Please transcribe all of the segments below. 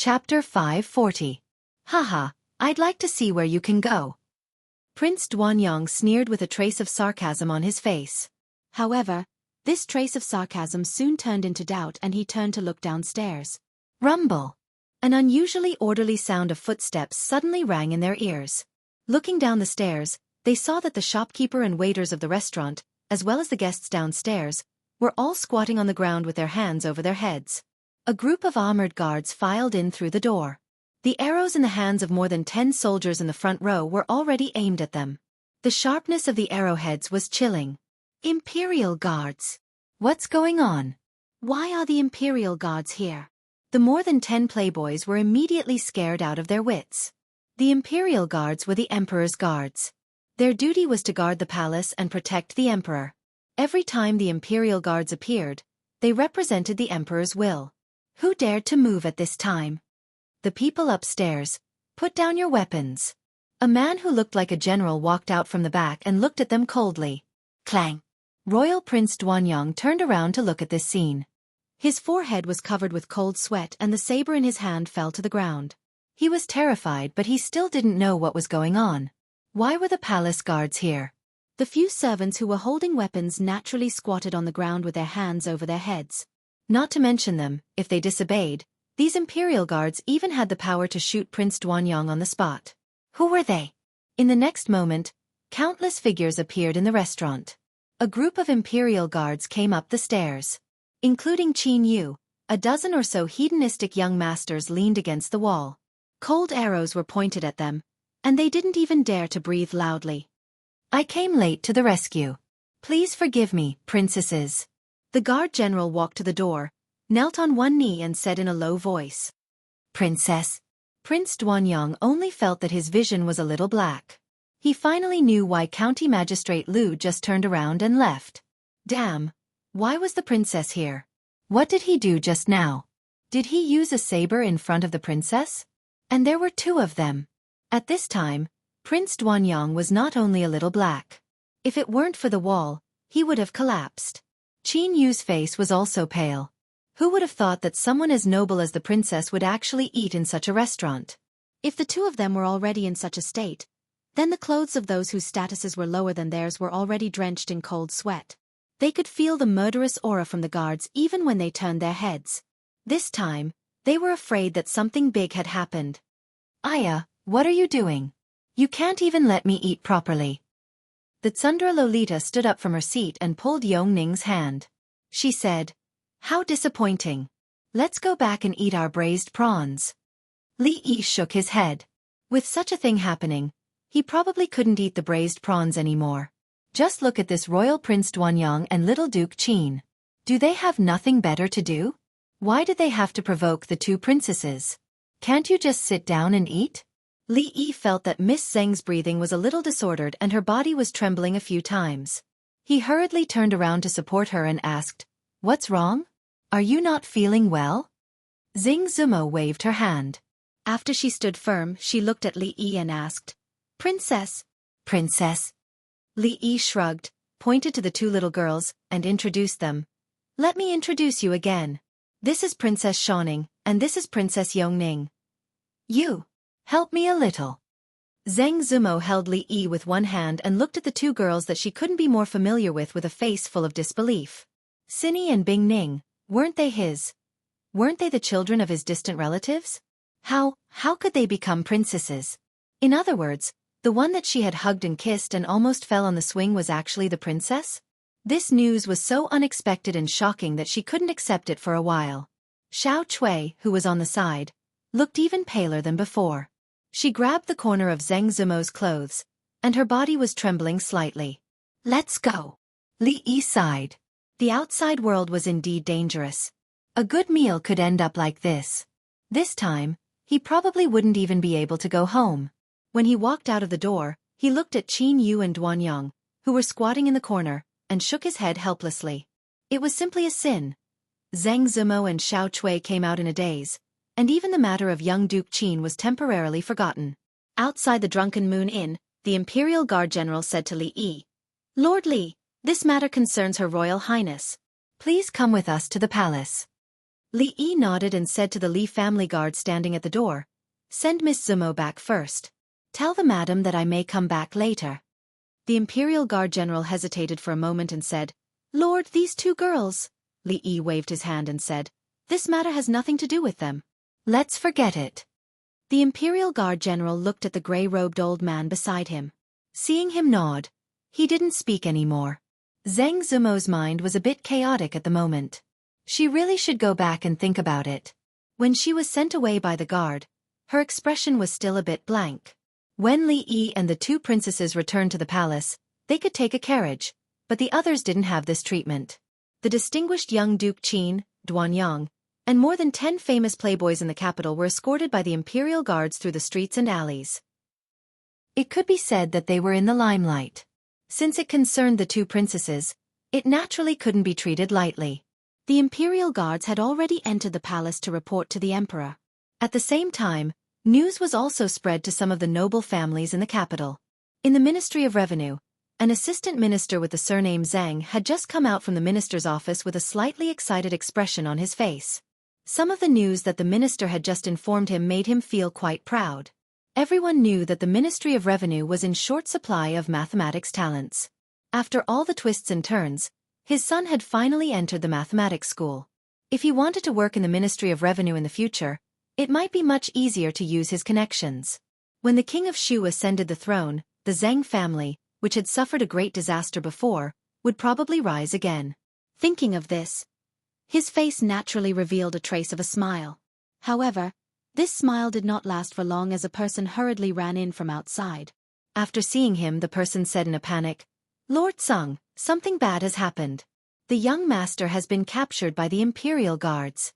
Chapter 540. Haha, I'd like to see where you can go. Prince Duanyang sneered with a trace of sarcasm on his face. However, this trace of sarcasm soon turned into doubt and he turned to look downstairs. Rumble! An unusually orderly sound of footsteps suddenly rang in their ears. Looking down the stairs, they saw that the shopkeeper and waiters of the restaurant, as well as the guests downstairs, were all squatting on the ground with their hands over their heads. A group of armored guards filed in through the door. The arrows in the hands of more than 10 soldiers in the front row were already aimed at them. The sharpness of the arrowheads was chilling. Imperial Guards! What's going on? Why are the Imperial Guards here? The more than 10 playboys were immediately scared out of their wits. The Imperial Guards were the Emperor's guards. Their duty was to guard the palace and protect the Emperor. Every time the Imperial Guards appeared, they represented the Emperor's will. Who dared to move at this time? The people upstairs. Put down your weapons. A man who looked like a general walked out from the back and looked at them coldly. Clang! Royal Prince Duanyang turned around to look at this scene. His forehead was covered with cold sweat and the saber in his hand fell to the ground. He was terrified, but he still didn't know what was going on. Why were the palace guards here? The few servants who were holding weapons naturally squatted on the ground with their hands over their heads. Not to mention them, if they disobeyed, these Imperial Guards even had the power to shoot Prince Duanyang on the spot. Who were they? In the next moment, countless figures appeared in the restaurant. A group of Imperial Guards came up the stairs. Including Qin Yu, a dozen or so hedonistic young masters leaned against the wall. Cold arrows were pointed at them, and they didn't even dare to breathe loudly. I came late to the rescue. Please forgive me, princesses. The guard general walked to the door, knelt on one knee and said in a low voice. Princess. Prince Duanyang only felt that his vision was a little black. He finally knew why County Magistrate Lu just turned around and left. Damn, why was the princess here? What did he do just now? Did he use a saber in front of the princess? And there were 2 of them. At this time, Prince Duanyang was not only a little black. If it weren't for the wall, he would have collapsed. Qin Yu's face was also pale. Who would have thought that someone as noble as the princess would actually eat in such a restaurant? If the 2 of them were already in such a state, then the clothes of those whose statuses were lower than theirs were already drenched in cold sweat. They could feel the murderous aura from the guards even when they turned their heads. This time, they were afraid that something big had happened. Aya, what are you doing? You can't even let me eat properly. The Tsundra Lolita stood up from her seat and pulled Yongning's hand. She said, how disappointing. Let's go back and eat our braised prawns. Li Yi shook his head. With such a thing happening, he probably couldn't eat the braised prawns anymore. Just look at this Royal Prince Duanyang and little Duke Qin. Do they have nothing better to do? Why did they have to provoke the 2 princesses? Can't you just sit down and eat? Li Yi felt that Miss Zheng's breathing was a little disordered and her body was trembling a few times. He hurriedly turned around to support her and asked, what's wrong? Are you not feeling well? Xing Zumo waved her hand. After she stood firm, she looked at Li Yi and asked, Princess. Princess. Li Yi shrugged, pointed to the 2 little girls, and introduced them. Let me introduce you again. This is Princess Xiaoning, and this is Princess Yongning. You. Help me a little. Zheng Zumo held Li Yi with one hand and looked at the 2 girls that she couldn't be more familiar with a face full of disbelief. Cinny and Bing Ning, weren't they his? Weren't they the children of his distant relatives? How could they become princesses? In other words, the one that she had hugged and kissed and almost fell on the swing was actually the princess? This news was so unexpected and shocking that she couldn't accept it for a while. Xiao Cui, who was on the side, looked even paler than before. She grabbed the corner of Zheng Zumo's clothes, and her body was trembling slightly. Let's go. Li Yi sighed. The outside world was indeed dangerous. A good meal could end up like this. This time, he probably wouldn't even be able to go home. When he walked out of the door, he looked at Qin Yu and Duanyang, who were squatting in the corner, and shook his head helplessly. It was simply a sin. Zheng Zumo and Xiao Cui came out in a daze, and even the matter of young Duke Qin was temporarily forgotten. Outside the Drunken Moon Inn, the Imperial Guard General said to Li Yi, Lord Li, this matter concerns Her Royal Highness. Please come with us to the palace. Li Yi nodded and said to the Li family guard standing at the door, "Send Miss Zumo back first. Tell the madam that I may come back later." The Imperial Guard General hesitated for a moment and said, "Lord, these two girls." Li Yi waved his hand and said, "This matter has nothing to do with them. Let's forget it." The Imperial Guard General looked at the gray-robed old man beside him. Seeing him nod, he didn't speak anymore. Zhang Zumo's mind was a bit chaotic at the moment. She really should go back and think about it. When she was sent away by the guard, her expression was still a bit blank. When Li Yi and the two princesses returned to the palace, they could take a carriage, but the others didn't have this treatment. The distinguished young Duke Qin, Duanyang, and more than 10 famous playboys in the capital were escorted by the imperial guards through the streets and alleys. It could be said that they were in the limelight. Since it concerned the two princesses, it naturally couldn't be treated lightly. The imperial guards had already entered the palace to report to the emperor. At the same time, news was also spread to some of the noble families in the capital. In the Ministry of Revenue, an assistant minister with the surname Zhang had just come out from the minister's office with a slightly excited expression on his face. Some of the news that the minister had just informed him made him feel quite proud. Everyone knew that the Ministry of Revenue was in short supply of mathematics talents. After all the twists and turns, his son had finally entered the mathematics school. If he wanted to work in the Ministry of Revenue in the future, it might be much easier to use his connections. When the king of Shu ascended the throne, the Zhang family, which had suffered a great disaster before, would probably rise again. Thinking of this, his face naturally revealed a trace of a smile. However, this smile did not last for long as a person hurriedly ran in from outside. After seeing him, the person said in a panic, "Lord Sung, something bad has happened. The young master has been captured by the imperial guards."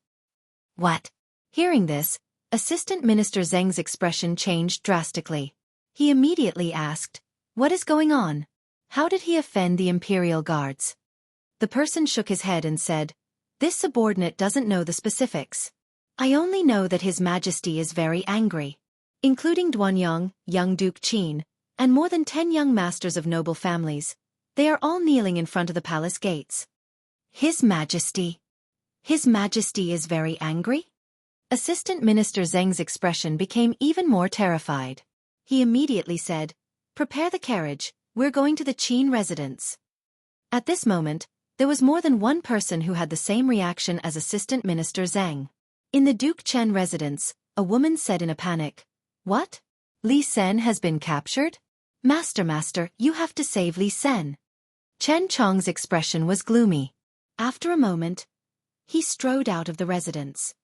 What? Hearing this, Assistant Minister Zheng's expression changed drastically. He immediately asked, "What is going on? How did he offend the imperial guards?" The person shook his head and said, "This subordinate doesn't know the specifics. I only know that His Majesty is very angry." Including Duanyang, young Duke Qin, and more than 10 young masters of noble families, they are all kneeling in front of the palace gates. His Majesty? His Majesty is very angry? Assistant Minister Zheng's expression became even more terrified. He immediately said, "Prepare the carriage, we're going to the Qin residence." At this moment, there was more than one person who had the same reaction as Assistant Minister Zheng. In the Duke Chen residence, a woman said in a panic, "What? Li Sen has been captured? Master, you have to save Li Sen." Chen Chong's expression was gloomy. After a moment, he strode out of the residence.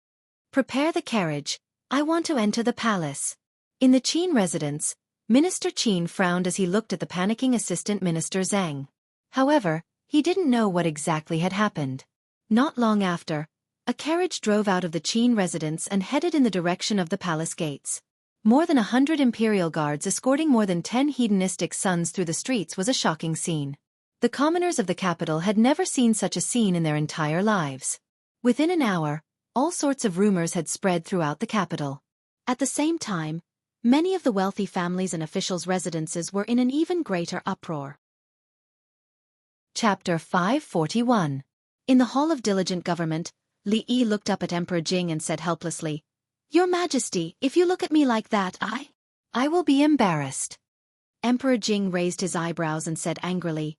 "Prepare the carriage, I want to enter the palace." In the Qin residence, Minister Qin frowned as he looked at the panicking Assistant Minister Zheng. However, he didn't know what exactly had happened. Not long after, a carriage drove out of the Qin residence and headed in the direction of the palace gates. More than 100 imperial guards escorting more than 10 hedonistic sons through the streets was a shocking scene. The commoners of the capital had never seen such a scene in their entire lives. Within an hour, all sorts of rumors had spread throughout the capital. At the same time, many of the wealthy families and officials' residences were in an even greater uproar. Chapter 541. In the Hall of Diligent Government, Li Yi looked up at Emperor Jing and said helplessly, "Your Majesty, if you look at me like that, I will be embarrassed." Emperor Jing raised his eyebrows and said angrily,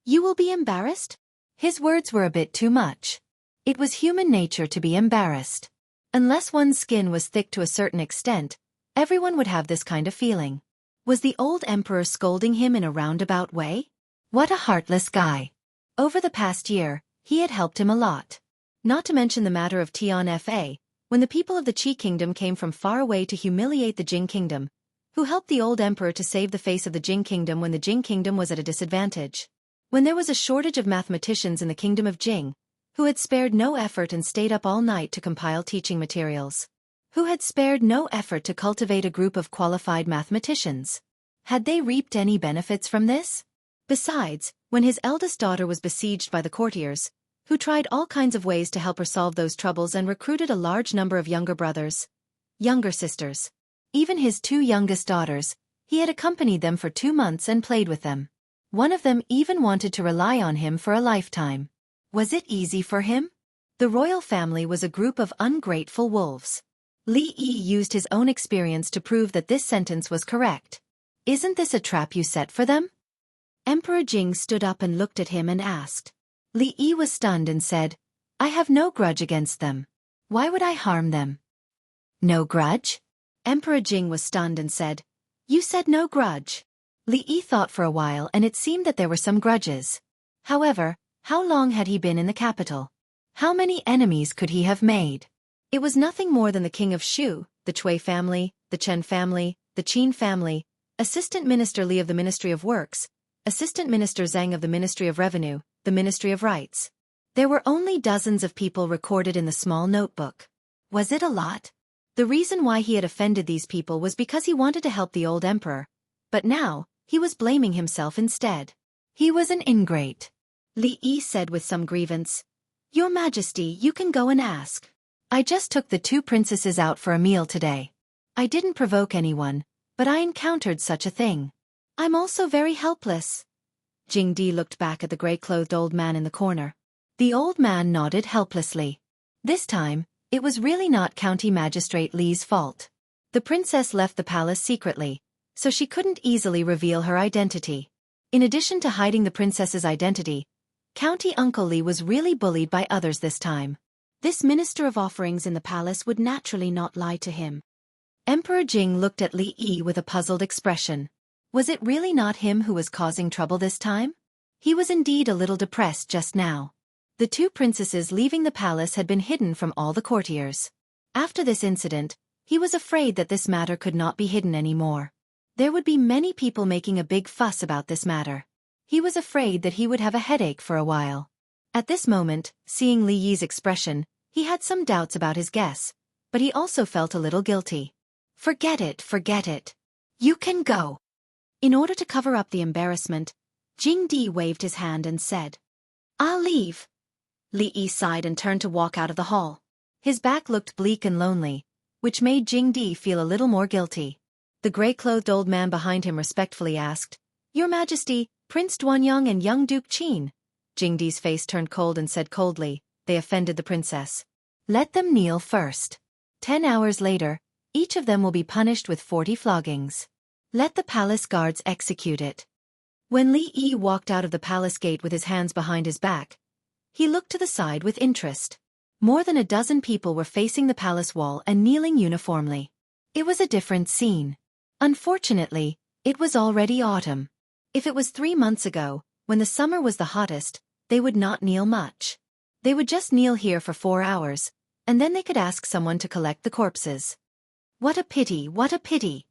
"You will be embarrassed?" His words were a bit too much. It was human nature to be embarrassed. Unless one's skin was thick to a certain extent, everyone would have this kind of feeling. Was the old emperor scolding him in a roundabout way? What a heartless guy. Over the past year, he had helped him a lot. Not to mention the matter of Tian Fa, when the people of the Qi kingdom came from far away to humiliate the Jing kingdom, who helped the old emperor to save the face of the Jing kingdom when the Jing kingdom was at a disadvantage. When there was a shortage of mathematicians in the kingdom of Jing, who had spared no effort and stayed up all night to compile teaching materials. Who had spared no effort to cultivate a group of qualified mathematicians. Had they reaped any benefits from this? Besides, when his eldest daughter was besieged by the courtiers, who tried all kinds of ways to help her solve those troubles and recruited a large number of younger brothers, younger sisters. Even his 2 youngest daughters, he had accompanied them for 2 months and played with them. One of them even wanted to rely on him for a lifetime. Was it easy for him? The royal family was a group of ungrateful wolves. Li Yi used his own experience to prove that this sentence was correct. Isn't this a trap you set for them? Emperor Jing stood up and looked at him and asked. Li Yi was stunned and said, I have no grudge against them. Why would I harm them? No grudge? Emperor Jing was stunned and said, You said no grudge. Li Yi thought for a while and it seemed that there were some grudges. However, how long had he been in the capital? How many enemies could he have made? It was nothing more than the king of Shu, the Cui family, the Chen family, the Qin family, Assistant Minister Li of the Ministry of Works, Assistant Minister Zhang of the Ministry of Revenue, the Ministry of Rights. There were only dozens of people recorded in the small notebook. Was it a lot? The reason why he had offended these people was because he wanted to help the old emperor. But now, he was blaming himself instead. He was an ingrate. Li Yi said with some grievance. Your Majesty, you can go and ask. I just took the 2 princesses out for a meal today. I didn't provoke anyone, but I encountered such a thing. I'm also very helpless. Jing Di looked back at the gray-clothed old man in the corner. The old man nodded helplessly. This time, it was really not County Magistrate Li's fault. The princess left the palace secretly, so she couldn't easily reveal her identity. In addition to hiding the princess's identity, County Uncle Li was really bullied by others this time. This Minister of Offerings in the palace would naturally not lie to him. Emperor Jing looked at Li Yi with a puzzled expression. Was it really not him who was causing trouble this time? He was indeed a little depressed just now. The 2 princesses leaving the palace had been hidden from all the courtiers. After this incident, he was afraid that this matter could not be hidden anymore. There would be many people making a big fuss about this matter. He was afraid that he would have a headache for a while. At this moment, seeing Li Yi's expression, he had some doubts about his guess, but he also felt a little guilty. Forget it, forget it. You can go. In order to cover up the embarrassment, Jing Di waved his hand and said, I'll leave. Li Yi sighed and turned to walk out of the hall. His back looked bleak and lonely, which made Jing Di feel a little more guilty. The gray-clothed old man behind him respectfully asked, Your Majesty, Prince Duanyang and young Duke Qin. Jing Di's face turned cold and said coldly, They offended the princess. Let them kneel first. 10 hours later, each of them will be punished with 40 floggings. Let the palace guards execute it. When Li Yi walked out of the palace gate with his hands behind his back, he looked to the side with interest. More than a dozen people were facing the palace wall and kneeling uniformly. It was a different scene. Unfortunately, it was already autumn. If it was 3 months ago, when the summer was the hottest, they would not kneel much. They would just kneel here for 4 hours, and then they could ask someone to collect the corpses. What a pity, what a pity.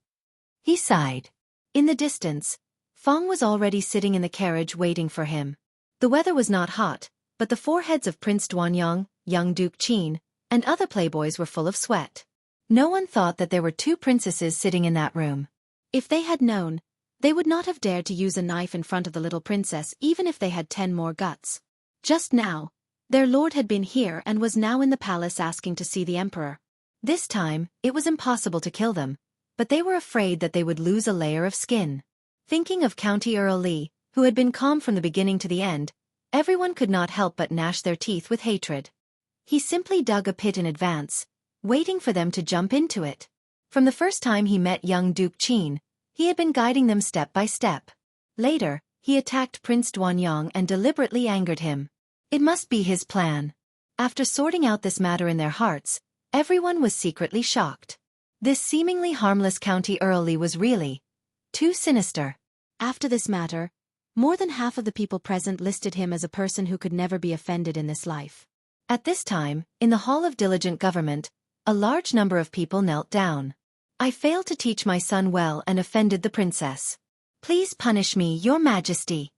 He sighed. In the distance, Feng was already sitting in the carriage waiting for him. The weather was not hot, but the foreheads of Prince Duanyang, young Duke Qin, and other playboys were full of sweat. No one thought that there were 2 princesses sitting in that room. If they had known, they would not have dared to use a knife in front of the little princess even if they had 10 more guts. Just now, their lord had been here and was now in the palace asking to see the emperor. This time, it was impossible to kill them, but they were afraid that they would lose a layer of skin. Thinking of County Earl Li, who had been calm from the beginning to the end, everyone could not help but gnash their teeth with hatred. He simply dug a pit in advance, waiting for them to jump into it. From the first time he met young Duke Qin, he had been guiding them step by step. Later, he attacked Prince Duanyang and deliberately angered him. It must be his plan. After sorting out this matter in their hearts, everyone was secretly shocked. This seemingly harmless County Earl Li was really too sinister. After this matter, more than half of the people present listed him as a person who could never be offended in this life. At this time, in the Hall of Diligent Government, a large number of people knelt down. I failed to teach my son well and offended the princess. Please punish me, Your Majesty.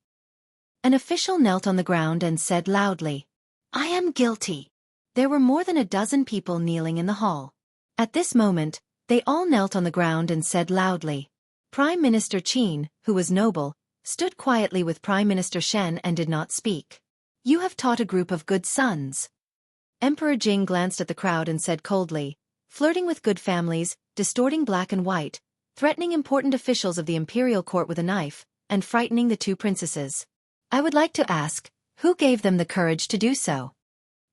An official knelt on the ground and said loudly, I am guilty. There were more than a dozen people kneeling in the hall. At this moment, they all knelt on the ground and said loudly. Prime Minister Qin, who was noble, stood quietly with Prime Minister Shen and did not speak. You have taught a group of good sons. Emperor Jing glanced at the crowd and said coldly, flirting with good families, distorting black and white, threatening important officials of the imperial court with a knife, and frightening the 2 princesses. I would like to ask, who gave them the courage to do so?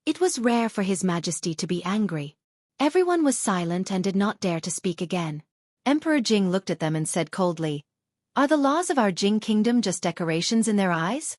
It was rare for His Majesty to be angry. Everyone was silent and did not dare to speak again. Emperor Jing looked at them and said coldly, "Are the laws of our Jing kingdom just decorations in their eyes?"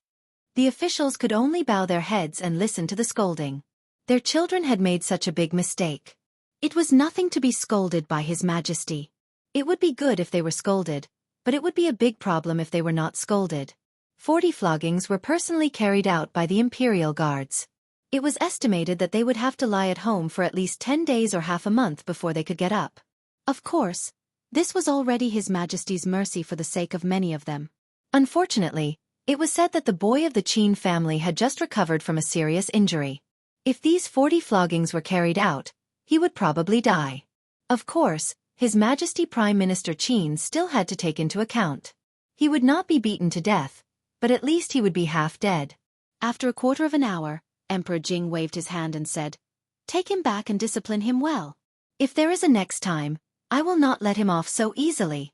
The officials could only bow their heads and listen to the scolding. Their children had made such a big mistake. It was nothing to be scolded by His Majesty. It would be good if they were scolded, but it would be a big problem if they were not scolded. 40 floggings were personally carried out by the imperial guards. It was estimated that they would have to lie at home for at least 10 days or half a month before they could get up. Of course, this was already His Majesty's mercy for the sake of many of them. Unfortunately, it was said that the boy of the Qin family had just recovered from a serious injury. If these 40 floggings were carried out, he would probably die. Of course, His Majesty Prime Minister Qin still had to take into account. He would not be beaten to death, but at least he would be half dead. After a quarter of an hour, Emperor Jing waved his hand and said, "Take him back and discipline him well. If there is a next time, I will not let him off so easily."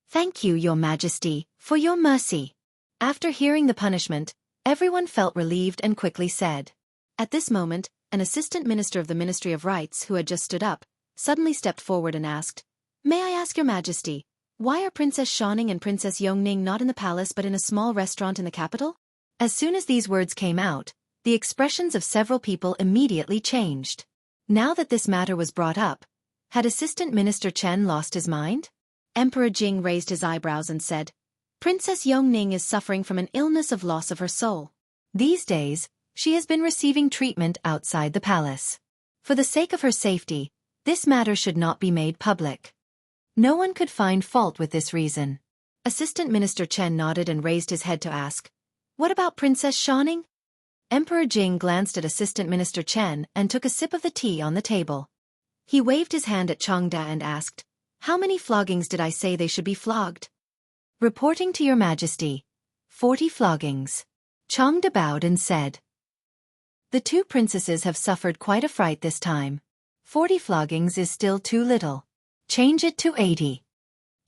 "Thank you, Your Majesty, for your mercy." After hearing the punishment, everyone felt relieved and quickly said. At this moment, an assistant minister of the Ministry of Rights who had just stood up, suddenly stepped forward and asked, "May I ask Your Majesty, why are Princess Xiaoning and Princess Yongning not in the palace but in a small restaurant in the capital?" As soon as these words came out, the expressions of several people immediately changed. Now that this matter was brought up, had Assistant Minister Chen lost his mind? Emperor Jing raised his eyebrows and said, "Princess Yongning is suffering from an illness of loss of her soul. These days, she has been receiving treatment outside the palace. For the sake of her safety, this matter should not be made public." No one could find fault with this reason. Assistant Minister Chen nodded and raised his head to ask, "What about Princess Xiaoning?" Emperor Jing glanced at Assistant Minister Chen and took a sip of the tea on the table. He waved his hand at Changda and asked, "How many floggings did I say they should be flogged?" "Reporting to Your Majesty, 40 floggings." Changda bowed and said, "The two princesses have suffered quite a fright this time. 40 floggings is still too little. Change it to 80.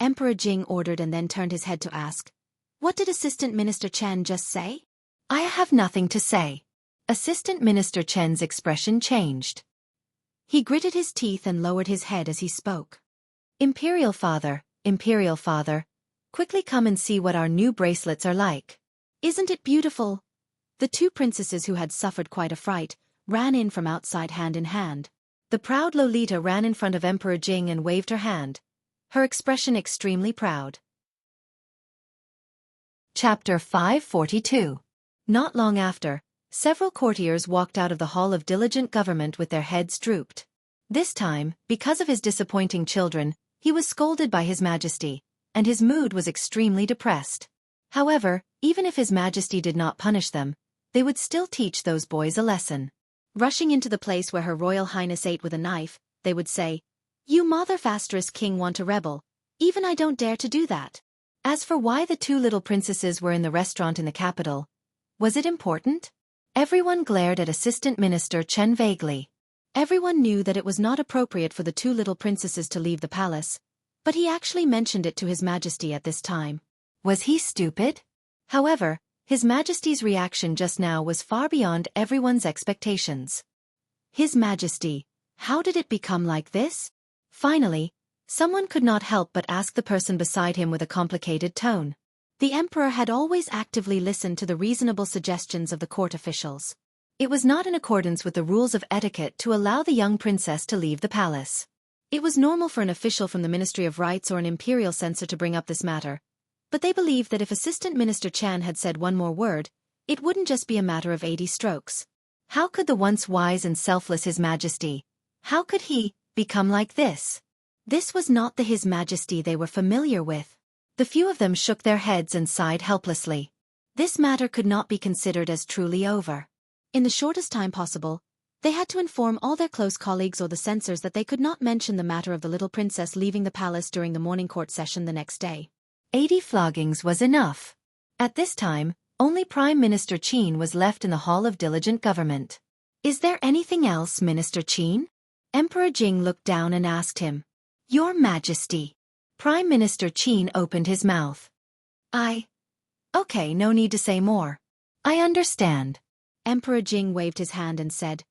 Emperor Jing ordered and then turned his head to ask, "What did Assistant Minister Chen just say?" "I have nothing to say." Assistant Minister Chen's expression changed. He gritted his teeth and lowered his head as he spoke. Imperial Father, quickly come and see what our new bracelets are like. Isn't it beautiful?" The two princesses who had suffered quite a fright ran in from outside hand in hand. The proud Lolita ran in front of Emperor Jing and waved her hand, her expression extremely proud. Chapter 542. Not long after, several courtiers walked out of the Hall of Diligent Government with their heads drooped. This time, because of his disappointing children, he was scolded by His Majesty, and his mood was extremely depressed. However, even if His Majesty did not punish them, they would still teach those boys a lesson. Rushing into the place where Her Royal Highness ate with a knife, they would say, "You mother-fasterous king want to rebel. Even I don't dare to do that." As for why the two little princesses were in the restaurant in the capital, was it important? Everyone glared at Assistant Minister Chen vaguely. Everyone knew that it was not appropriate for the two little princesses to leave the palace, but he actually mentioned it to His Majesty at this time. Was he stupid? However, His Majesty's reaction just now was far beyond everyone's expectations. "His Majesty, how did it become like this?" Finally, someone could not help but ask the person beside him with a complicated tone. The emperor had always actively listened to the reasonable suggestions of the court officials. It was not in accordance with the rules of etiquette to allow the young princess to leave the palace. It was normal for an official from the Ministry of Rights or an imperial censor to bring up this matter, but they believed that if Assistant Minister Chan had said one more word, it wouldn't just be a matter of 80 strokes. How could the once wise and selfless His Majesty, how could he, become like this? This was not the His Majesty they were familiar with. The few of them shook their heads and sighed helplessly. This matter could not be considered as truly over. In the shortest time possible, they had to inform all their close colleagues or the censors that they could not mention the matter of the little princess leaving the palace during the morning court session the next day. 80 floggings was enough. At this time, only Prime Minister Qin was left in the Hall of Diligent Government. "Is there anything else, Minister Qin?" Emperor Jing looked down and asked him. "Your Majesty." Prime Minister Qin opened his mouth. Okay, no need to say more. I understand." Emperor Jing waved his hand and said,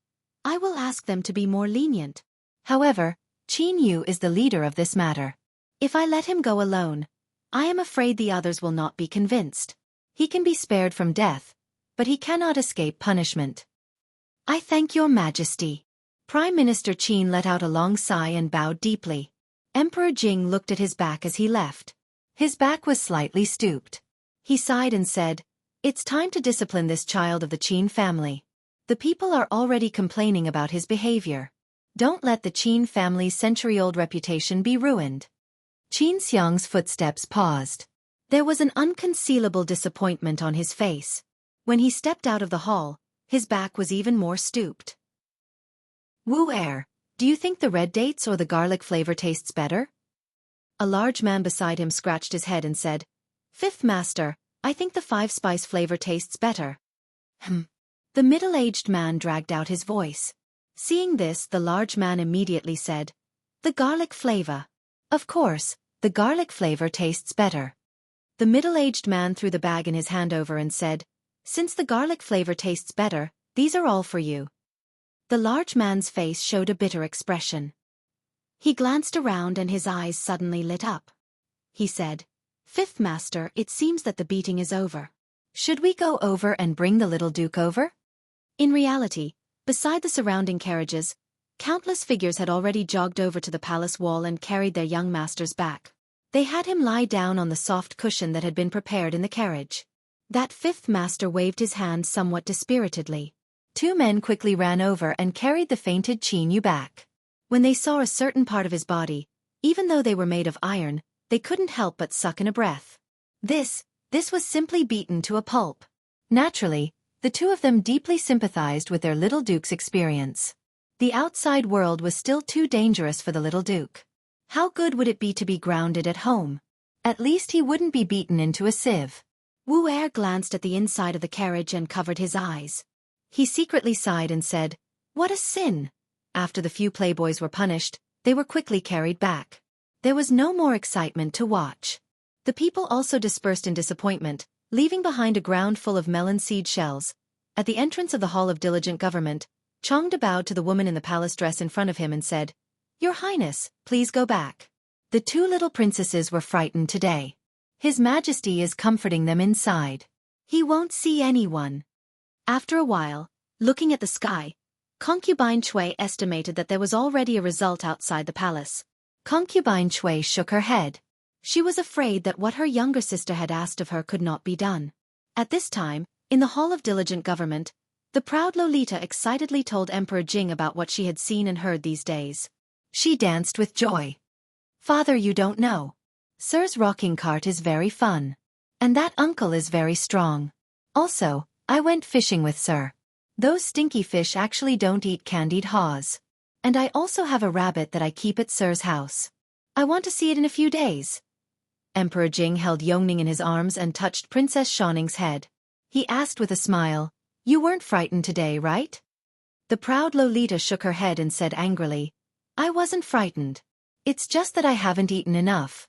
I will ask them to be more lenient. However, Qin Yu is the leader of this matter. If I let him go alone, I am afraid the others will not be convinced. He can be spared from death, but he cannot escape punishment. I thank your majesty. Prime Minister Qin let out a long sigh and bowed deeply. Emperor Jing looked at his back as he left. His back was slightly stooped. He sighed and said, "It's time to discipline this child of the Qin family. The people are already complaining about his behavior. Don't let the Qin family's century-old reputation be ruined." Qin Xiang's footsteps paused. There was an unconcealable disappointment on his face. When he stepped out of the hall, his back was even more stooped. Wu Er, do you think the red dates or the garlic flavor tastes better? A large man beside him scratched his head and said, "Fifth master, I think the 5-spice flavor tastes better." The middle-aged man dragged out his voice. Seeing this, the large man immediately said, "The garlic flavor. Of course, the garlic flavor tastes better." The middle-aged man threw the bag in his hand over and said, "Since the garlic flavor tastes better, these are all for you." The large man's face showed a bitter expression. He glanced around and his eyes suddenly lit up. He said, "Fifth master, it seems that the beating is over. Should we go over and bring the little duke over?" In reality, beside the surrounding carriages, countless figures had already jogged over to the palace wall and carried their young masters back. They had him lie down on the soft cushion that had been prepared in the carriage. That fifth master waved his hand somewhat dispiritedly. 2 men quickly ran over and carried the fainted Qin Yu back. When they saw a certain part of his body, even though they were made of iron, they couldn't help but suck in a breath. This was simply beaten to a pulp. Naturally, the 2 of them deeply sympathized with their little duke's experience. The outside world was still too dangerous for the little duke. How good would it be to be grounded at home? At least he wouldn't be beaten into a sieve. Wu Er glanced at the inside of the carriage and covered his eyes. He secretly sighed and said, "What a sin!" After the few playboys were punished, they were quickly carried back. There was no more excitement to watch. The people also dispersed in disappointment, leaving behind a ground full of melon seed shells. At the entrance of the Hall of Diligent Government, Changde bowed to the woman in the palace dress in front of him and said, "Your Highness, please go back." The 2 little princesses were frightened today. His Majesty is comforting them inside. He won't see anyone. After a while, looking at the sky, Concubine Chui estimated that there was already a result outside the palace. Concubine Chui shook her head. She was afraid that what her younger sister had asked of her could not be done. At this time, in the Hall of Diligent Government, the proud Lolita excitedly told Emperor Jing about what she had seen and heard these days. She danced with joy. "Father, you don't know. Sir's rocking cart is very fun. And that uncle is very strong. Also, I went fishing with Sir. Those stinky fish actually don't eat candied haws. And I also have a rabbit that I keep at Sir's house. I want to see it in a few days." Emperor Jing held Yongning in his arms and touched Princess Shanning's head. He asked with a smile, "You weren't frightened today, right?" The proud Lolita shook her head and said angrily, "I wasn't frightened. It's just that I haven't eaten enough.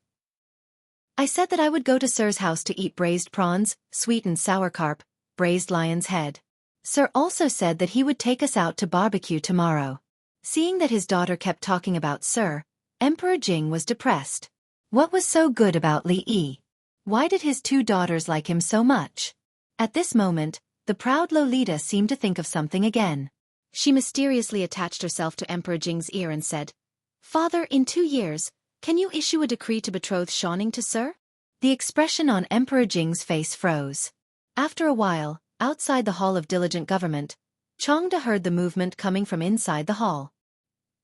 I said that I would go to Sir's house to eat braised prawns, sweet and sour carp, braised lion's head. Sir also said that he would take us out to barbecue tomorrow." Seeing that his daughter kept talking about Sir, Emperor Jing was depressed. What was so good about Li Yi? Why did his 2 daughters like him so much? At this moment, the proud Lolita seemed to think of something again. She mysteriously attached herself to Emperor Jing's ear and said, "Father, in 2 years, can you issue a decree to betroth Shanning to Sir?" The expression on Emperor Jing's face froze. After a while, outside the Hall of Diligent Government, Changde heard the movement coming from inside the hall.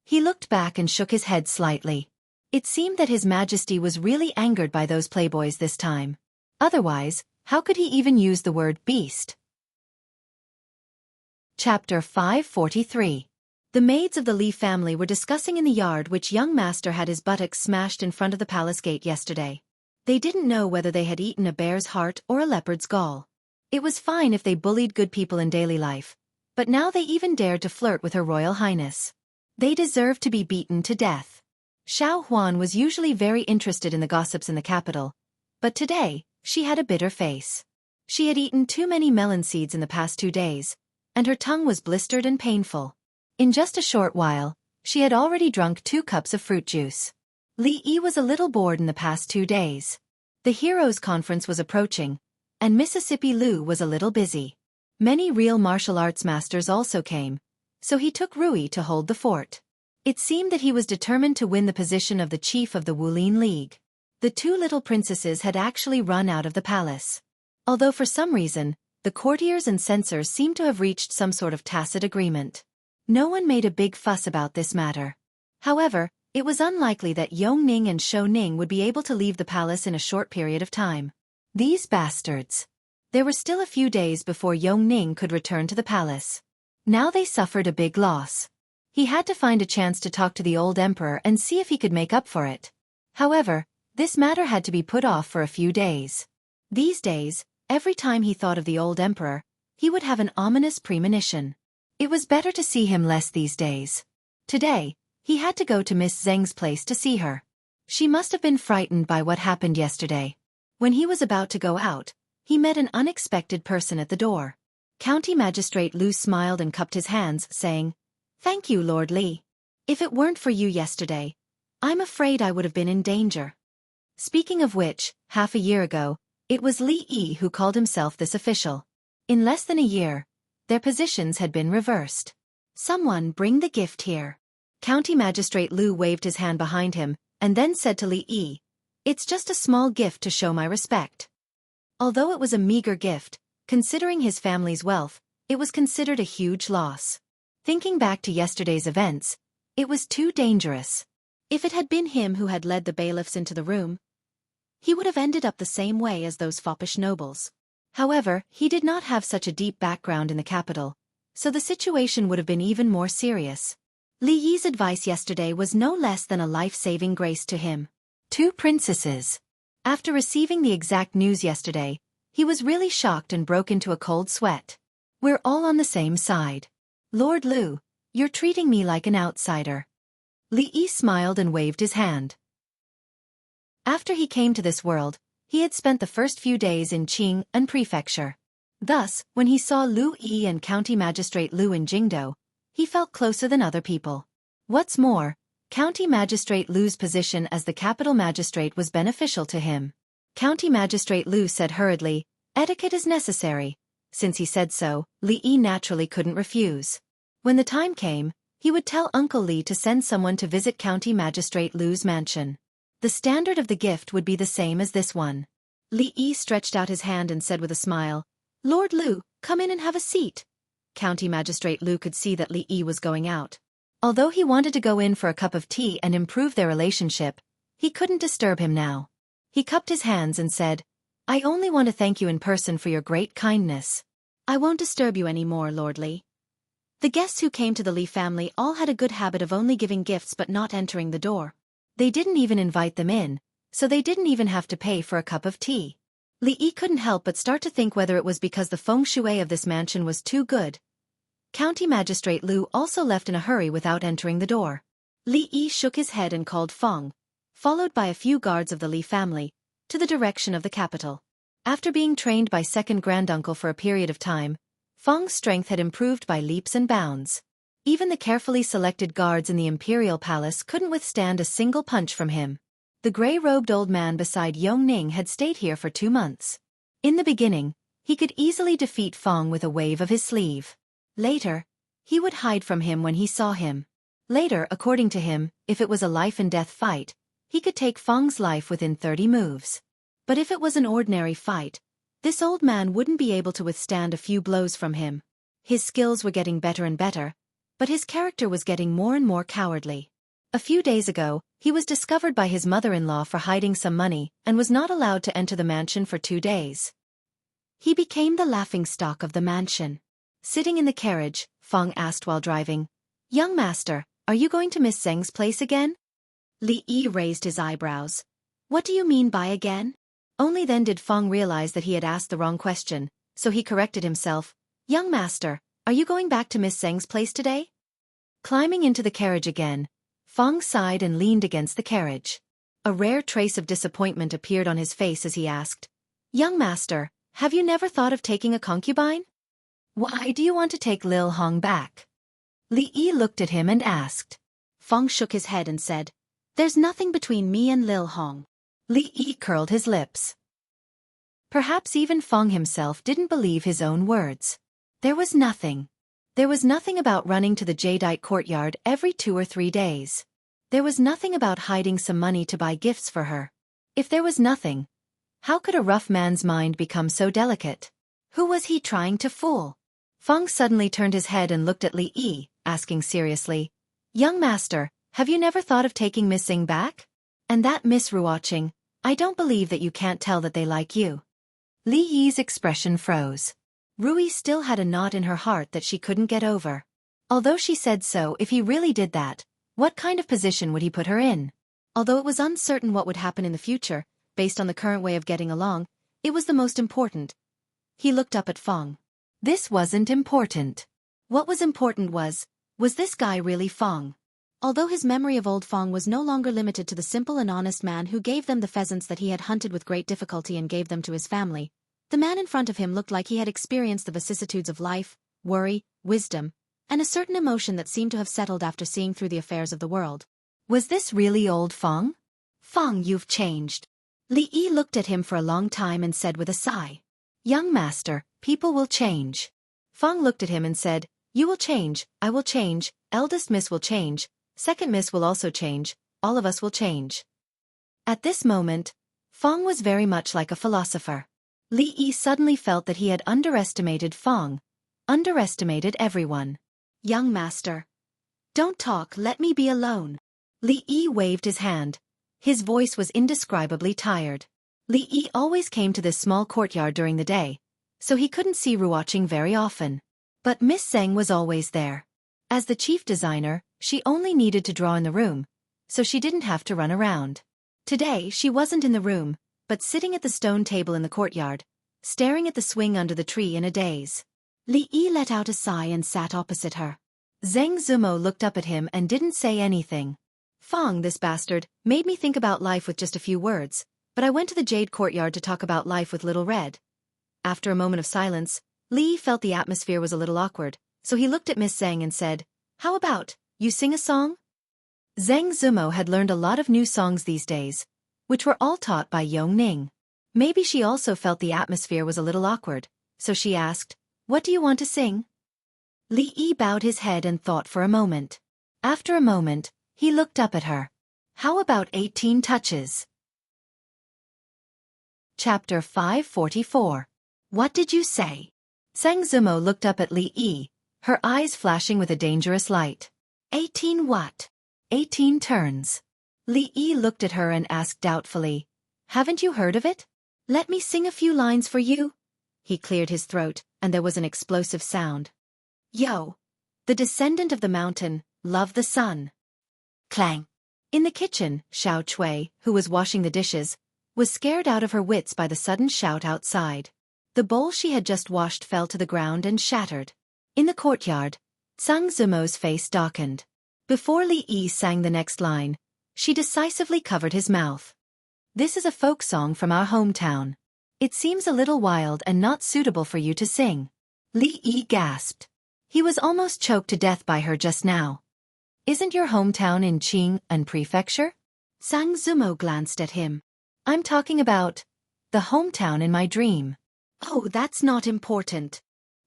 He looked back and shook his head slightly. It seemed that His Majesty was really angered by those playboys this time. Otherwise, how could he even use the word beast? Chapter 543. The maids of the Li family were discussing in the yard which young master had his buttocks smashed in front of the palace gate yesterday. They didn't know whether they had eaten a bear's heart or a leopard's gall. It was fine if they bullied good people in daily life, but now they even dared to flirt with Her Royal Highness. They deserved to be beaten to death. Xiaofan was usually very interested in the gossips in the capital, but today, she had a bitter face. She had eaten too many melon seeds in the past 2 days, and her tongue was blistered and painful. In just a short while, she had already drunk 2 cups of fruit juice. Li Yi was a little bored in the past 2 days. The Heroes Conference was approaching, and Mississippi Lu was a little busy. Many real martial arts masters also came, so he took Rui to hold the fort. It seemed that he was determined to win the position of the chief of the Wulin League. The 2 little princesses had actually run out of the palace. Although for some reason, the courtiers and censors seemed to have reached some sort of tacit agreement. No one made a big fuss about this matter. However, it was unlikely that Yongning and Shouning would be able to leave the palace in a short period of time. These bastards. There were still a few days before Yongning could return to the palace. Now they suffered a big loss. He had to find a chance to talk to the old emperor and see if he could make up for it. However, this matter had to be put off for a few days. These days, every time he thought of the old emperor, he would have an ominous premonition. It was better to see him less these days. Today, he had to go to Miss Zheng's place to see her. She must have been frightened by what happened yesterday. When he was about to go out, he met an unexpected person at the door. County Magistrate Lu smiled and cupped his hands, saying, "Thank you, Lord Li. If it weren't for you yesterday, I'm afraid I would have been in danger." Speaking of which, half a year ago, it was Li Yi who called himself this official. In less than a year, their positions had been reversed. "Someone bring the gift here." County Magistrate Lu waved his hand behind him, and then said to Li Yi, "It's just a small gift to show my respect." Although it was a meager gift, considering his family's wealth, it was considered a huge loss. Thinking back to yesterday's events, it was too dangerous. If it had been him who had led the bailiffs into the room, he would have ended up the same way as those foppish nobles. However, he did not have such a deep background in the capital, so the situation would have been even more serious. Li Yi's advice yesterday was no less than a life-saving grace to him. 2 princesses. After receiving the exact news yesterday, he was really shocked and broke into a cold sweat. "We're all on the same side. Lord Lu, you're treating me like an outsider." Li Yi smiled and waved his hand. After he came to this world, he had spent the first few days in Qing and Prefecture. Thus, when he saw Lu Yi and County Magistrate Lu in Jingdo, he felt closer than other people. What's more, County Magistrate Lu's position as the capital magistrate was beneficial to him. County Magistrate Lu said hurriedly, "Etiquette is necessary." Since he said so, Li Yi naturally couldn't refuse. When the time came, he would tell Uncle Li to send someone to visit County Magistrate Lu's mansion. The standard of the gift would be the same as this one. Li Yi stretched out his hand and said with a smile, "Lord Lu, come in and have a seat." County Magistrate Lu could see that Li Yi was going out. Although he wanted to go in for a cup of tea and improve their relationship, he couldn't disturb him now. He cupped his hands and said, "I only want to thank you in person for your great kindness. I won't disturb you any more, Lord Li." The guests who came to the Li family all had a good habit of only giving gifts but not entering the door. They didn't even invite them in, so they didn't even have to pay for a cup of tea. Li Yi couldn't help but start to think whether it was because the feng shui of this mansion was too good. County Magistrate Lu also left in a hurry without entering the door. Li Yi shook his head and called Feng, followed by a few guards of the Li family, to the direction of the capital. After being trained by second granduncle for a period of time, Feng's strength had improved by leaps and bounds. Even the carefully selected guards in the imperial palace couldn't withstand a single punch from him. The gray-robed old man beside Yongning had stayed here for 2 months. In the beginning, he could easily defeat Feng with a wave of his sleeve. Later, he would hide from him when he saw him. Later, according to him, if it was a life-and-death fight, he could take Feng's life within 30 moves. But if it was an ordinary fight, this old man wouldn't be able to withstand a few blows from him. His skills were getting better and better, but his character was getting more and more cowardly. A few days ago, he was discovered by his mother-in-law for hiding some money and was not allowed to enter the mansion for 2 days. He became the laughingstock of the mansion. Sitting in the carriage, Feng asked while driving, "Young master, are you going to Miss Zheng's place again?" Li Yi raised his eyebrows. "What do you mean by again?" Only then did Feng realize that he had asked the wrong question, so he corrected himself. "Young master, are you going back to Miss Zheng's place today?" Climbing into the carriage again, Feng sighed and leaned against the carriage. A rare trace of disappointment appeared on his face as he asked, "Young master, have you never thought of taking a concubine? Why do you want to take Lil Hong back?" Li Yi looked at him and asked. Fong shook his head and said, "There's nothing between me and Lil Hong." Li Yi curled his lips. Perhaps even Fong himself didn't believe his own words. There was nothing. There was nothing about running to the jadeite courtyard every 2 or 3 days. There was nothing about hiding some money to buy gifts for her. If there was nothing, how could a rough man's mind become so delicate? Who was he trying to fool? Fong suddenly turned his head and looked at Li Yi, asking seriously, "Young master, have you never thought of taking Miss Xing back? And that Miss Ruoqing, I don't believe that you can't tell that they like you." Li Yi's expression froze. Rui still had a knot in her heart that she couldn't get over. Although she said so, if he really did that, what kind of position would he put her in? Although it was uncertain what would happen in the future, based on the current way of getting along, it was the most important. He looked up at Fong. This wasn't important. What was important was this guy really Fong? Although his memory of old Fong was no longer limited to the simple and honest man who gave them the pheasants that he had hunted with great difficulty and gave them to his family, the man in front of him looked like he had experienced the vicissitudes of life, worry, wisdom, and a certain emotion that seemed to have settled after seeing through the affairs of the world. Was this really old Fong? "Fong, you've changed." Li Yi looked at him for a long time and said with a sigh, "Young master, people will change." Fong looked at him and said, "You will change, I will change, eldest miss will change, second miss will also change, all of us will change." At this moment, Fong was very much like a philosopher. Li Yi suddenly felt that he had underestimated Fong, underestimated everyone. "Young master, don't talk, let me be alone." Li Yi waved his hand. His voice was indescribably tired. Li Yi always came to this small courtyard during the day, so he couldn't see Ruoqing very often. But Miss Zheng was always there. As the chief designer, she only needed to draw in the room, so she didn't have to run around. Today she wasn't in the room, but sitting at the stone table in the courtyard, staring at the swing under the tree in a daze. Li Yi let out a sigh and sat opposite her. Zheng Zumo looked up at him and didn't say anything. "Fong, this bastard, made me think about life with just a few words, but I went to the Jade Courtyard to talk about life with Little Red." After a moment of silence, Li felt the atmosphere was a little awkward, so he looked at Miss Zheng and said, "How about, you sing a song?" Zheng Zumo had learned a lot of new songs these days, which were all taught by Yong Ning. Maybe she also felt the atmosphere was a little awkward, so she asked, "What do you want to sing?" Li Yi bowed his head and thought for a moment. After a moment, he looked up at her. "How about 18 touches?" Chapter 544. What did you say? Zheng Zumo looked up at Li Yi, her eyes flashing with a dangerous light. 18 what? 18 turns. Li Yi looked at her and asked doubtfully, "Haven't you heard of it?" "Let me sing a few lines for you." He cleared his throat, and there was an explosive sound. "Yo! The descendant of the mountain, love the sun." Clang! In the kitchen, Xiao Chui, who was washing the dishes, was scared out of her wits by the sudden shout outside. The bowl she had just washed fell to the ground and shattered. In the courtyard, Zhang Zumo's face darkened. Before Li Yi sang the next line, she decisively covered his mouth. "This is a folk song from our hometown. It seems a little wild and not suitable for you to sing." Li Yi gasped. He was almost choked to death by her just now. "Isn't your hometown in Qing'an Prefecture?" Zhang Zumo glanced at him. "I'm talking about the hometown in my dream." "Oh, that's not important."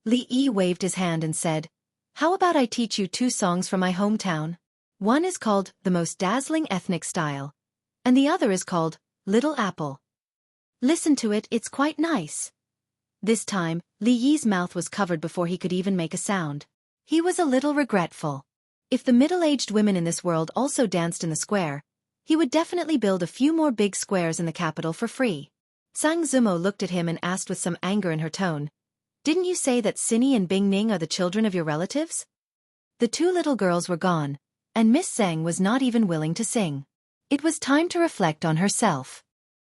Li Yi waved his hand and said, "How about I teach you 2 songs from my hometown? One is called The Most Dazzling Ethnic Style, and the other is called Little Apple. Listen to it, it's quite nice." This time, Li Yi's mouth was covered before he could even make a sound. He was a little regretful. If the middle-aged women in this world also danced in the square, he would definitely build a few more big squares in the capital for free. Zhang Zumo looked at him and asked with some anger in her tone, "Didn't you say that Cinny and Bing Ning are the children of your relatives?" The 2 little girls were gone, and Miss Zheng was not even willing to sing. It was time to reflect on herself.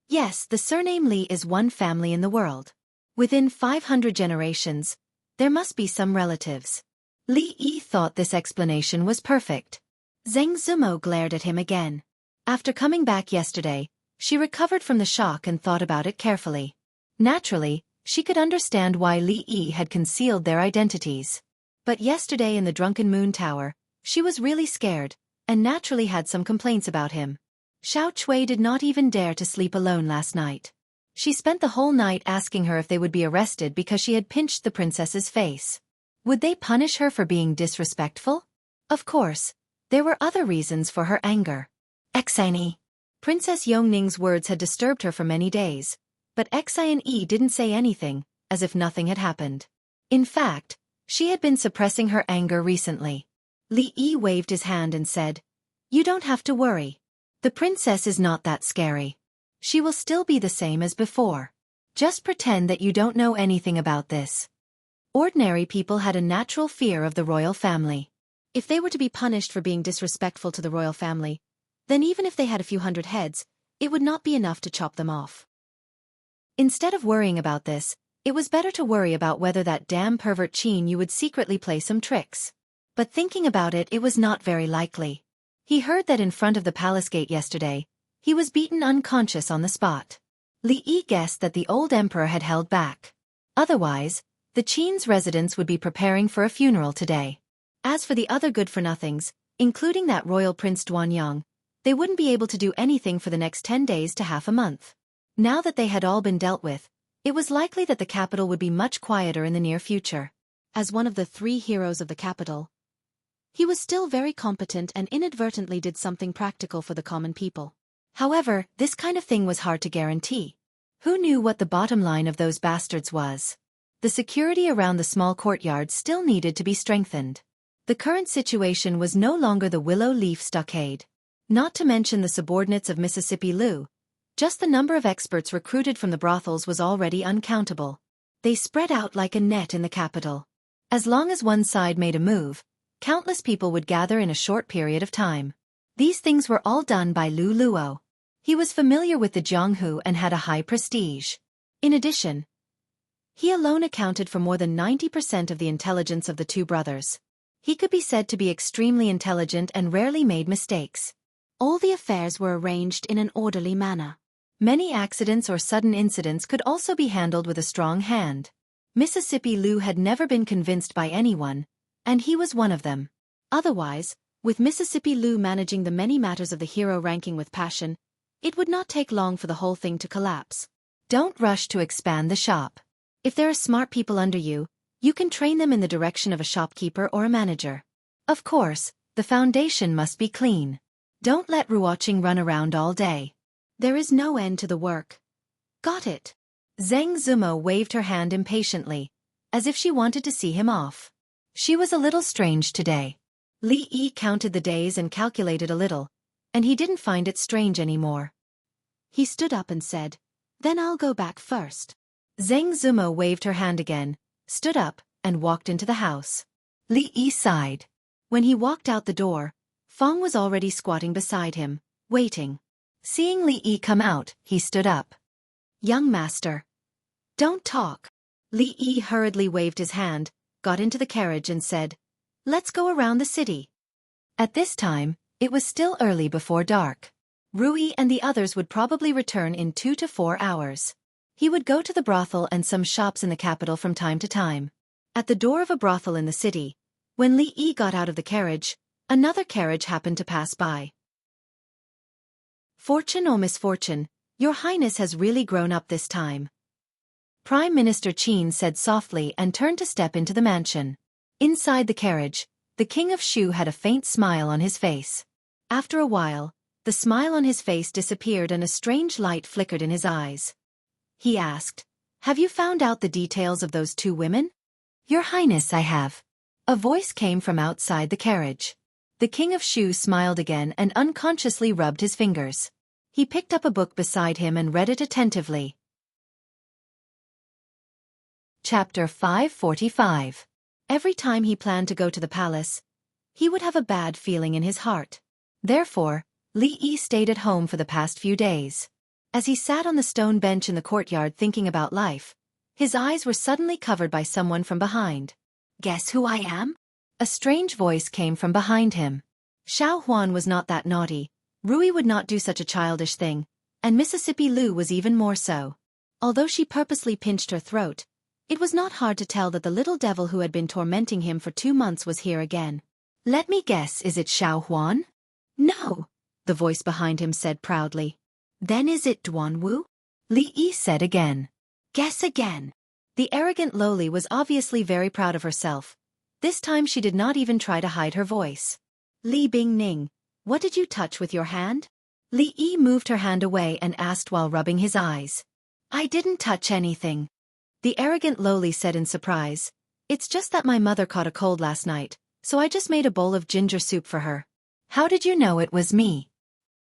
Yes, the surname Li is one family in the world. Within 500 generations, there must be some relatives. Li Yi thought this explanation was perfect. Zheng Zumo glared at him again. After coming back yesterday, she recovered from the shock and thought about it carefully. Naturally, she could understand why Li Yi had concealed their identities. But yesterday in the Drunken Moon Tower, she was really scared, and naturally had some complaints about him. Xiao Chui did not even dare to sleep alone last night. She spent the whole night asking her if they would be arrested because she had pinched the princess's face. Would they punish her for being disrespectful? Of course, there were other reasons for her anger. Exine. Princess Yongning's words had disturbed her for many days, but Exine didn't say anything, as if nothing had happened. In fact, she had been suppressing her anger recently. Li Yi waved his hand and said, "You don't have to worry. The princess is not that scary. She will still be the same as before. Just pretend that you don't know anything about this." Ordinary people had a natural fear of the royal family. If they were to be punished for being disrespectful to the royal family, then even if they had a few hundred heads, it would not be enough to chop them off. Instead of worrying about this, it was better to worry about whether that damn pervert Qin Yu would secretly play some tricks. But thinking about it, it was not very likely. He heard that in front of the palace gate yesterday, he was beaten unconscious on the spot. Li Yi guessed that the old emperor had held back. Otherwise, the Qin's residents would be preparing for a funeral today. As for the other good-for-nothings, including that royal Prince Duanyang, they wouldn't be able to do anything for the next 10 days to half a month. Now that they had all been dealt with, it was likely that the capital would be much quieter in the near future. As one of the 3 heroes of the capital, he was still very competent and inadvertently did something practical for the common people. However, this kind of thing was hard to guarantee. Who knew what the bottom line of those bastards was? The security around the small courtyard still needed to be strengthened. The current situation was no longer the willow leaf stockade. Not to mention the subordinates of Mississippi Lu. Just the number of experts recruited from the brothels was already uncountable. They spread out like a net in the capital. As long as one side made a move, countless people would gather in a short period of time. These things were all done by Lu Luo. He was familiar with the Jianghu and had a high prestige. In addition, he alone accounted for more than 90% of the intelligence of the 2 brothers. He could be said to be extremely intelligent and rarely made mistakes. All the affairs were arranged in an orderly manner. Many accidents or sudden incidents could also be handled with a strong hand. Mississippi Lu had never been convinced by anyone, and he was one of them. Otherwise, with Mississippi Lu managing the many matters of the hero ranking with passion, it would not take long for the whole thing to collapse. Don't rush to expand the shop. If there are smart people under you, you can train them in the direction of a shopkeeper or a manager. Of course, the foundation must be clean. Don't let Ruoqing run around all day. There is no end to the work. Got it. Zheng Zumo waved her hand impatiently, as if she wanted to see him off. She was a little strange today. Li Yi counted the days and calculated a little, and he didn't find it strange anymore. He stood up and said, "Then I'll go back first." Zheng Zumo waved her hand again, stood up, and walked into the house. Li Yi sighed. When he walked out the door, Fong was already squatting beside him, waiting. Seeing Li Yi come out, he stood up. "Young master, don't talk." Li Yi hurriedly waved his hand, got into the carriage and said, "Let's go around the city." At this time, it was still early before dark. Rui and the others would probably return in 2 to 4 hours. He would go to the brothel and some shops in the capital from time to time. At the door of a brothel in the city, when Li Yi got out of the carriage, another carriage happened to pass by. "Fortune or misfortune, Your Highness has really grown up this time," Prime Minister Qin said softly and turned to step into the mansion. Inside the carriage, the King of Shu had a faint smile on his face. After a while, the smile on his face disappeared and a strange light flickered in his eyes. He asked, "Have you found out the details of those 2 women?" "Your Highness, I have." A voice came from outside the carriage. The King of Shu smiled again and unconsciously rubbed his fingers. He picked up a book beside him and read it attentively. Chapter 545. Every time he planned to go to the palace, he would have a bad feeling in his heart. Therefore, Li Yi stayed at home for the past few days. As he sat on the stone bench in the courtyard thinking about life, his eyes were suddenly covered by someone from behind. "Guess who I am?" A strange voice came from behind him. Xiao Huan was not that naughty, Rui would not do such a childish thing, and Mississippi Lu was even more so. Although she purposely pinched her throat, It was not hard to tell that the little devil who had been tormenting him for 2 months was here again. Let me guess, is it Xiaofan? No, the voice behind him said proudly. Then is it Duanwu? Li Yi said again. Guess again. The arrogant lowly was obviously very proud of herself. This time she did not even try to hide her voice. Li Bingning, what did you touch with your hand? Li Yi moved her hand away and asked while rubbing his eyes. I didn't touch anything. The arrogant lowly said in surprise. It's just that my mother caught a cold last night, so I just made a bowl of ginger soup for her. How did you know it was me?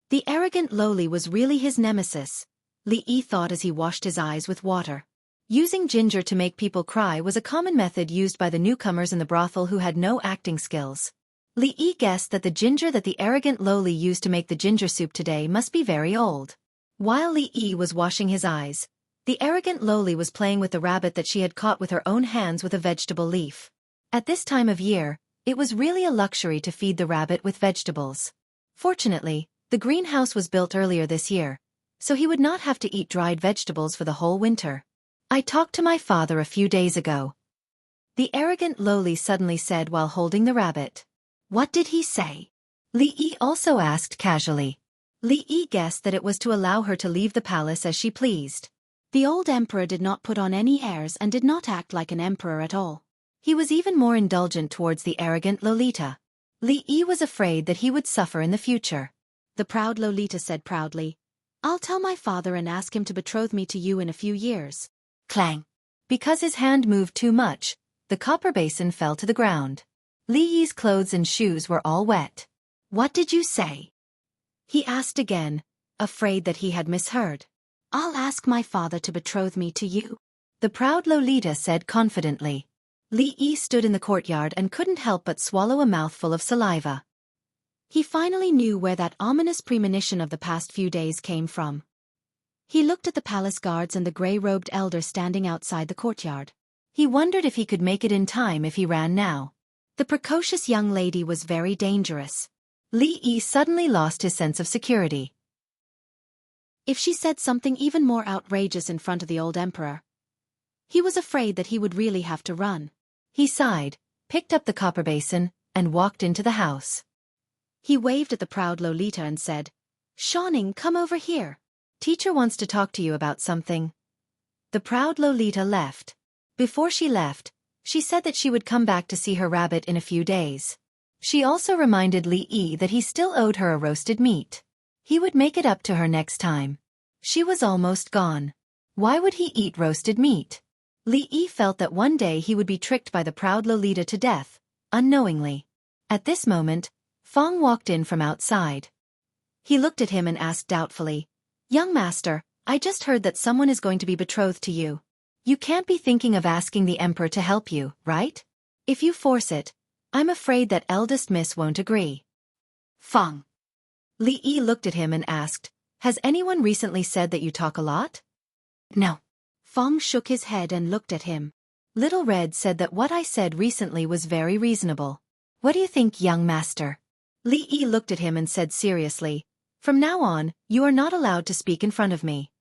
The arrogant lowly was really his nemesis, Li Yi thought as he washed his eyes with water. Using ginger to make people cry was a common method used by the newcomers in the brothel who had no acting skills. Li Yi guessed that the ginger that the arrogant lowly used to make the ginger soup today must be very old. While Li Yi was washing his eyes, the arrogant lowly was playing with the rabbit that she had caught with her own hands with a vegetable leaf. At this time of year, it was really a luxury to feed the rabbit with vegetables. Fortunately, the greenhouse was built earlier this year, so he would not have to eat dried vegetables for the whole winter. I talked to my father a few days ago. The arrogant lowly suddenly said while holding the rabbit. What did he say? Li Yi also asked casually. Li Yi guessed that it was to allow her to leave the palace as she pleased. The old emperor did not put on any airs and did not act like an emperor at all. He was even more indulgent towards the arrogant Lolita. Li Yi was afraid that he would suffer in the future. The proud Lolita said proudly, I'll tell my father and ask him to betroth me to you in a few years. Clang! Because his hand moved too much, the copper basin fell to the ground. Li Yi's clothes and shoes were all wet. What did you say? He asked again, afraid that he had misheard. I'll ask my father to betroth me to you, the proud Lolita said confidently. Li Yi stood in the courtyard and couldn't help but swallow a mouthful of saliva. He finally knew where that ominous premonition of the past few days came from. He looked at the palace guards and the grey-robed elder standing outside the courtyard. He wondered if he could make it in time if he ran now. The precocious young lady was very dangerous. Li Yi suddenly lost his sense of security. If she said something even more outrageous in front of the old emperor, he was afraid that he would really have to run. He sighed, picked up the copper basin, and walked into the house. He waved at the proud Lolita and said, Xiaoning, come over here. Teacher wants to talk to you about something. The proud Lolita left. Before she left, she said that she would come back to see her rabbit in a few days. She also reminded Li Yi that he still owed her a roasted meat. He would make it up to her next time. She was almost gone. Why would he eat roasted meat? Li Yi felt that one day he would be tricked by the proud Lolita to death, unknowingly. At this moment, Fong walked in from outside. He looked at him and asked doubtfully, Young master, I just heard that someone is going to be betrothed to you. You can't be thinking of asking the emperor to help you, right? If you force it, I'm afraid that eldest miss won't agree. Fong. Li Yi looked at him and asked, Has anyone recently said that you talk a lot? No. Fong shook his head and looked at him. Little Red said that what I said recently was very reasonable. What do you think, young master? Li Yi looked at him and said seriously, From now on, you are not allowed to speak in front of me.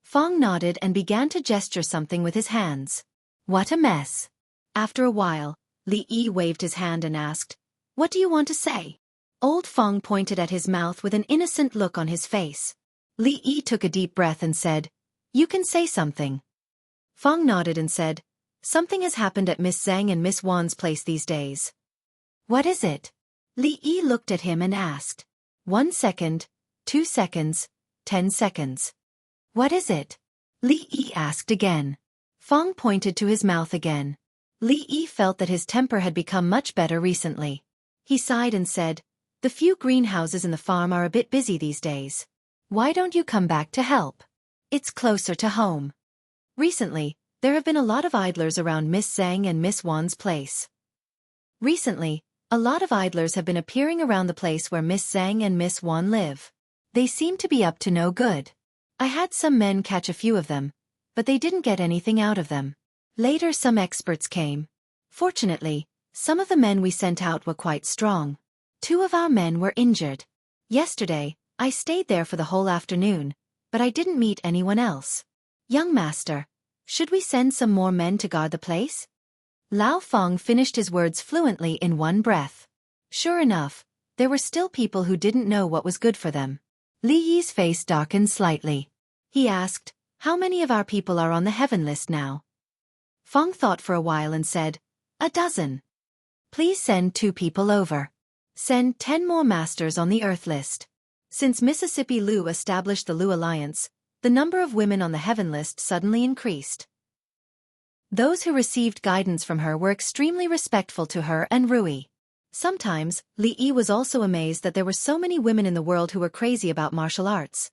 Fong nodded and began to gesture something with his hands. What a mess. After a while, Li Yi waved his hand and asked, What do you want to say? Old Fong pointed at his mouth with an innocent look on his face. Li Yi took a deep breath and said, You can say something. Fong nodded and said, Something has happened at Miss Zhang and Miss Wan's place these days. What is it? Li Yi looked at him and asked. 1 second, 2 seconds, 10 seconds. What is it? Li Yi asked again. Fong pointed to his mouth again. Li Yi felt that his temper had become much better recently. He sighed and said, The few greenhouses in the farm are a bit busy these days. Why don't you come back to help? It's closer to home. Recently, there have been a lot of idlers around Miss Zhang and Miss Wan's place. Recently, a lot of idlers have been appearing around the place where Miss Zhang and Miss Wan live. They seem to be up to no good. I had some men catch a few of them, but they didn't get anything out of them. Later some experts came. Fortunately, some of the men we sent out were quite strong. 2 of our men were injured. Yesterday, I stayed there for the whole afternoon, but I didn't meet anyone else. Young master, Should we send some more men to guard the place? Lao Feng finished his words fluently in one breath. Sure enough, there were still people who didn't know what was good for them. Li Yi's face darkened slightly. He asked, "How many of our people are on the heaven list now?" Feng thought for a while and said, "A dozen. Please send 2 people over. Send 10 more masters on the earth list." Since Mississippi Lu established the Lu Alliance, the number of women on the heaven list suddenly increased. Those who received guidance from her were extremely respectful to her and Rui. Sometimes, Li Yi was also amazed that there were so many women in the world who were crazy about martial arts.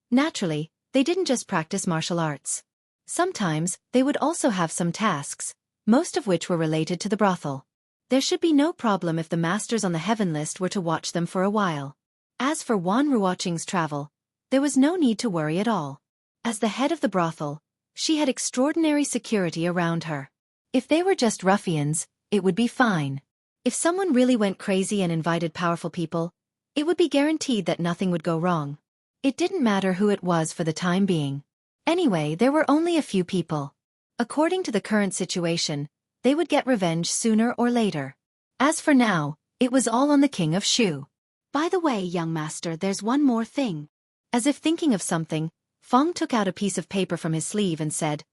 Naturally, they didn't just practice martial arts. Sometimes, they would also have some tasks, most of which were related to the brothel. There should be no problem if the masters on the heaven list were to watch them for a while. As for Wan Ruoqing's travel, there was no need to worry at all. As the head of the brothel, she had extraordinary security around her. If they were just ruffians, it would be fine. If someone really went crazy and invited powerful people, it would be guaranteed that nothing would go wrong. It didn't matter who it was for the time being. Anyway, there were only a few people. According to the current situation, they would get revenge sooner or later. As for now, it was all on the King of Shu. By the way, young master, there's one more thing. As if thinking of something, Feng took out a piece of paper from his sleeve and said,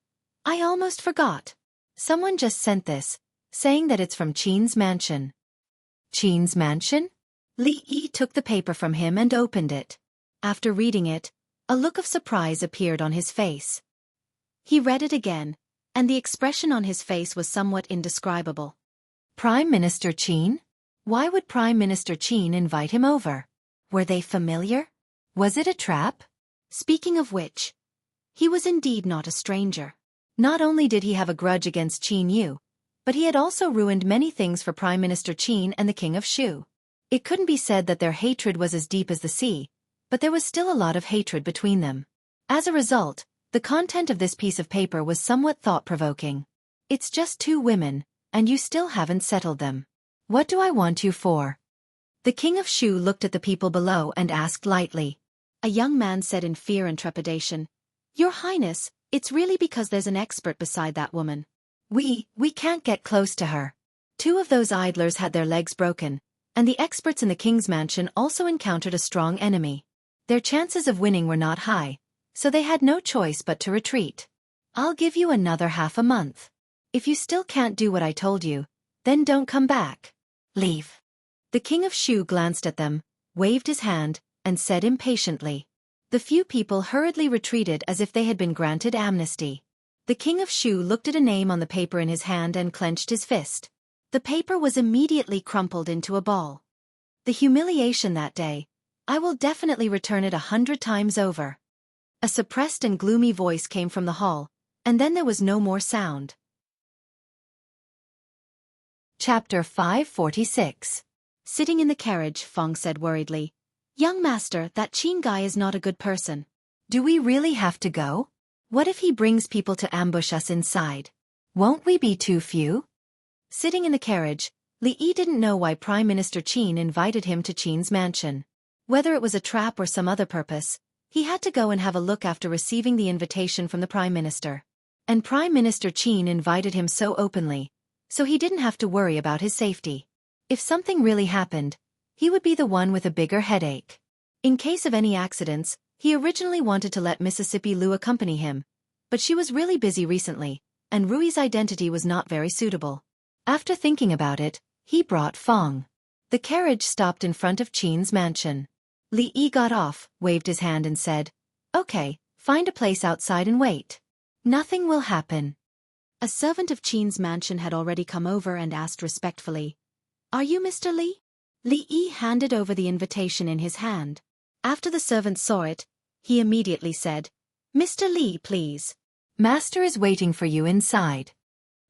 "I almost forgot. Someone just sent this, saying that it's from Qin's mansion." Qin's mansion? Li Yi took the paper from him and opened it. After reading it, a look of surprise appeared on his face. He read it again, and the expression on his face was somewhat indescribable. Prime Minister Qin? Why would Prime Minister Qin invite him over? Were they familiar? Was it a trap? Speaking of which, he was indeed not a stranger. Not only did he have a grudge against Qin Yu, but he had also ruined many things for Prime Minister Qin and the King of Shu. It couldn't be said that their hatred was as deep as the sea, but there was still a lot of hatred between them. As a result, the content of this piece of paper was somewhat thought-provoking. It's just 2 women, and you still haven't settled them. What do I want you for? The King of Shu looked at the people below and asked lightly. A young man said in fear and trepidation, "Your Highness, it's really because there's an expert beside that woman. We can't get close to her." 2 of those idlers had their legs broken, and the experts in the king's mansion also encountered a strong enemy. Their chances of winning were not high, so they had no choice but to retreat. "I'll give you another half a month. If you still can't do what I told you, then don't come back. Leave." The King of Shu glanced at them, waved his hand, and said impatiently. The few people hurriedly retreated as if they had been granted amnesty. The King of Shu looked at a name on the paper in his hand and clenched his fist. The paper was immediately crumpled into a ball. The humiliation that day, I will definitely return it 100 times over. A suppressed and gloomy voice came from the hall, and then there was no more sound. Chapter 546. Sitting in the carriage, Feng said worriedly, "Young master, that Qin guy is not a good person. Do we really have to go? What if he brings people to ambush us inside? Won't we be too few?" Sitting in the carriage, Li Yi didn't know why Prime Minister Qin invited him to Qin's mansion. Whether it was a trap or some other purpose, he had to go and have a look after receiving the invitation from the Prime Minister. And Prime Minister Qin invited him so openly, so he didn't have to worry about his safety. If something really happened, he would be the one with a bigger headache. In case of any accidents, he originally wanted to let Mississippi Lu accompany him, but she was really busy recently, and Rui's identity was not very suitable. After thinking about it, he brought Feng. The carriage stopped in front of Qin's mansion. Li Yi got off, waved his hand and said, "Okay, find a place outside and wait. Nothing will happen." A servant of Qin's mansion had already come over and asked respectfully, "Are you Mr. Li?" Li Yi handed over the invitation in his hand. After the servant saw it, he immediately said, "Mr. Li, please. Master is waiting for you inside."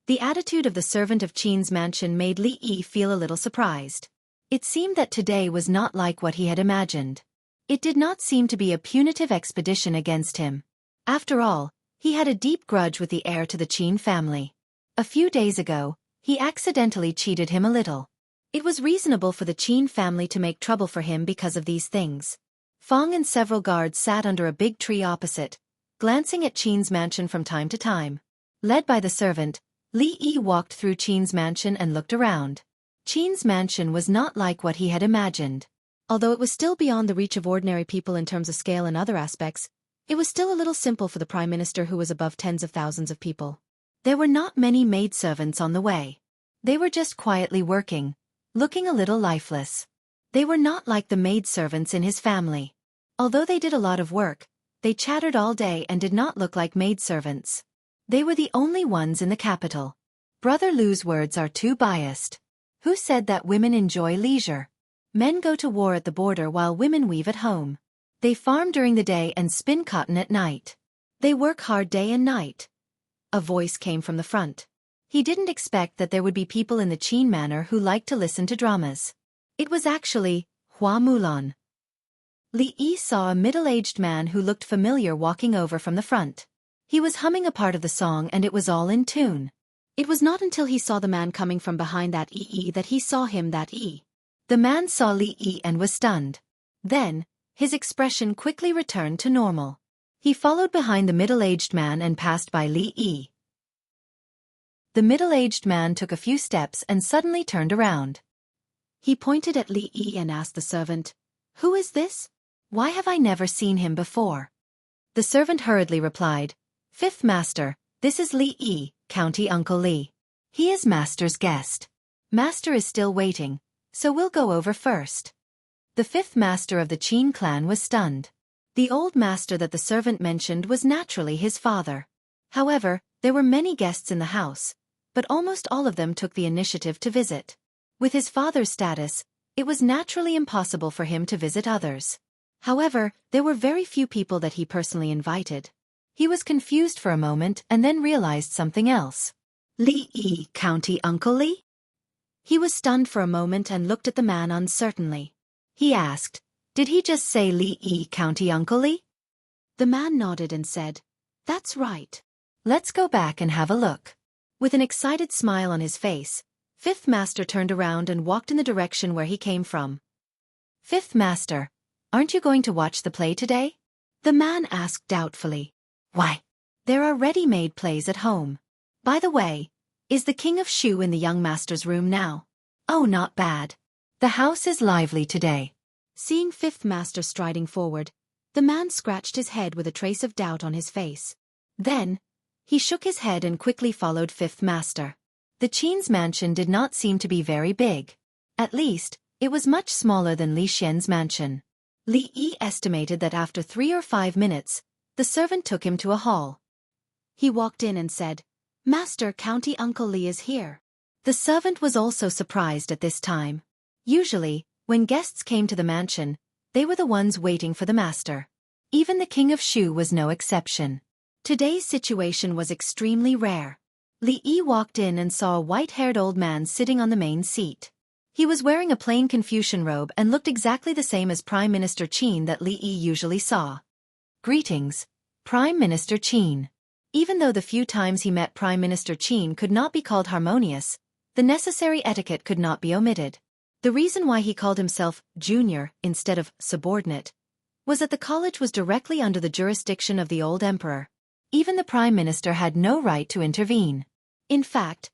The attitude of the servant of Qin's mansion made Li Yi feel a little surprised. It seemed that today was not like what he had imagined. It did not seem to be a punitive expedition against him. After all, he had a deep grudge with the heir to the Qin family. A few days ago, he accidentally cheated him a little. It was reasonable for the Qin family to make trouble for him because of these things. Feng and several guards sat under a big tree opposite, glancing at Qin's mansion from time to time. Led by the servant, Li Yi walked through Qin's mansion and looked around. Qin's mansion was not like what he had imagined. Although it was still beyond the reach of ordinary people in terms of scale and other aspects, it was still a little simple for the Prime Minister who was above tens of thousands of people. There were not many maidservants on the way. They were just quietly working, looking a little lifeless. They were not like the maidservants in his family. Although they did a lot of work, they chattered all day and did not look like maidservants. They were the only ones in the capital. Brother Lu's words are too biased. Who said that women enjoy leisure? Men go to war at the border while women weave at home. They farm during the day and spin cotton at night. They work hard day and night. A voice came from the front. He didn't expect that there would be people in the Qin manor who liked to listen to dramas. It was actually Hua Mulan. Li Yi saw a middle-aged man who looked familiar walking over from the front. He was humming a part of the song and it was all in tune. It was not until he saw the man coming from behind that Yi that he saw him that Yi. The man saw Li Yi and was stunned. Then, his expression quickly returned to normal. He followed behind the middle-aged man and passed by Li Yi. The middle-aged man took a few steps and suddenly turned around. He pointed at Li Yi and asked the servant, "Who is this? Why have I never seen him before?" The servant hurriedly replied, "Fifth Master, this is Li Yi, County Uncle Li. He is Master's guest. Master is still waiting, so we'll go over first." The fifth master of the Qin clan was stunned. The old master that the servant mentioned was naturally his father. However, there were many guests in the house, but almost all of them took the initiative to visit. With his father's status, it was naturally impossible for him to visit others. However, there were very few people that he personally invited. He was confused for a moment and then realized something else. Li Yi, County Uncle Li? He was stunned for a moment and looked at the man uncertainly. He asked, "Did he just say Li Yi, County Uncle Li?" The man nodded and said, "That's right. Let's go back and have a look." With an excited smile on his face, Fifth Master turned around and walked in the direction where he came from. "Fifth Master, aren't you going to watch the play today?" The man asked doubtfully. "Why? There are ready-made plays at home. By the way, is the King of Shu in the young master's room now?" "Oh, not bad. The house is lively today." Seeing Fifth Master striding forward, the man scratched his head with a trace of doubt on his face. Then, he shook his head and quickly followed Fifth Master. The Qin's mansion did not seem to be very big. At least, it was much smaller than Li Xian's mansion. Li Yi estimated that after 3 or 5 minutes, the servant took him to a hall. He walked in and said, "Master, County Uncle Li is here." The servant was also surprised at this time. Usually, when guests came to the mansion, they were the ones waiting for the master. Even the King of Shu was no exception. Today's situation was extremely rare. Li Yi walked in and saw a white-haired old man sitting on the main seat. He was wearing a plain Confucian robe and looked exactly the same as Prime Minister Qin that Li Yi usually saw. "Greetings, Prime Minister Qin." Even though the few times he met Prime Minister Qin could not be called harmonious, the necessary etiquette could not be omitted. The reason why he called himself junior instead of subordinate was that the college was directly under the jurisdiction of the old emperor. Even the prime minister had no right to intervene. In fact,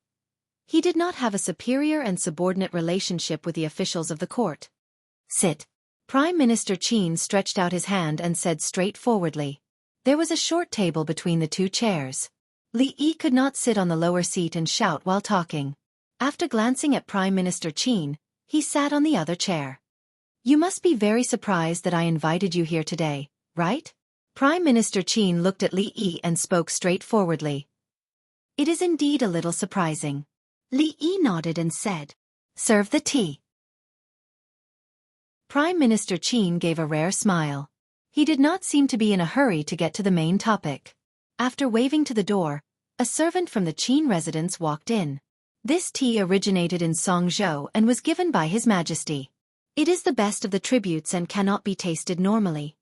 he did not have a superior and subordinate relationship with the officials of the court. "Sit." Prime Minister Qin stretched out his hand and said straightforwardly. There was a short table between the two chairs. Li Yi could not sit on the lower seat and shout while talking. After glancing at Prime Minister Qin, he sat on the other chair. "You must be very surprised that I invited you here today, right?" Prime Minister Qin looked at Li Yi and spoke straightforwardly. "It is indeed a little surprising." Li Yi nodded and said, "Serve the tea." Prime Minister Qin gave a rare smile. He did not seem to be in a hurry to get to the main topic. After waving to the door, a servant from the Qin residence walked in. This tea originated in Songzhou and was given by His Majesty. It is the best of the tributes and cannot be tasted normally.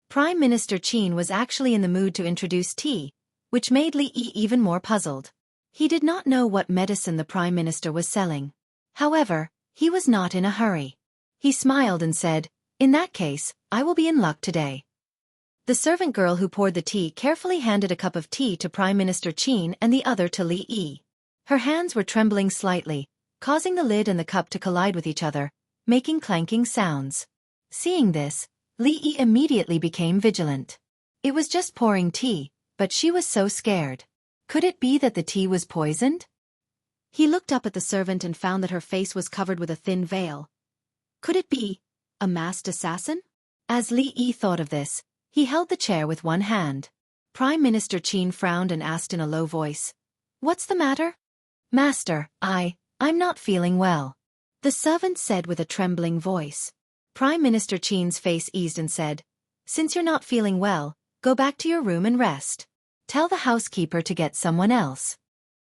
Prime Minister Qin was actually in the mood to introduce tea, which made Li Yi even more puzzled. He did not know what medicine the Prime Minister was selling. However, he was not in a hurry. He smiled and said, "In that case, I will be in luck today." The servant girl who poured the tea carefully handed a cup of tea to Prime Minister Qin and the other to Li Yi. Her hands were trembling slightly, causing the lid and the cup to collide with each other, making clanking sounds. Seeing this, Li Yi immediately became vigilant. It was just pouring tea, but she was so scared. Could it be that the tea was poisoned? He looked up at the servant and found that her face was covered with a thin veil. Could it be a masked assassin? As Li Yi thought of this, he held the chair with one hand. Prime Minister Qin frowned and asked in a low voice, "What's the matter?" "Master, I'm not feeling well," the servant said with a trembling voice. Prime Minister Qin's face eased and said, "Since you're not feeling well, go back to your room and rest. Tell the housekeeper to get someone else."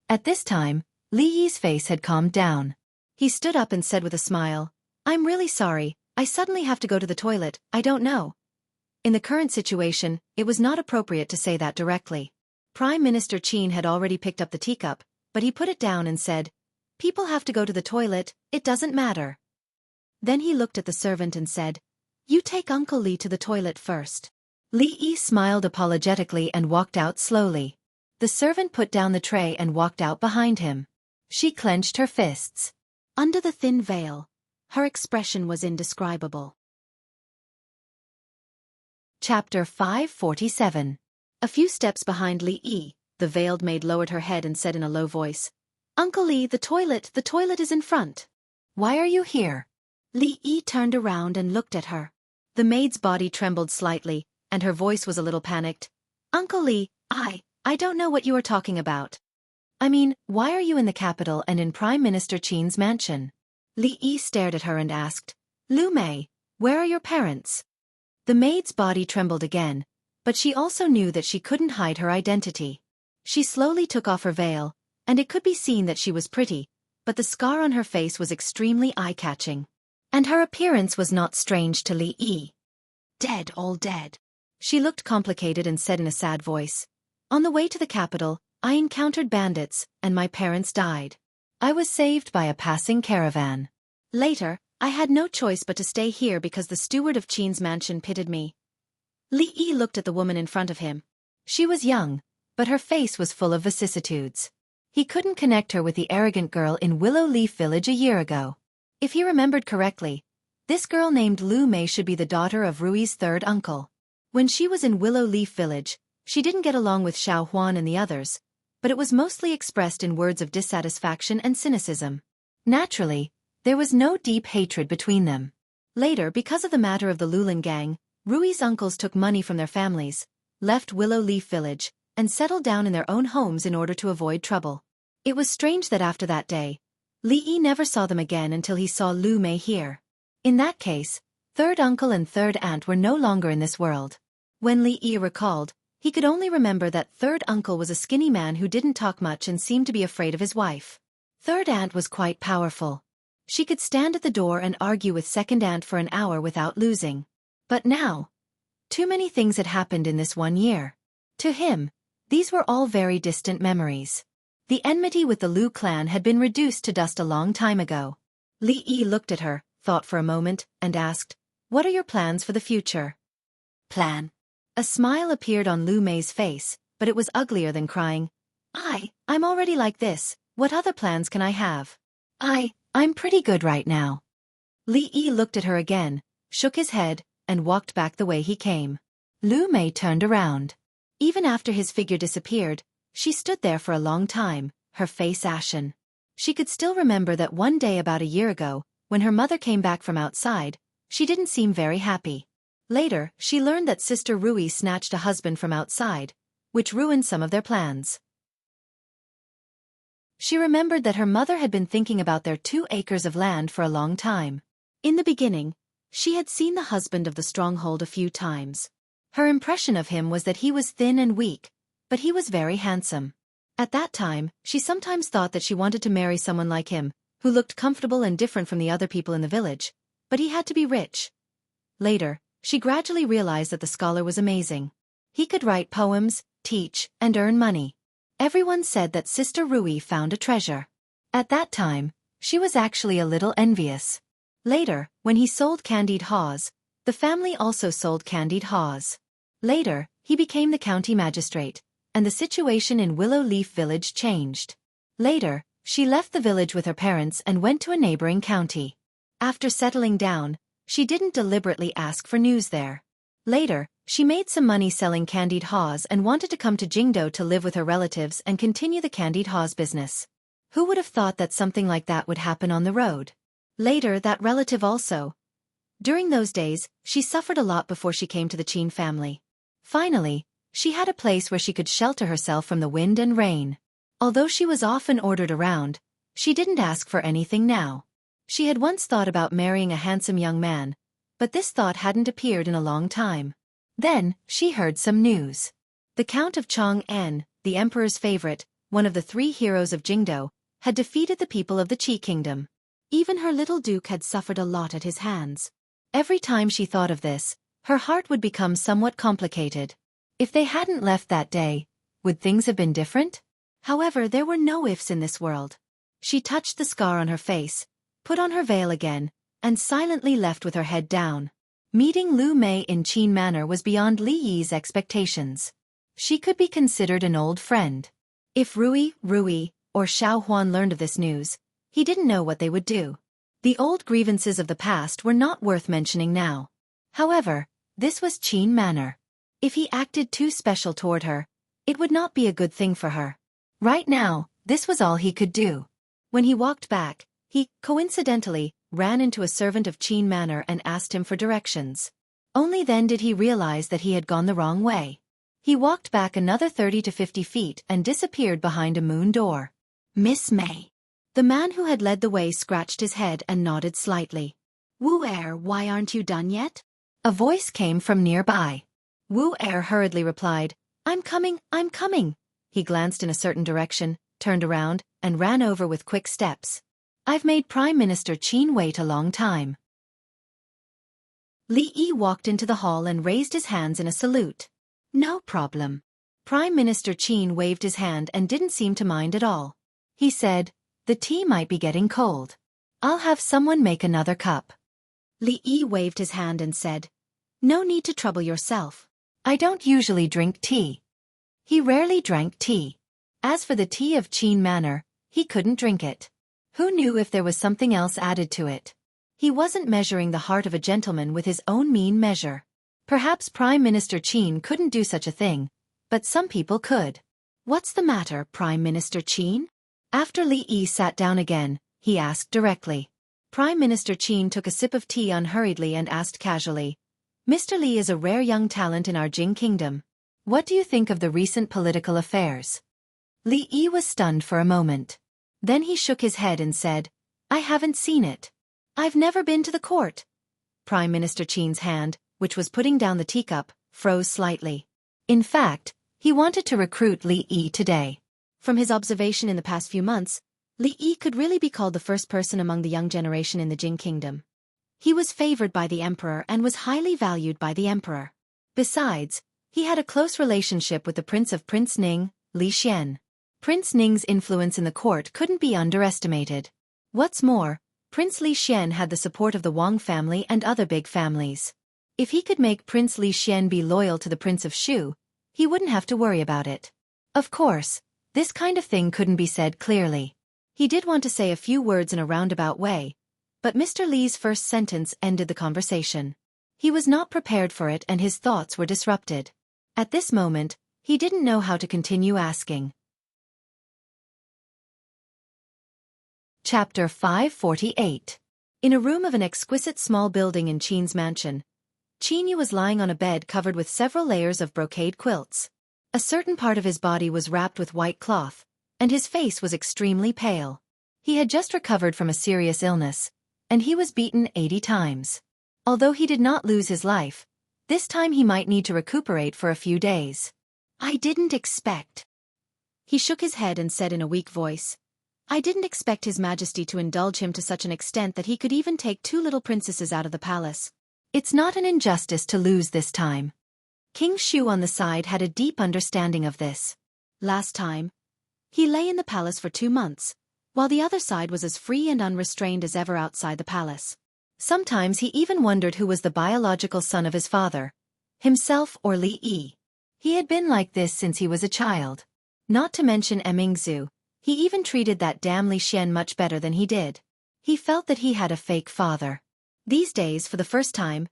At this time, Li Yi's face had calmed down. He stood up and said with a smile, "I'm really sorry, I suddenly have to go to the toilet, I don't know." In the current situation, it was not appropriate to say that directly. Prime Minister Qin had already picked up the teacup, but he put it down and said, "People have to go to the toilet, it doesn't matter." Then he looked at the servant and said, "You take Uncle Li to the toilet first." Li Yi smiled apologetically and walked out slowly. The servant put down the tray and walked out behind him. She clenched her fists. Under the thin veil, her expression was indescribable. Chapter 547. A few steps behind Li Yi, the veiled maid lowered her head and said in a low voice, "Uncle Li, the toilet is in front." "Why are you here?" Li Yi turned around and looked at her. The maid's body trembled slightly, and her voice was a little panicked. "Uncle Li, I don't know what you are talking about." "I mean, why are you in the capital and in Prime Minister Qin's mansion?" Li Yi stared at her and asked, "Lu Mei, where are your parents?" The maid's body trembled again, but she also knew that she couldn't hide her identity. She slowly took off her veil, and it could be seen that she was pretty, but the scar on her face was extremely eye-catching. And her appearance was not strange to Li Yi. "Dead, all dead." She looked complicated and said in a sad voice, "On the way to the capital, I encountered bandits, and my parents died. I was saved by a passing caravan. Later, I had no choice but to stay here because the steward of Qin's mansion pitied me." Li Yi looked at the woman in front of him. She was young, but her face was full of vicissitudes. He couldn't connect her with the arrogant girl in Willow Leaf Village a year ago. If he remembered correctly, this girl named Lu Mei should be the daughter of Rui's third uncle. When she was in Willow Leaf Village, she didn't get along with Xiaofan and the others, but it was mostly expressed in words of dissatisfaction and cynicism. Naturally, there was no deep hatred between them. Later, because of the matter of the Lulin gang, Rui's uncles took money from their families, left Willow Leaf Village, and settled down in their own homes in order to avoid trouble. It was strange that after that day, Li Yi never saw them again until he saw Lu Mei here. In that case, third uncle and third aunt were no longer in this world. When Li Yi recalled, he could only remember that third uncle was a skinny man who didn't talk much and seemed to be afraid of his wife. Third aunt was quite powerful. She could stand at the door and argue with second aunt for an hour without losing. But now, too many things had happened in this 1 year. To him, these were all very distant memories. The enmity with the Lu clan had been reduced to dust a long time ago. Li Yi looked at her, thought for a moment, and asked, "What are your plans for the future?" "Plan?" A smile appeared on Lu Mei's face, but it was uglier than crying. I'm already like this, what other plans can I have? I'm pretty good right now." Li Yi looked at her again, shook his head, and walked back the way he came. Lu Mei turned around. Even after his figure disappeared, she stood there for a long time, her face ashen. She could still remember that one day about a year ago, when her mother came back from outside, she didn't seem very happy. Later, she learned that Sister Rui snatched a husband from outside, which ruined some of their plans. She remembered that her mother had been thinking about their 2 acres of land for a long time. In the beginning, she had seen the husband of the stronghold a few times. Her impression of him was that he was thin and weak, but he was very handsome. At that time, she sometimes thought that she wanted to marry someone like him, who looked comfortable and different from the other people in the village, but he had to be rich. Later, she gradually realized that the scholar was amazing. He could write poems, teach, and earn money. Everyone said that Sister Rui found a treasure. At that time, she was actually a little envious. Later, when he sold candied haws, the family also sold candied haws. Later, he became the county magistrate, and the situation in Willow Leaf Village changed. Later, she left the village with her parents and went to a neighboring county. After settling down, she didn't deliberately ask for news there. Later, she made some money selling candied haws and wanted to come to Jingdo to live with her relatives and continue the candied haws business. Who would have thought that something like that would happen on the road? Later, that relative also. During those days, she suffered a lot before she came to the Qin family. Finally, she had a place where she could shelter herself from the wind and rain. Although she was often ordered around, she didn't ask for anything now. She had once thought about marrying a handsome young man, but this thought hadn't appeared in a long time. Then, she heard some news. The Count of Chang'an, the emperor's favorite, one of the 3 heroes of Jingdo, had defeated the people of the Qi kingdom. Even her little duke had suffered a lot at his hands. Every time she thought of this, her heart would become somewhat complicated. If they hadn't left that day, would things have been different? However, there were no ifs in this world. She touched the scar on her face, put on her veil again, and silently left with her head down. Meeting Lu Mei in Qin Manor was beyond Li Yi's expectations. She could be considered an old friend. If Rui, or Xiaofan learned of this news, he didn't know what they would do. The old grievances of the past were not worth mentioning now. However, this was Qin Manor. If he acted too special toward her, it would not be a good thing for her. Right now, this was all he could do. When he walked back, he, coincidentally, ran into a servant of Qin Manor and asked him for directions. Only then did he realize that he had gone the wrong way. He walked back another 30 to 50 feet and disappeared behind a moon door. Miss May. The man who had led the way scratched his head and nodded slightly. Wu Er, why aren't you done yet? A voice came from nearby. Wu Er hurriedly replied, I'm coming. He glanced in a certain direction, turned around, and ran over with quick steps. I've made Prime Minister Qin wait a long time. Li Yi walked into the hall and raised his hands in a salute. No problem. Prime Minister Qin waved his hand and didn't seem to mind at all. He said, the tea might be getting cold. I'll have someone make another cup. Li Yi waved his hand and said, no need to trouble yourself. I don't usually drink tea. He rarely drank tea. As for the tea of Qin Manor, he couldn't drink it. Who knew if there was something else added to it? He wasn't measuring the heart of a gentleman with his own mean measure. Perhaps Prime Minister Qin couldn't do such a thing, but some people could. What's the matter, Prime Minister Qin? After Li Yi sat down again, he asked directly. Prime Minister Qin took a sip of tea unhurriedly and asked casually, Mr. Li is a rare young talent in our Jing kingdom. What do you think of the recent political affairs? Li Yi was stunned for a moment. Then he shook his head and said, I haven't seen it. I've never been to the court. Prime Minister Qin's hand, which was putting down the teacup, froze slightly. In fact, he wanted to recruit Li Yi today. From his observation in the past few months, Li Yi could really be called the first person among the young generation in the Jing kingdom. He was favored by the emperor and was highly valued by the emperor. Besides, he had a close relationship with the prince of Prince Ning, Li Xian. Prince Ning's influence in the court couldn't be underestimated. What's more, Prince Li Xian had the support of the Wang family and other big families. If he could make Prince Li Xian be loyal to the Prince of Shu, he wouldn't have to worry about it. Of course, this kind of thing couldn't be said clearly. He did want to say a few words in a roundabout way, but Mr. Li's first sentence ended the conversation. He was not prepared for it and his thoughts were disrupted. At this moment, he didn't know how to continue asking. Chapter 548. In a room of an exquisite small building in Qin's mansion, Qin was lying on a bed covered with several layers of brocade quilts. A certain part of his body was wrapped with white cloth, and his face was extremely pale. He had just recovered from a serious illness, and he was beaten 80 times. Although he did not lose his life, this time he might need to recuperate for a few days. I didn't expect. He shook his head and said in a weak voice, I didn't expect His Majesty to indulge him to such an extent that he could even take 2 little princesses out of the palace. It's not an injustice to lose this time. King Shu on the side had a deep understanding of this. Last time, he lay in the palace for 2 months, while the other side was as free and unrestrained as ever outside the palace. Sometimes he even wondered who was the biological son of his father, himself or Li Yi. He had been like this since he was a child. Not to mention Emingzu, he even treated that damn Li Xian much better than he did. He felt that he had a fake father. These days, for the first time,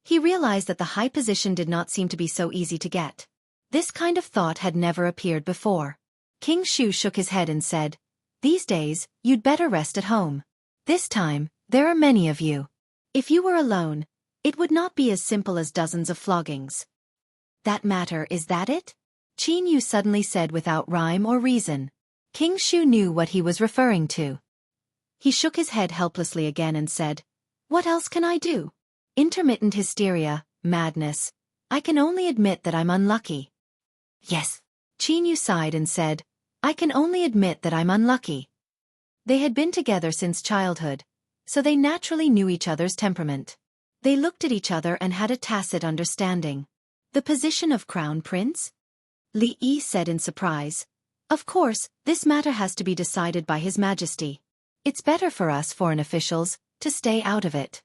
he realized that the high position did not seem to be so easy to get. This kind of thought had never appeared before. King Shu shook his head and said, "These days, you'd better rest at home. This time, there are many of you. If you were alone, it would not be as simple as dozens of floggings." "That matter, is that it?" Qin Yu suddenly said without rhyme or reason. King Shu knew what he was referring to. He shook his head helplessly again and said, "What else can I do? Intermittent hysteria, madness. I can only admit that I'm unlucky." "Yes." Qin Yu sighed and said, "I can only admit that I'm unlucky." They had been together since childhood, so they naturally knew each other's temperament. They looked at each other and had a tacit understanding. "The position of crown prince?" Li Yi said in surprise. "Of course, this matter has to be decided by His Majesty. It's better for us foreign officials to stay out of it."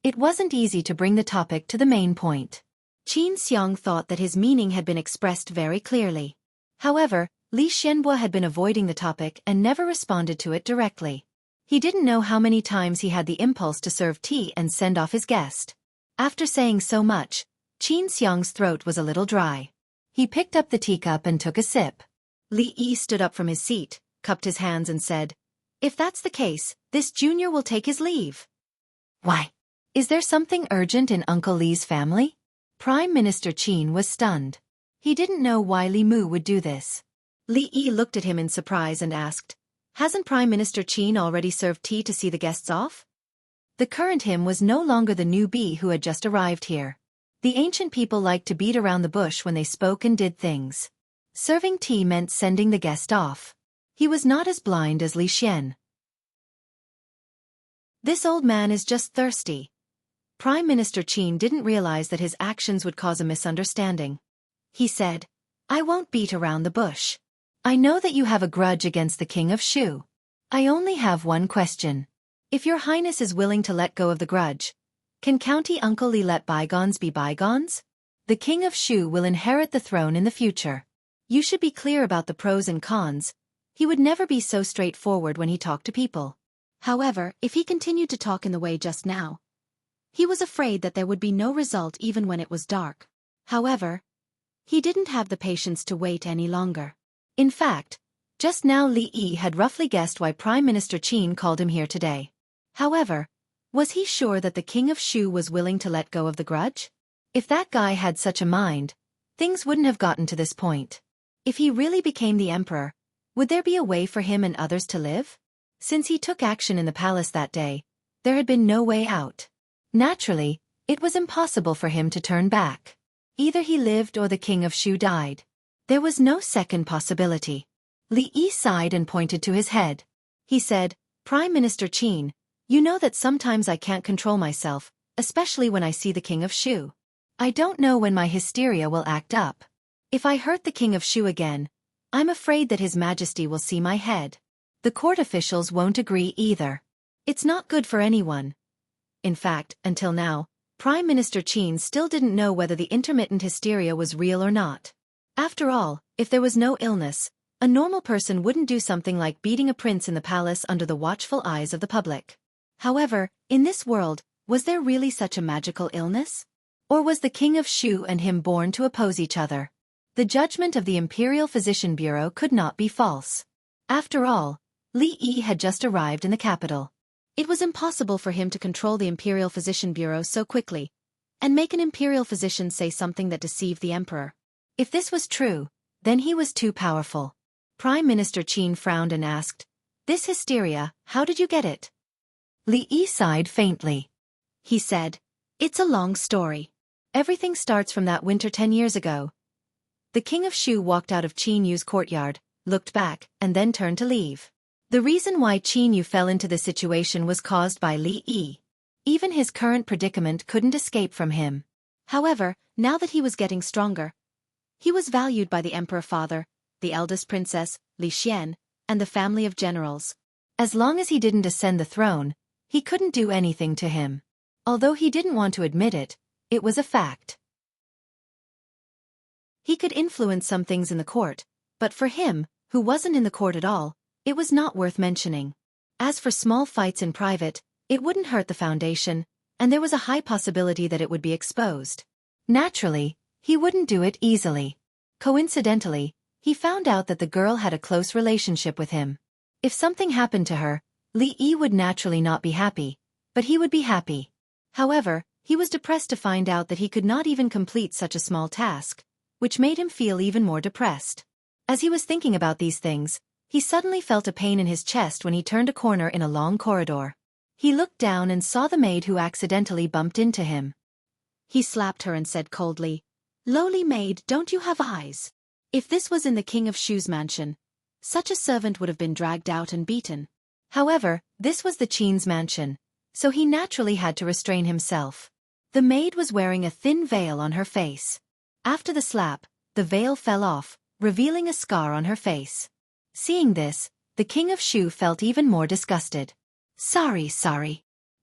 It wasn't easy to bring the topic to the main point. Qin Xiang thought that his meaning had been expressed very clearly. However, Li Xianbo had been avoiding the topic and never responded to it directly. He didn't know how many times he had the impulse to serve tea and send off his guest. After saying so much, Qin Xiang's throat was a little dry. He picked up the teacup and took a sip. Li Yi stood up from his seat, cupped his hands and said, "If that's the case, this junior will take his leave." "Why? Is there something urgent in Uncle Li's family?" Prime Minister Qin was stunned. He didn't know why Li Mu would do this. Li Yi looked at him in surprise and asked, "Hasn't Prime Minister Qin already served tea to see the guests off?" The current him was no longer the newbie who had just arrived here. The ancient people liked to beat around the bush when they spoke and did things. Serving tea meant sending the guest off. He was not as blind as Li Xian. "This old man is just thirsty." Prime Minister Qin didn't realize that his actions would cause a misunderstanding. He said, "I won't beat around the bush. I know that you have a grudge against the King of Shu. I only have one question. If your Highness is willing to let go of the grudge, can County Uncle Li let bygones be bygones? The King of Shu will inherit the throne in the future. You should be clear about the pros and cons." He would never be so straightforward when he talked to people. However, if he continued to talk in the way just now, he was afraid that there would be no result even when it was dark. However, he didn't have the patience to wait any longer. In fact, just now Li Yi had roughly guessed why Prime Minister Qin called him here today. However, was he sure that the King of Shu was willing to let go of the grudge? If that guy had such a mind, things wouldn't have gotten to this point. If he really became the emperor, would there be a way for him and others to live? Since he took action in the palace that day, there had been no way out. Naturally, it was impossible for him to turn back. Either he lived or the King of Shu died. There was no second possibility. Li Yi sighed and pointed to his head. He said, "Prime Minister Qin, you know that sometimes I can't control myself, especially when I see the King of Shu. I don't know when my hysteria will act up. If I hurt the King of Shu again, I'm afraid that His Majesty will see my head. The court officials won't agree either. It's not good for anyone." In fact, until now, Prime Minister Qin still didn't know whether the intermittent hysteria was real or not. After all, if there was no illness, a normal person wouldn't do something like beating a prince in the palace under the watchful eyes of the public. However, in this world, was there really such a magical illness? Or was the King of Shu and him born to oppose each other? The judgment of the Imperial Physician Bureau could not be false. After all, Li Yi had just arrived in the capital. It was impossible for him to control the Imperial Physician Bureau so quickly, and make an imperial physician say something that deceived the emperor. If this was true, then he was too powerful. Prime Minister Qin frowned and asked, "This hysteria, how did you get it?" Li Yi sighed faintly. He said, "It's a long story. Everything starts from that winter 10 years ago." The King of Shu walked out of Qin Yu's courtyard, looked back, and then turned to leave. The reason why Qin Yu fell into this situation was caused by Li Yi. Even his current predicament couldn't escape from him. However, now that he was getting stronger, he was valued by the emperor father, the eldest princess, Li Xian, and the family of generals. As long as he didn't ascend the throne, he couldn't do anything to him. Although he didn't want to admit it, it was a fact. He could influence some things in the court, but for him, who wasn't in the court at all, it was not worth mentioning. As for small fights in private, it wouldn't hurt the foundation, and there was a high possibility that it would be exposed. Naturally, he wouldn't do it easily. Coincidentally, he found out that the girl had a close relationship with him. If something happened to her, Li Yi would naturally not be happy, but he would be happy. However, he was depressed to find out that he could not even complete such a small task, which made him feel even more depressed. As he was thinking about these things, he suddenly felt a pain in his chest when he turned a corner in a long corridor. He looked down and saw the maid who accidentally bumped into him. He slapped her and said coldly, "Lowly maid, don't you have eyes?" If this was in the King of Shu's mansion, such a servant would have been dragged out and beaten. However, this was the Qin's mansion, so he naturally had to restrain himself. The maid was wearing a thin veil on her face. After the slap, the veil fell off, revealing a scar on her face. Seeing this, the King of Shu felt even more disgusted. Sorry.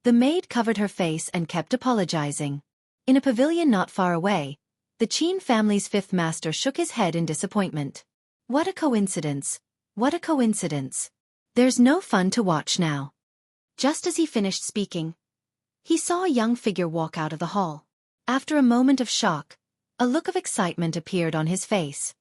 The maid covered her face and kept apologizing. In a pavilion not far away, the Qin family's fifth master shook his head in disappointment. What a coincidence. What a coincidence. There's no fun to watch now. Just as he finished speaking, he saw a young figure walk out of the hall. After a moment of shock, a look of excitement appeared on his face.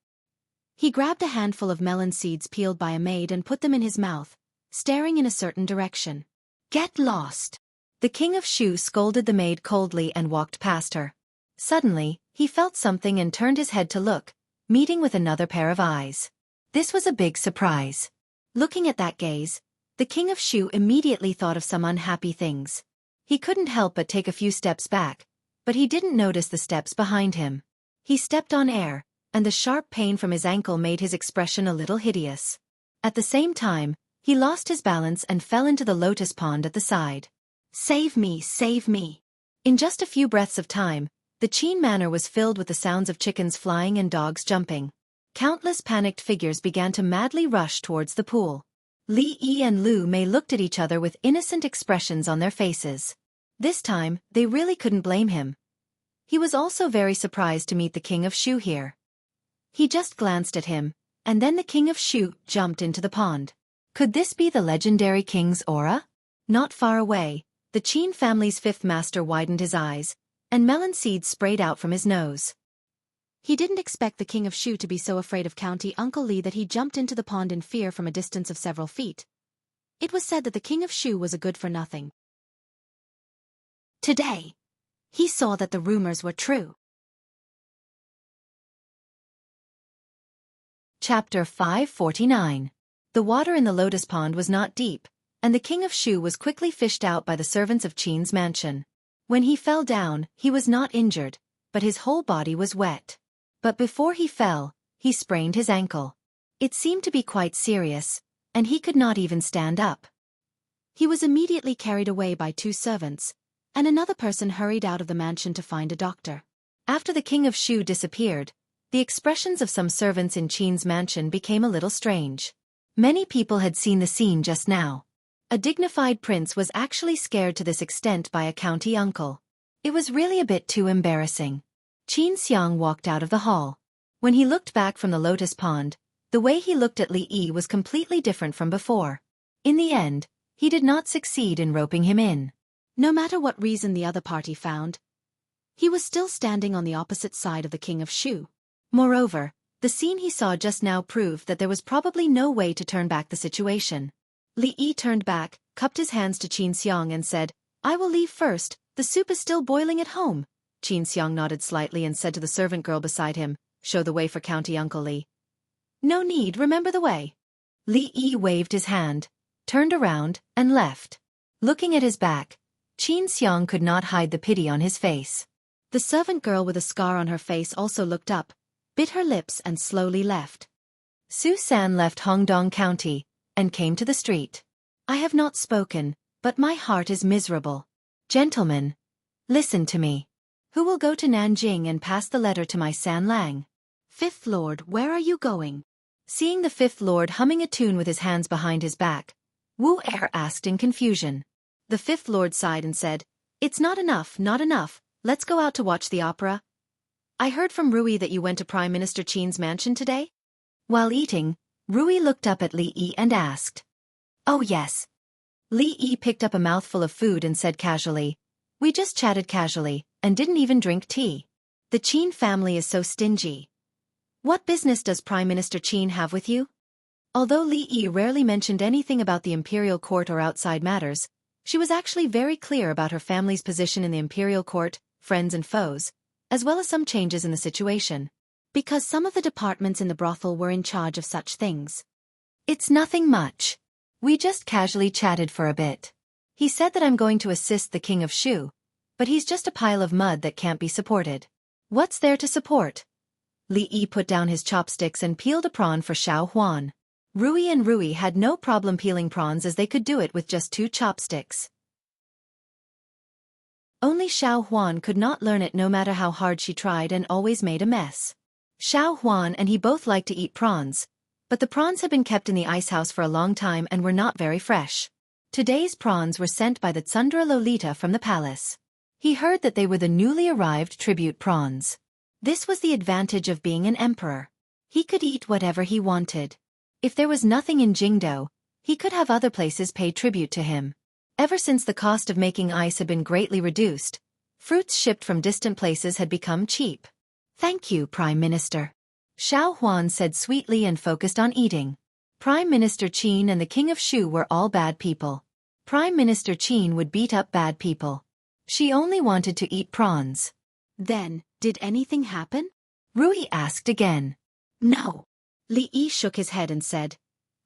He grabbed a handful of melon seeds peeled by a maid and put them in his mouth, staring in a certain direction. Get lost. The King of Shu scolded the maid coldly and walked past her. Suddenly, he felt something and turned his head to look, meeting with another pair of eyes. This was a big surprise. Looking at that gaze, the King of Shu immediately thought of some unhappy things. He couldn't help but take a few steps back, but he didn't notice the steps behind him. He stepped on air, and the sharp pain from his ankle made his expression a little hideous. At the same time, he lost his balance and fell into the lotus pond at the side. Save me, save me. In just a few breaths of time, the Qin manor was filled with the sounds of chickens flying and dogs jumping. Countless panicked figures began to madly rush towards the pool. Li Yi and Lu Mei looked at each other with innocent expressions on their faces. This time, they really couldn't blame him. He was also very surprised to meet the King of Shu here. He just glanced at him, and then the King of Shu jumped into the pond. Could this be the legendary king's aura? Not far away, the Qin family's fifth master widened his eyes, and melon seeds sprayed out from his nose. He didn't expect the King of Shu to be so afraid of County Uncle Li that he jumped into the pond in fear from a distance of several feet. It was said that the King of Shu was a good-for-nothing. Today, he saw that the rumors were true. Chapter 549. The water in the lotus pond was not deep, and the King of Shu was quickly fished out by the servants of Qin's mansion. When he fell down, he was not injured, but his whole body was wet. But before he fell, he sprained his ankle. It seemed to be quite serious, and he could not even stand up. He was immediately carried away by two servants, and another person hurried out of the mansion to find a doctor. After the King of Shu disappeared, the expressions of some servants in Qin's mansion became a little strange. Many people had seen the scene just now. A dignified prince was actually scared to this extent by a county uncle. It was really a bit too embarrassing. Qin Xiang walked out of the hall. When he looked back from the lotus pond, the way he looked at Li Yi was completely different from before. In the end, he did not succeed in roping him in. No matter what reason the other party found, he was still standing on the opposite side of the King of Shu. Moreover, the scene he saw just now proved that there was probably no way to turn back the situation. Li Yi turned back, cupped his hands to Qin Xiang and said, "I will leave first, the soup is still boiling at home." Qin Xiang nodded slightly and said to the servant girl beside him, "Show the way for County Uncle Li." "No need, remember the way." Li Yi waved his hand, turned around, and left. Looking at his back, Qin Xiang could not hide the pity on his face. The servant girl with a scar on her face also looked up, bit her lips and slowly left. Su San left Hongdong County, and came to the street. "I have not spoken, but my heart is miserable. Gentlemen, listen to me. Who will go to Nanjing and pass the letter to my San Lang?" "Fifth Lord, where are you going?" Seeing the fifth lord humming a tune with his hands behind his back, Wu Er asked in confusion. The fifth lord sighed and said, "It's not enough, not enough, let's go out to watch the opera." I heard from Rui that you went to Prime Minister Qin's mansion today? While eating, Rui looked up at Li Yi and asked. Oh yes. Li Yi picked up a mouthful of food and said casually, we just chatted casually, and didn't even drink tea. The Qin family is so stingy. What business does Prime Minister Qin have with you? Although Li Yi rarely mentioned anything about the imperial court or outside matters, she was actually very clear about her family's position in the imperial court, friends and foes, as well as some changes in the situation. Because some of the departments in the brothel were in charge of such things. It's nothing much. We just casually chatted for a bit. He said that I'm going to assist the king of Shu, but he's just a pile of mud that can't be supported. What's there to support? Li Yi put down his chopsticks and peeled a prawn for Xiaofan. Rui and Rui had no problem peeling prawns as they could do it with just 2 chopsticks. Only Xiaofan could not learn it no matter how hard she tried and always made a mess. Xiaofan and he both liked to eat prawns, but the prawns had been kept in the ice house for a long time and were not very fresh. Today's prawns were sent by the Tsundere Lolita from the palace. He heard that they were the newly arrived tribute prawns. This was the advantage of being an emperor. He could eat whatever he wanted. If there was nothing in Jingdo, he could have other places pay tribute to him. Ever since the cost of making ice had been greatly reduced, fruits shipped from distant places had become cheap. Thank you, Prime Minister. Xiaofan said sweetly and focused on eating. Prime Minister Qin and the King of Shu were all bad people. Prime Minister Qin would beat up bad people. She only wanted to eat prawns. Then, did anything happen? Rui asked again. No. Li Yi shook his head and said,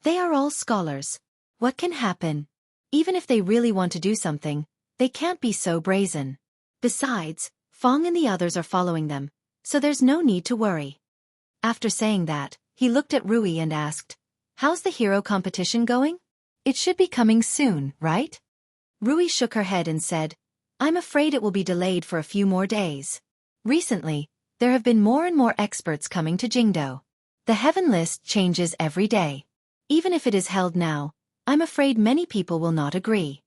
they are all scholars. What can happen? Even if they really want to do something, they can't be so brazen. Besides, Fong and the others are following them, so there's no need to worry. After saying that, he looked at Rui and asked, how's the hero competition going? It should be coming soon, right? Rui shook her head and said, I'm afraid it will be delayed for a few more days. Recently, there have been more and more experts coming to Jingdo. The heaven list changes every day. Even if it is held now, I'm afraid many people will not agree.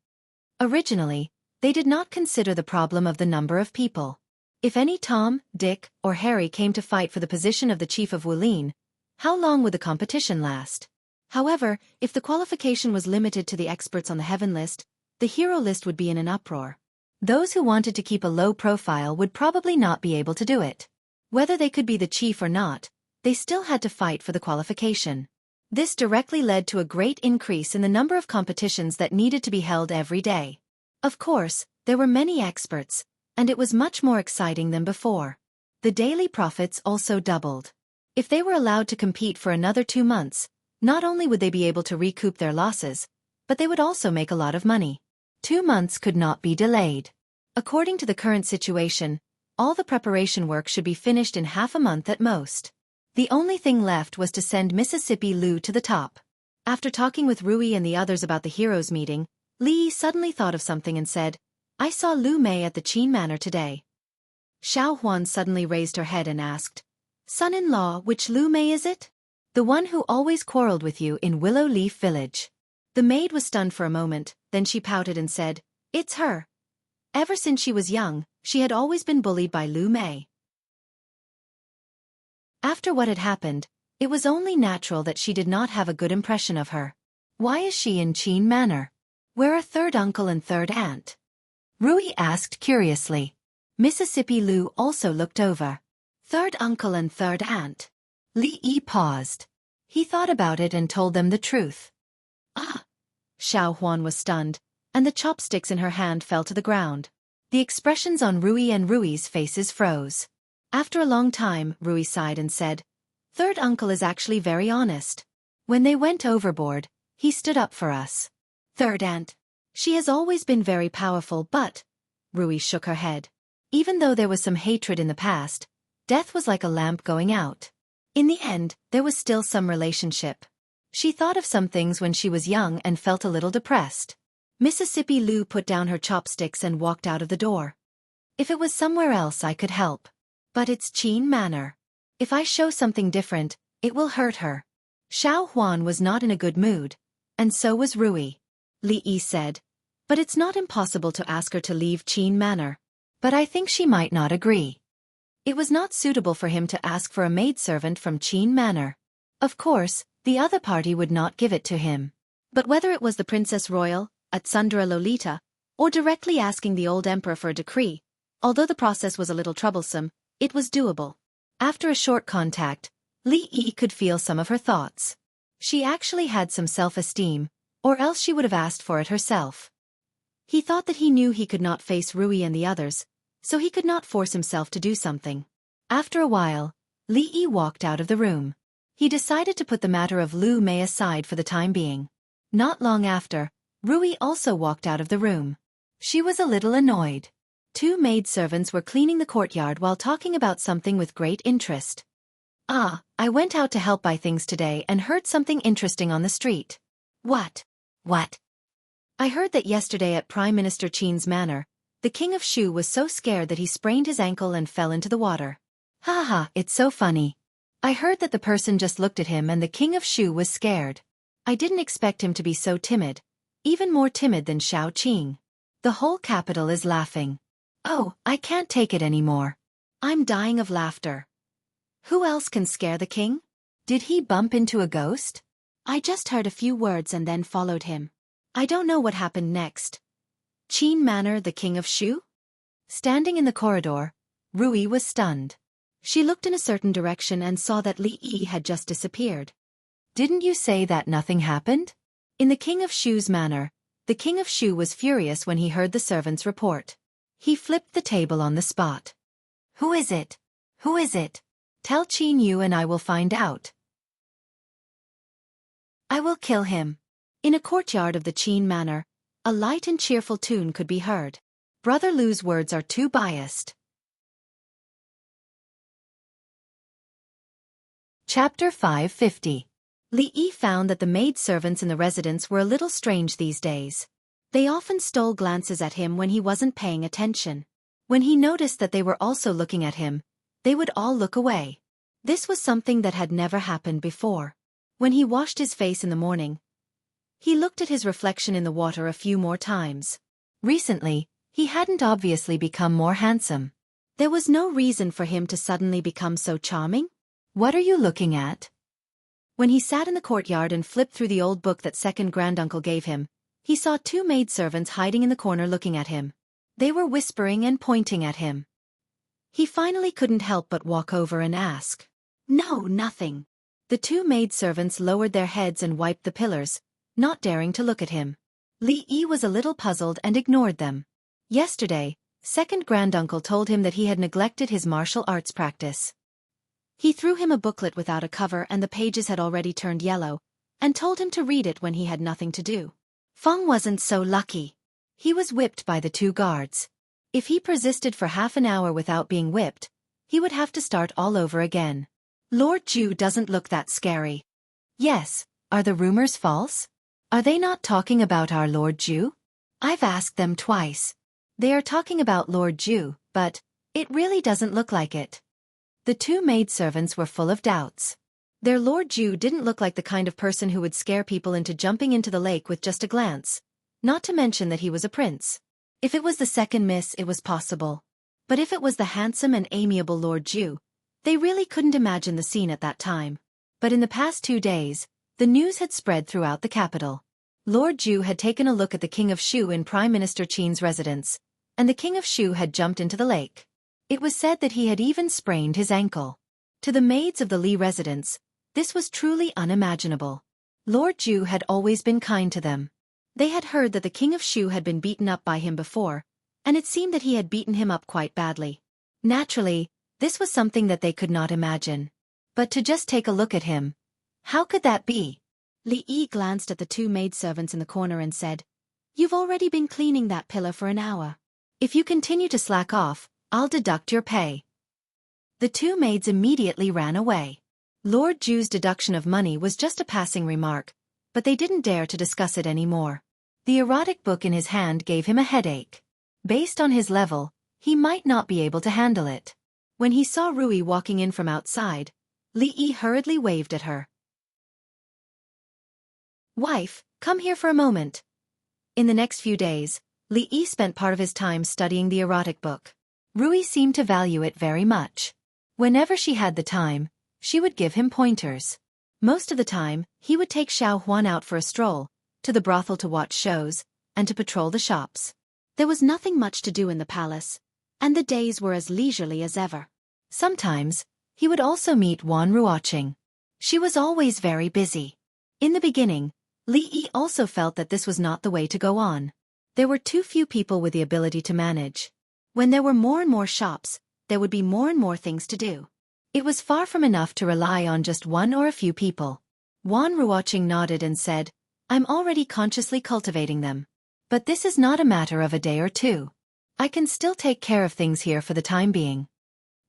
Originally, they did not consider the problem of the number of people. If any Tom, Dick, or Harry came to fight for the position of the chief of Wulin, how long would the competition last? However, if the qualification was limited to the experts on the heaven list, the hero list would be in an uproar. Those who wanted to keep a low profile would probably not be able to do it. Whether they could be the chief or not, they still had to fight for the qualification. This directly led to a great increase in the number of competitions that needed to be held every day. Of course, there were many experts, and it was much more exciting than before. The daily profits also doubled. If they were allowed to compete for another 2 months, not only would they be able to recoup their losses, but they would also make a lot of money. 2 months could not be delayed. According to the current situation, all the preparation work should be finished in half a month at most. The only thing left was to send Mississippi Lu to the top. After talking with Rui and the others about the heroes meeting, Li suddenly thought of something and said, I saw Lu Mei at the Qin Manor today. Xiaohuan suddenly raised her head and asked, Son-in-law, which Lu Mei is it? The one who always quarreled with you in Willow Leaf Village. The maid was stunned for a moment, then she pouted and said, It's her. Ever since she was young, she had always been bullied by Lu Mei. After what had happened, it was only natural that she did not have a good impression of her. Why is she in Qin Manor? Where are third uncle and third aunt? Rui asked curiously. Mississippi Lu also looked over. Third uncle and third aunt. Li Yi paused. He thought about it and told them the truth. Ah! Xiaohuan was stunned, and the chopsticks in her hand fell to the ground. The expressions on Rui and Rui's faces froze. After a long time, Rui sighed and said, Third uncle is actually very honest. When they went overboard, he stood up for us. Third aunt. She has always been very powerful but... Rui shook her head. Even though there was some hatred in the past, death was like a lamp going out. In the end, there was still some relationship. She thought of some things when she was young and felt a little depressed. Mississippi Lu put down her chopsticks and walked out of the door. If it was somewhere else I could help. But it's Qin Manor. If I show something different, it will hurt her. Xiaohuan was not in a good mood, and so was Rui. Li Yi said, but it's not impossible to ask her to leave Qin Manor. But I think she might not agree. It was not suitable for him to ask for a maidservant from Qin Manor. Of course, the other party would not give it to him. But whether it was the Princess Royal, at Sundara Lolita, or directly asking the old emperor for a decree, although the process was a little troublesome, it was doable. After a short contact, Li Yi could feel some of her thoughts. She actually had some self-esteem, or else she would have asked for it herself. He thought that he knew he could not face Rui and the others, so he could not force himself to do something. After a while, Li Yi walked out of the room. He decided to put the matter of Lu Mei aside for the time being. Not long after, Rui also walked out of the room. She was a little annoyed. Two maidservants were cleaning the courtyard while talking about something with great interest. "Ah, I went out to help buy things today and heard something interesting on the street." "What?" "What?" "I heard that yesterday at Prime Minister Qin's manor, the King of Shu was so scared that he sprained his ankle and fell into the water." "Ha ha, it's so funny. I heard that the person just looked at him and the King of Shu was scared. I didn't expect him to be so timid, even more timid than Xiao Qing. The whole capital is laughing. Oh, I can't take it anymore. I'm dying of laughter. Who else can scare the king? Did he bump into a ghost?" "I just heard a few words and then followed him. I don't know what happened next." Qin Manor, the King of Shu? Standing in the corridor, Rui was stunned. She looked in a certain direction and saw that Li Yi had just disappeared. "Didn't you say that nothing happened?" In the King of Shu's manor, the King of Shu was furious when he heard the servant's report. He flipped the table on the spot. "Who is it? Who is it? Tell Qin Yu and I will find out. I will kill him." In a courtyard of the Qin manor, a light and cheerful tune could be heard. Brother Lu's words are too biased. Chapter 550. Li Yi found that the maidservants in the residence were a little strange these days. They often stole glances at him when he wasn't paying attention. When he noticed that they were also looking at him, they would all look away. This was something that had never happened before. When he washed his face in the morning, he looked at his reflection in the water a few more times. Recently, he hadn't obviously become more handsome. There was no reason for him to suddenly become so charming. "What are you looking at?" When he sat in the courtyard and flipped through the old book that second granduncle gave him, he saw two maidservants hiding in the corner looking at him. They were whispering and pointing at him. He finally couldn't help but walk over and ask. "No, nothing." The two maidservants lowered their heads and wiped the pillars, not daring to look at him. Li Yi was a little puzzled and ignored them. Yesterday, second granduncle told him that he had neglected his martial arts practice. He threw him a booklet without a cover and the pages had already turned yellow, and told him to read it when he had nothing to do. Feng wasn't so lucky. He was whipped by the two guards. If he persisted for half an hour without being whipped, he would have to start all over again. Lord Ju doesn't look that scary. Yes, are the rumors false? Are they not talking about our Lord Ju? I've asked them twice. They are talking about Lord Ju, but it really doesn't look like it. The two maidservants were full of doubts. Their Lord Ju didn't look like the kind of person who would scare people into jumping into the lake with just a glance, not to mention that he was a prince. If it was the second miss, it was possible. But if it was the handsome and amiable Lord Ju, they really couldn't imagine the scene at that time. But in the past 2 days, the news had spread throughout the capital. Lord Ju had taken a look at the King of Shu in Prime Minister Qin's residence, and the King of Shu had jumped into the lake. It was said that he had even sprained his ankle. To the maids of the Li residence, this was truly unimaginable. Lord Ju had always been kind to them. They had heard that the King of Shu had been beaten up by him before, and it seemed that he had beaten him up quite badly. Naturally, this was something that they could not imagine. But to just take a look at him, how could that be? Li Yi glanced at the two maidservants in the corner and said, "You've already been cleaning that pillar for an hour. If you continue to slack off, I'll deduct your pay." The two maids immediately ran away. Lord Ju's deduction of money was just a passing remark, but they didn't dare to discuss it anymore. The erotic book in his hand gave him a headache. Based on his level, he might not be able to handle it. When he saw Rui walking in from outside, Li Yi hurriedly waved at her. "Wife, come here for a moment." In the next few days, Li Yi spent part of his time studying the erotic book. Rui seemed to value it very much. Whenever she had the time, she would give him pointers. Most of the time, he would take Xiaofan out for a stroll, to the brothel to watch shows, and to patrol the shops. There was nothing much to do in the palace, and the days were as leisurely as ever. Sometimes, he would also meet Wan Ruoqing. She was always very busy. In the beginning, Li Yi also felt that this was not the way to go on. There were too few people with the ability to manage. When there were more and more shops, there would be more and more things to do. It was far from enough to rely on just one or a few people. Wan Ruoqing nodded and said, "I'm already consciously cultivating them. But this is not a matter of a day or two. I can still take care of things here for the time being."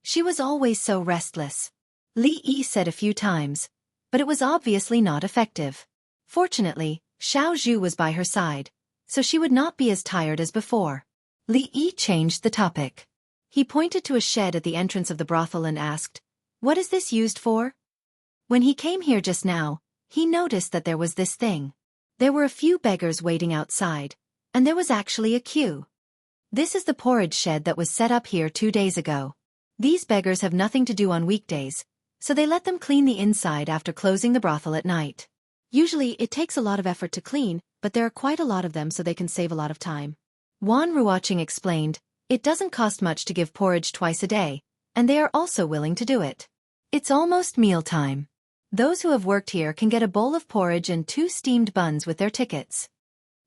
She was always so restless. Li Yi said a few times, but it was obviously not effective. Fortunately, Xiao Zhu was by her side, so she would not be as tired as before. Li Yi changed the topic. He pointed to a shed at the entrance of the brothel and asked, "What is this used for?" When he came here just now, he noticed that there was this thing. There were a few beggars waiting outside, and there was actually a queue. This is the porridge shed that was set up here 2 days ago. These beggars have nothing to do on weekdays, so they let them clean the inside after closing the brothel at night. Usually it takes a lot of effort to clean, but there are quite a lot of them so they can save a lot of time. Wan Ruoqing explained, "It doesn't cost much to give porridge twice a day, and they are also willing to do it. It's almost mealtime. Those who have worked here can get a bowl of porridge and 2 steamed buns with their tickets."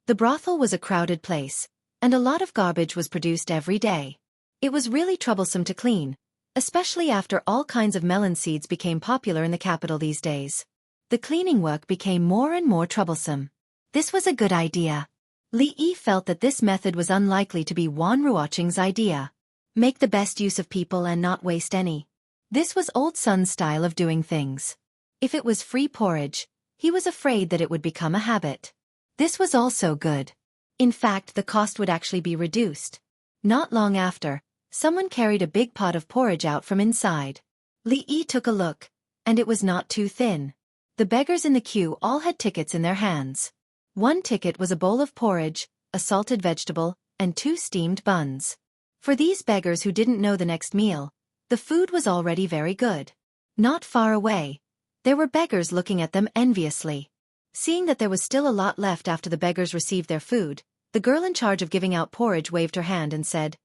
The brothel was a crowded place, and a lot of garbage was produced every day. It was really troublesome to clean, especially after all kinds of melon seeds became popular in the capital these days. The cleaning work became more and more troublesome. This was a good idea. Li Yi felt that this method was unlikely to be Wan Ruoqing's idea. Make the best use of people and not waste any. This was Old Sun's style of doing things. If it was free porridge, he was afraid that it would become a habit. This was also good. In fact, the cost would actually be reduced. Not long after, someone carried a big pot of porridge out from inside. Li Yi took a look, and it was not too thin. The beggars in the queue all had tickets in their hands. One ticket was a bowl of porridge, a salted vegetable, and 2 steamed buns. For these beggars who didn't know the next meal, the food was already very good. Not far away, there were beggars looking at them enviously. Seeing that there was still a lot left after the beggars received their food, the girl in charge of giving out porridge waved her hand and said,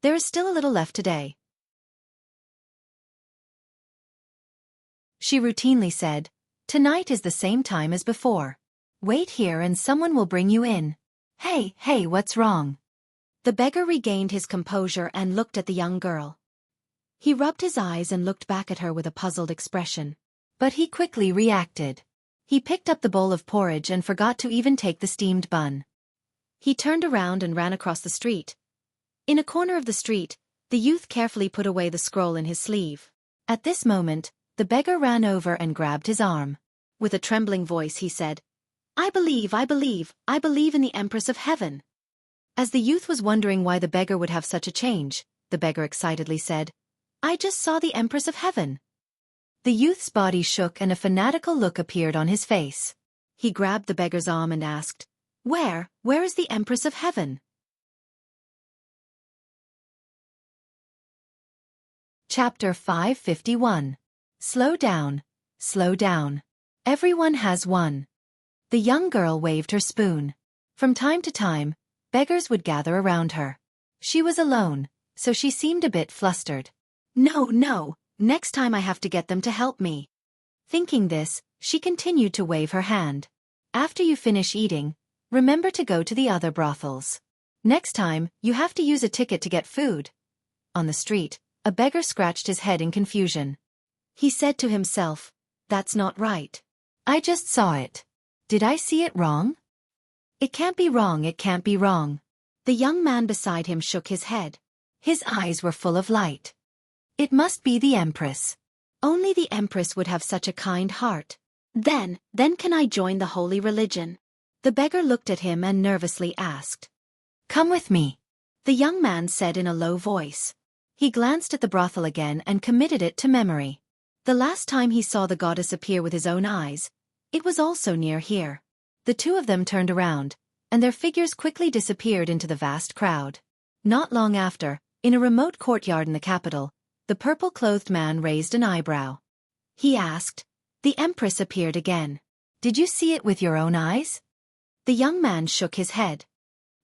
"There is still a little left today." She routinely said, "Tonight is the same time as before. Wait here and someone will bring you in. Hey, what's wrong?" The beggar regained his composure and looked at the young girl. He rubbed his eyes and looked back at her with a puzzled expression. But he quickly reacted. He picked up the bowl of porridge and forgot to even take the steamed bun. He turned around and ran across the street. In a corner of the street, the youth carefully put away the scroll in his sleeve. At this moment, the beggar ran over and grabbed his arm. With a trembling voice he said, I believe in the Empress of Heaven." As the youth was wondering why the beggar would have such a change, the beggar excitedly said, "I just saw the Empress of Heaven." The youth's body shook and a fanatical look appeared on his face. He grabbed the beggar's arm and asked, Where is the Empress of Heaven?" Chapter 551. Slow down. Everyone has one. The young girl waved her spoon. From time to time, beggars would gather around her. She was alone, so she seemed a bit flustered. No, next time I have to get them to help me. Thinking this, she continued to wave her hand. After you finish eating, remember to go to the other brothels. Next time, you have to use a ticket to get food. On the street, a beggar scratched his head in confusion. He said to himself, "That's not right. I just saw it. Did I see it wrong? It can't be wrong. The young man beside him shook his head. His eyes were full of light. It must be the Empress. Only the Empress would have such a kind heart. Then can I join the holy religion?" The beggar looked at him and nervously asked. "Come with me," the young man said in a low voice. He glanced at the brothel again and committed it to memory. The last time he saw the goddess appear with his own eyes, it was also near here. The two of them turned around, and their figures quickly disappeared into the vast crowd. Not long after, In a remote courtyard in the capital, the purple-clothed man raised an eyebrow. He asked. The Empress appeared again. Did you see it with your own eyes? The young man shook his head.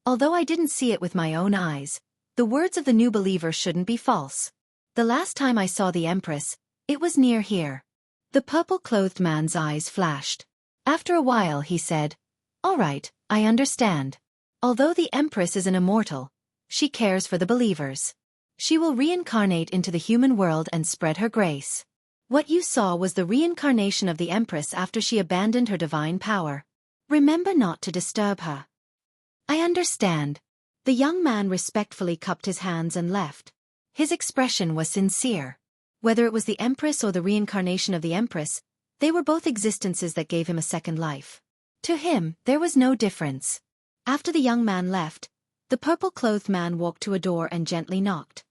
Although I didn't see it with my own eyes, the words of the new believer shouldn't be false. The last time I saw the Empress, it was near here. The purple-clothed man's eyes flashed. After a while he said, All right, I understand. Although the Empress is an immortal, she cares for the believers. She will reincarnate into the human world and spread her grace. What you saw was the reincarnation of the Empress after she abandoned her divine power. Remember not to disturb her. I understand. The young man respectfully cupped his hands and left. His expression was sincere. Whether it was the Empress or the reincarnation of the Empress, they were both existences that gave him a second life. To him, there was no difference. After the young man left, the purple-clothed man walked to a door and gently knocked.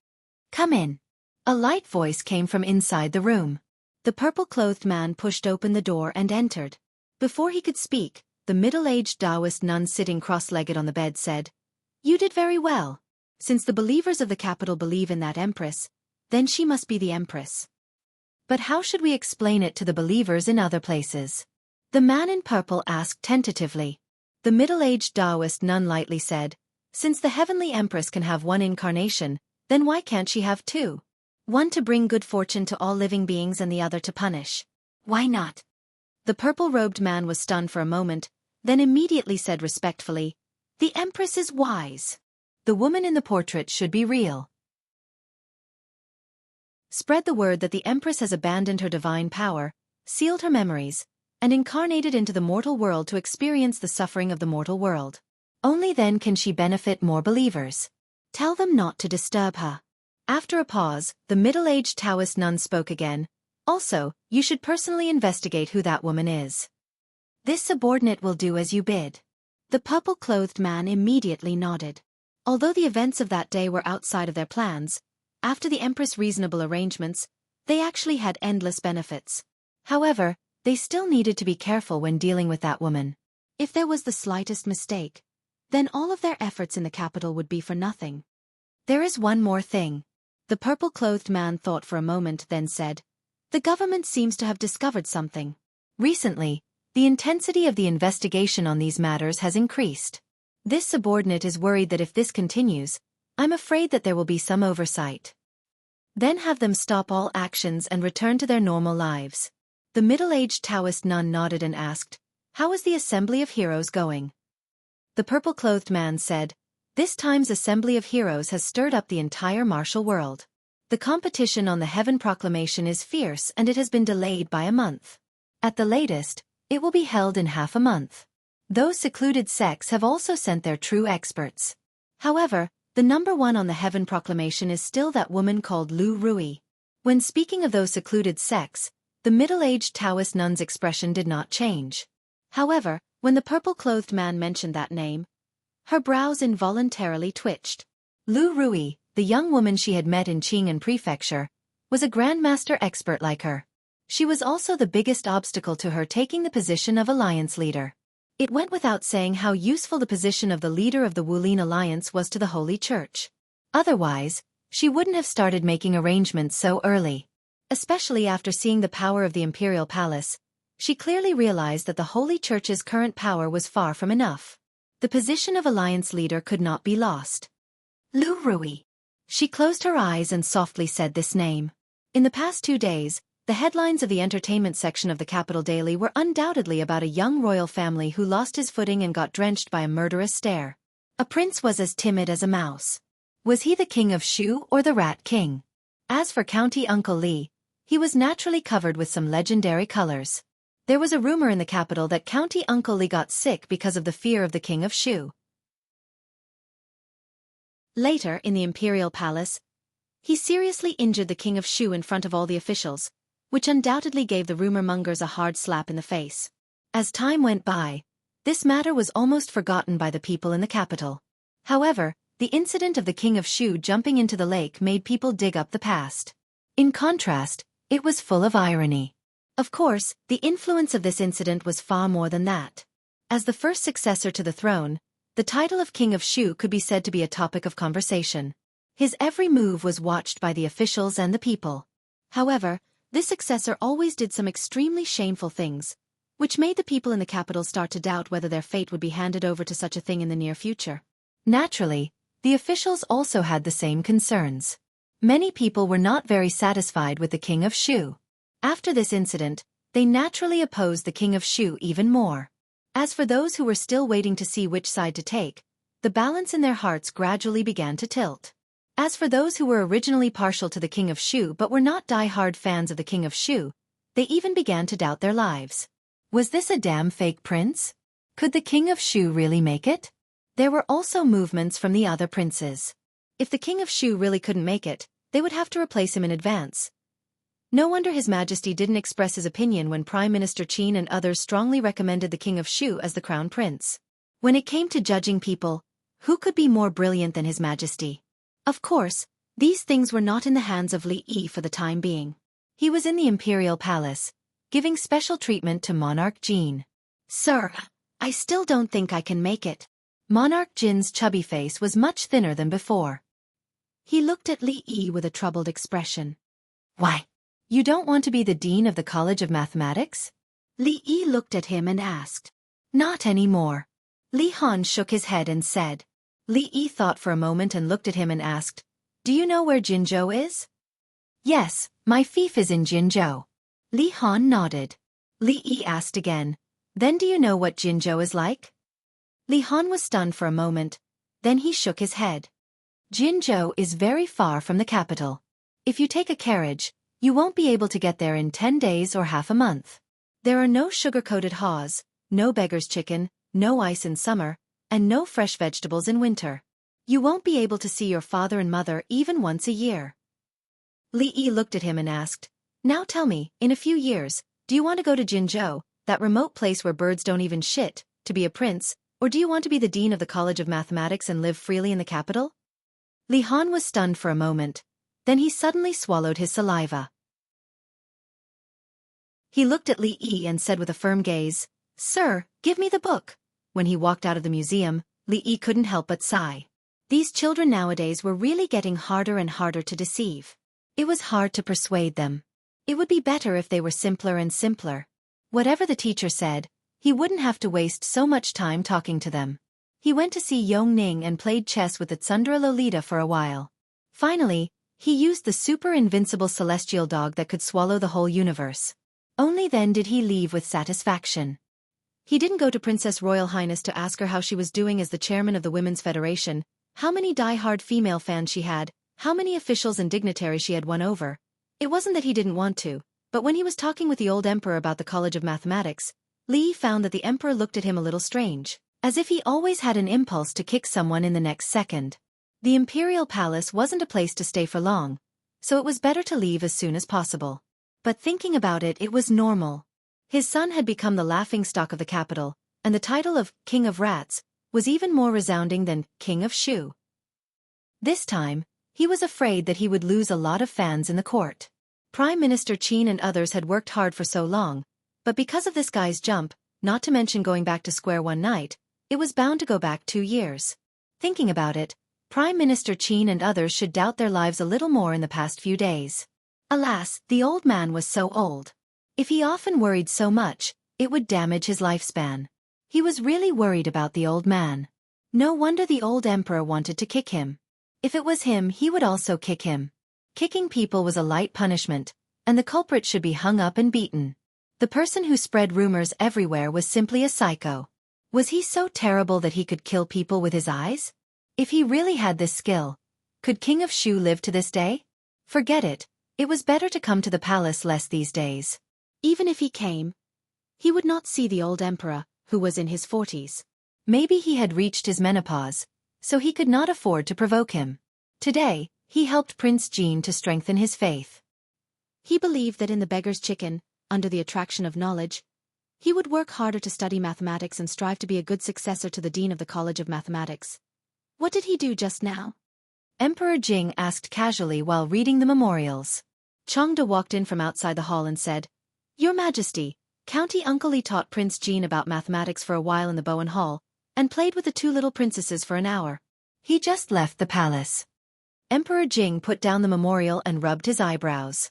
Come in. A light voice came from inside the room. The purple-clothed man pushed open the door and entered. Before he could speak, the middle-aged Taoist nun sitting cross-legged on the bed said, You did very well. Since the believers of the capital believe in that Empress, then she must be the Empress. But how should we explain it to the believers in other places? The man in purple asked tentatively. The middle-aged Taoist nun lightly said, Since the heavenly Empress can have one incarnation, then why can't she have two? One to bring good fortune to all living beings and the other to punish. Why not? The purple-robed man was stunned for a moment, then immediately said respectfully, The Empress is wise. The woman in the portrait should be real. Spread the word that the Empress has abandoned her divine power, sealed her memories, and incarnated into the mortal world to experience the suffering of the mortal world. Only then can she benefit more believers. Tell them not to disturb her. After a pause, the middle-aged Taoist nun spoke again. Also, you should personally investigate who that woman is. This subordinate will do as you bid. The purple-clothed man immediately nodded. Although the events of that day were outside of their plans, after the Empress' reasonable arrangements, they actually had endless benefits. However, they still needed to be careful when dealing with that woman. If there was the slightest mistake, then all of their efforts in the capital would be for nothing. There is one more thing. The purple-clothed man thought for a moment, then said, The government seems to have discovered something. Recently, the intensity of the investigation on these matters has increased. This subordinate is worried that if this continues, I'm afraid that there will be some oversight. Then have them stop all actions and return to their normal lives. The middle-aged Taoist nun nodded and asked, How is the Assembly of Heroes going? The purple-clothed man said, This time's Assembly of Heroes has stirred up the entire martial world. The competition on the Heaven Proclamation is fierce and it has been delayed by a month. At the latest, it will be held in half a month. Those secluded sects have also sent their true experts. However, the number one on the Heaven Proclamation is still that woman called Lu Rui. When speaking of those secluded sects, the middle-aged Taoist nun's expression did not change. However, when the purple-clothed man mentioned that name, her brows involuntarily twitched. Lu Rui, the young woman she had met in Qing'an Prefecture, was a grandmaster expert like her. She was also the biggest obstacle to her taking the position of alliance leader. It went without saying how useful the position of the leader of the Wulin Alliance was to the Holy Church. Otherwise, she wouldn't have started making arrangements so early. Especially after seeing the power of the Imperial Palace, she clearly realized that the Holy Church's current power was far from enough. The position of alliance leader could not be lost. Lu Rui. She closed her eyes and softly said this name. In the past 2 days, the headlines of the entertainment section of the Capital Daily were undoubtedly about a young royal family who lost his footing and got drenched by a murderous stare. A prince was as timid as a mouse. Was he the king of Shu or the Rat King? As for County Uncle Li, he was naturally covered with some legendary colors. There was a rumor in the capital that County Uncle Li got sick because of the fear of the king of Shu. Later, in the Imperial Palace, he seriously injured the king of Shu in front of all the officials, which undoubtedly gave the rumor-mongers a hard slap in the face. As time went by, this matter was almost forgotten by the people in the capital. However, the incident of the king of Shu jumping into the lake made people dig up the past. In contrast, it was full of irony. Of course, the influence of this incident was far more than that. As the first successor to the throne, the title of King of Shu could be said to be a topic of conversation. His every move was watched by the officials and the people. However, this successor always did some extremely shameful things, which made the people in the capital start to doubt whether their fate would be handed over to such a thing in the near future. Naturally, the officials also had the same concerns. Many people were not very satisfied with the king of Shu. After this incident, they naturally opposed the king of Shu even more. As for those who were still waiting to see which side to take, the balance in their hearts gradually began to tilt. As for those who were originally partial to the king of Shu but were not die-hard fans of the king of Shu, they even began to doubt their lives. Was this a damn fake prince? Could the king of Shu really make it? There were also movements from the other princes. If the king of Shu really couldn't make it, they would have to replace him in advance. No wonder His Majesty didn't express his opinion when Prime Minister Qin and others strongly recommended the king of Shu as the crown prince. When it came to judging people, who could be more brilliant than His Majesty? Of course, these things were not in the hands of Li Yi for the time being. He was in the imperial palace, giving special treatment to Monarch Jin. Sir, I still don't think I can make it. Monarch Jin's chubby face was much thinner than before. He looked at Li Yi with a troubled expression. Why? You don't want to be the dean of the College of Mathematics? Li Yi looked at him and asked. Not anymore. Li Han shook his head and said. Li Yi thought for a moment and looked at him and asked, Do you know where Jinzhou is? Yes, my fief is in Jinzhou. Li Han nodded. Li Yi asked again, Then do you know what Jinzhou is like? Li Han was stunned for a moment, then he shook his head. Jinzhou is very far from the capital. If you take a carriage, you won't be able to get there in 10 days or half a month. There are no sugar-coated haws, no beggar's chicken, no ice in summer, and no fresh vegetables in winter. You won't be able to see your father and mother even once a year. Li Yi looked at him and asked, Now tell me, in a few years, do you want to go to Jinzhou, that remote place where birds don't even shit, to be a prince, or do you want to be the dean of the College of Mathematics and live freely in the capital? Li Han was stunned for a moment, then he suddenly swallowed his saliva. He looked at Li Yi and said with a firm gaze, Sir, give me the book. When he walked out of the museum, Li Yi couldn't help but sigh. These children nowadays were really getting harder and harder to deceive. It was hard to persuade them. It would be better if they were simpler and simpler. Whatever the teacher said, he wouldn't have to waste so much time talking to them. He went to see Yong Ning and played chess with the Tsundere Lolita for a while. Finally, he used the super invincible celestial dog that could swallow the whole universe. Only then did he leave with satisfaction. He didn't go to Princess Royal Highness to ask her how she was doing as the chairman of the Women's Federation, how many die-hard female fans she had, how many officials and dignitaries she had won over. It wasn't that he didn't want to, but when he was talking with the old emperor about the College of Mathematics, Li found that the emperor looked at him a little strange, as if he always had an impulse to kick someone in the next second. The imperial palace wasn't a place to stay for long, so it was better to leave as soon as possible. But thinking about it, it was normal. His son had become the laughingstock of the capital, and the title of King of Rats was even more resounding than King of Shu. This time, he was afraid that he would lose a lot of fans in the court. Prime Minister Qin and others had worked hard for so long, but because of this guy's jump, not to mention going back to square one night, it was bound to go back 2 years. Thinking about it, Prime Minister Qin and others should doubt their lives a little more in the past few days. Alas, the old man was so old. If he often worried so much, it would damage his lifespan. He was really worried about the old man. No wonder the old emperor wanted to kick him. If it was him, he would also kick him. Kicking people was a light punishment, and the culprit should be hung up and beaten. The person who spread rumors everywhere was simply a psycho. Was he so terrible that he could kill people with his eyes? If he really had this skill, could King of Shu live to this day? Forget it, it was better to come to the palace less these days. Even if he came, he would not see the old emperor, who was in his 40s. Maybe he had reached his menopause, so he could not afford to provoke him. Today, he helped Prince Jin to strengthen his faith. He believed that in the beggar's chicken, under the attraction of knowledge, he would work harder to study mathematics and strive to be a good successor to the dean of the College of Mathematics. What did he do just now? Emperor Jing asked casually while reading the memorials. Changde walked in from outside the hall and said, Your Majesty, County Uncle Li taught Prince Jin about mathematics for a while in the Bowen Hall, and played with the 2 little princesses for an hour. He just left the palace. Emperor Jing put down the memorial and rubbed his eyebrows.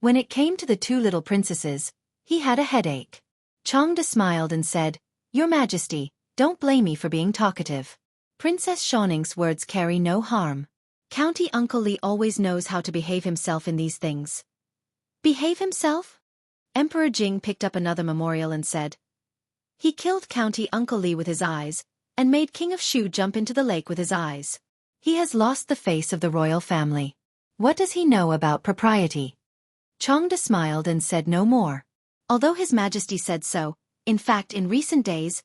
When it came to the two little princesses, he had a headache. Changde smiled and said, "Your Majesty, don't blame me for being talkative. Princess Shoning's words carry no harm. County Uncle Li always knows how to behave himself in these things." "Behave himself?" Emperor Jing picked up another memorial and said, "He killed County Uncle Li with his eyes, and made King of Shu jump into the lake with his eyes. He has lost the face of the royal family. What does he know about propriety?" Changde smiled and said no more. Although His Majesty said so, in fact in recent days,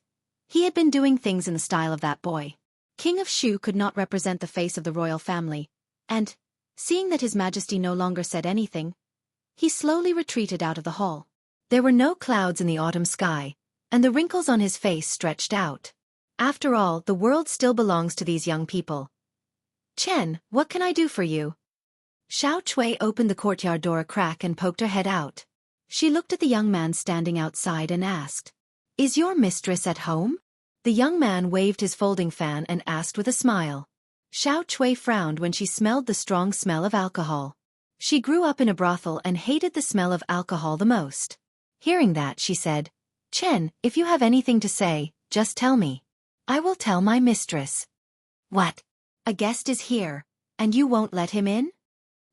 he had been doing things in the style of that boy. King of Shu could not represent the face of the royal family, and, seeing that His Majesty no longer said anything, he slowly retreated out of the hall. There were no clouds in the autumn sky, and the wrinkles on his face stretched out. After all, the world still belongs to these young people. "Chen, what can I do for you?" Xiao Chui opened the courtyard door a crack and poked her head out. She looked at the young man standing outside and asked, "Is your mistress at home?" The young man waved his folding fan and asked with a smile. Xiao Chui frowned when she smelled the strong smell of alcohol. She grew up in a brothel and hated the smell of alcohol the most. Hearing that, she said, "Chen, if you have anything to say, just tell me. I will tell my mistress." "What? A guest is here, and you won't let him in?"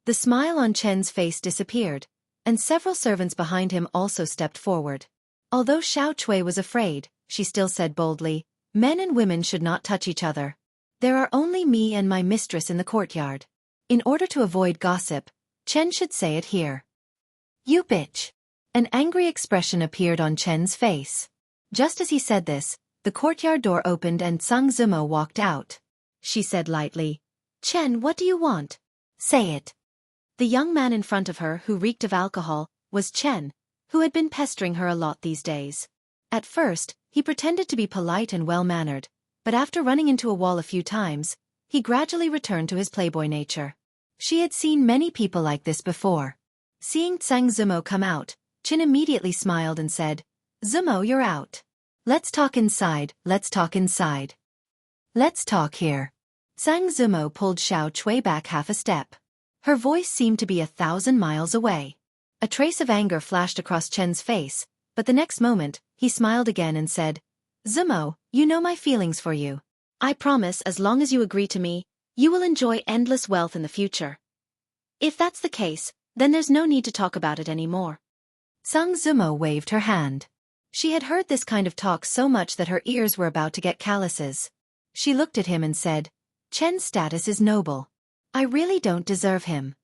The smile on Chen's face disappeared, and several servants behind him also stepped forward. Although Xiao Chui was afraid, she still said boldly, "Men and women should not touch each other. There are only me and my mistress in the courtyard. In order to avoid gossip, Chen should say it here." "You bitch." An angry expression appeared on Chen's face. Just as he said this, the courtyard door opened and Zhang Zimo walked out. She said lightly, "Chen, what do you want? Say it." The young man in front of her, who reeked of alcohol, was Chen, who had been pestering her a lot these days. At first, he pretended to be polite and well-mannered, but after running into a wall a few times, he gradually returned to his playboy nature. She had seen many people like this before. Seeing Zhang Zimo come out, Chen immediately smiled and said, "Zimo, you're out. Let's talk inside, let's talk inside. Let's talk here." Zhang Zimo pulled Xiao Chui back half a step. Her voice seemed to be 1,000 miles away. A trace of anger flashed across Chen's face, but the next moment, he smiled again and said, "Zimo, you know my feelings for you. I promise as long as you agree to me, you will enjoy endless wealth in the future. If that's the case, then there's no need to talk about it anymore." Zhang Zimo waved her hand. She had heard this kind of talk so much that her ears were about to get calluses. She looked at him and said, "Chen's status is noble. I really don't deserve him.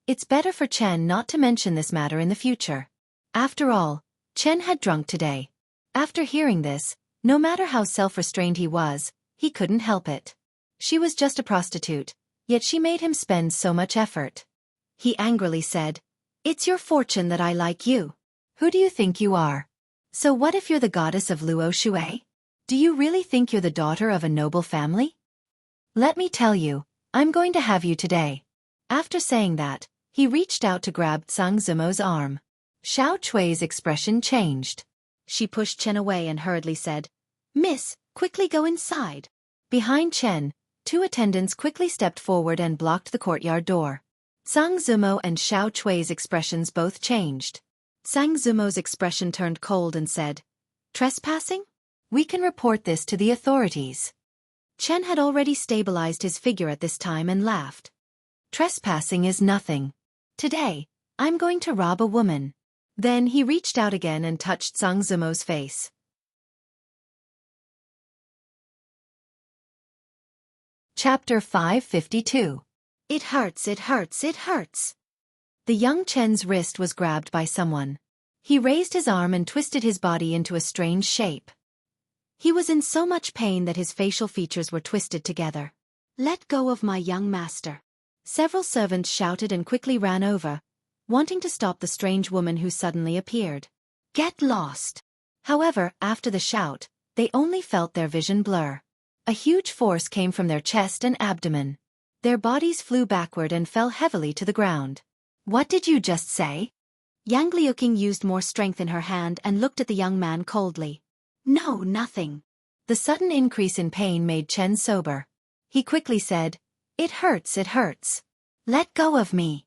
It's better for Chen not to mention this matter in the future." After all, Chen had drunk today. After hearing this, no matter how self-restrained he was, he couldn't help it. She was just a prostitute, yet she made him spend so much effort. He angrily said, "It's your fortune that I like you. Who do you think you are? So what if you're the goddess of Luo Shui? Do you really think you're the daughter of a noble family? Let me tell you, I'm going to have you today." After saying that, he reached out to grab Zhang Zimo's arm. Xiao Chui's expression changed. She pushed Chen away and hurriedly said, "Miss, quickly go inside." Behind Chen, two attendants quickly stepped forward and blocked the courtyard door. Zhang Zimo and Xiao Chui's expressions both changed. Zhang Zimo's expression turned cold and said, "Trespassing? We can report this to the authorities." Chen had already stabilized his figure at this time and laughed. "Trespassing is nothing. Today, I'm going to rob a woman." Then he reached out again and touched Zhang Zimo's face. Chapter 552. It hurts, it hurts, it hurts. The young Chen's wrist was grabbed by someone. He raised his arm and twisted his body into a strange shape. He was in so much pain that his facial features were twisted together. "Let go of my young master." Several servants shouted and quickly ran over, wanting to stop the strange woman who suddenly appeared. "Get lost." However, after the shout, they only felt their vision blur. A huge force came from their chest and abdomen. Their bodies flew backward and fell heavily to the ground. "What did you just say?" Yang Liuqing used more strength in her hand and looked at the young man coldly. "No, nothing." The sudden increase in pain made Chen sober. He quickly said, "It hurts, it hurts. Let go of me.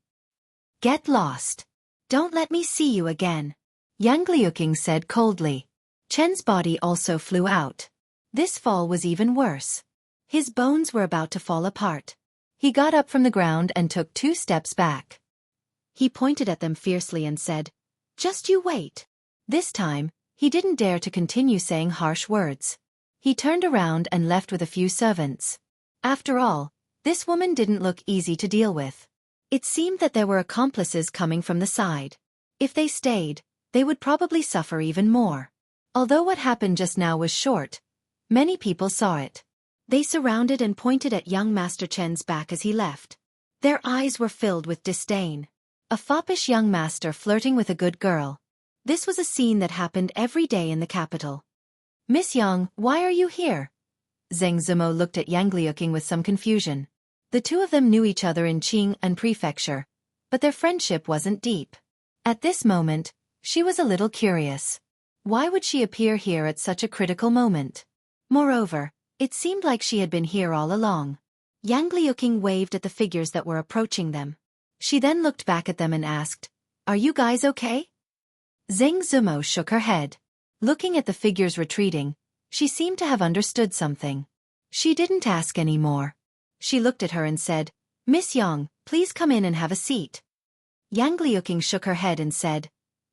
Get lost. Don't let me see you again," Yang Liuqing said coldly. Chen's body also flew out. This fall was even worse. His bones were about to fall apart. He got up from the ground and took 2 steps back. He pointed at them fiercely and said, "Just you wait." This time, he didn't dare to continue saying harsh words. He turned around and left with a few servants. After all, this woman didn't look easy to deal with. It seemed that there were accomplices coming from the side. If they stayed, they would probably suffer even more. Although what happened just now was short, many people saw it. They surrounded and pointed at young Master Chen's back as he left. Their eyes were filled with disdain. A foppish young master flirting with a good girl. This was a scene that happened every day in the capital. "Miss Yang, why are you here?" Zheng Zimo looked at Yang Liuqing with some confusion. The two of them knew each other in Qing and Prefecture, but their friendship wasn't deep. At this moment, she was a little curious. Why would she appear here at such a critical moment? Moreover, it seemed like she had been here all along. Yang Liuqing waved at the figures that were approaching them. She then looked back at them and asked, "Are you guys okay?" Zheng Zimo shook her head. Looking at the figures retreating, she seemed to have understood something. She didn't ask any more. She looked at her and said, "Miss Yang, please come in and have a seat." Yang Liuqing shook her head and said,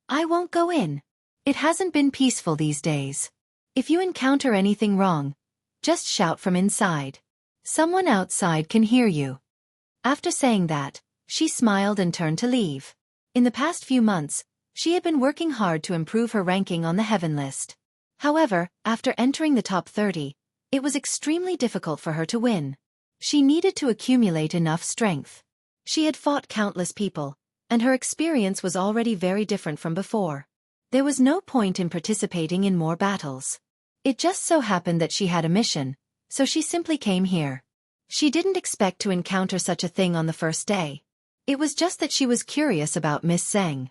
"I won't go in. It hasn't been peaceful these days. If you encounter anything wrong, just shout from inside. Someone outside can hear you." After saying that, she smiled and turned to leave. In the past few months, she had been working hard to improve her ranking on the heaven list. However, after entering the top 30, it was extremely difficult for her to win. She needed to accumulate enough strength. She had fought countless people, and her experience was already very different from before. There was no point in participating in more battles. It just so happened that she had a mission, so she simply came here. She didn't expect to encounter such a thing on the first day. It was just that she was curious about Miss Zheng.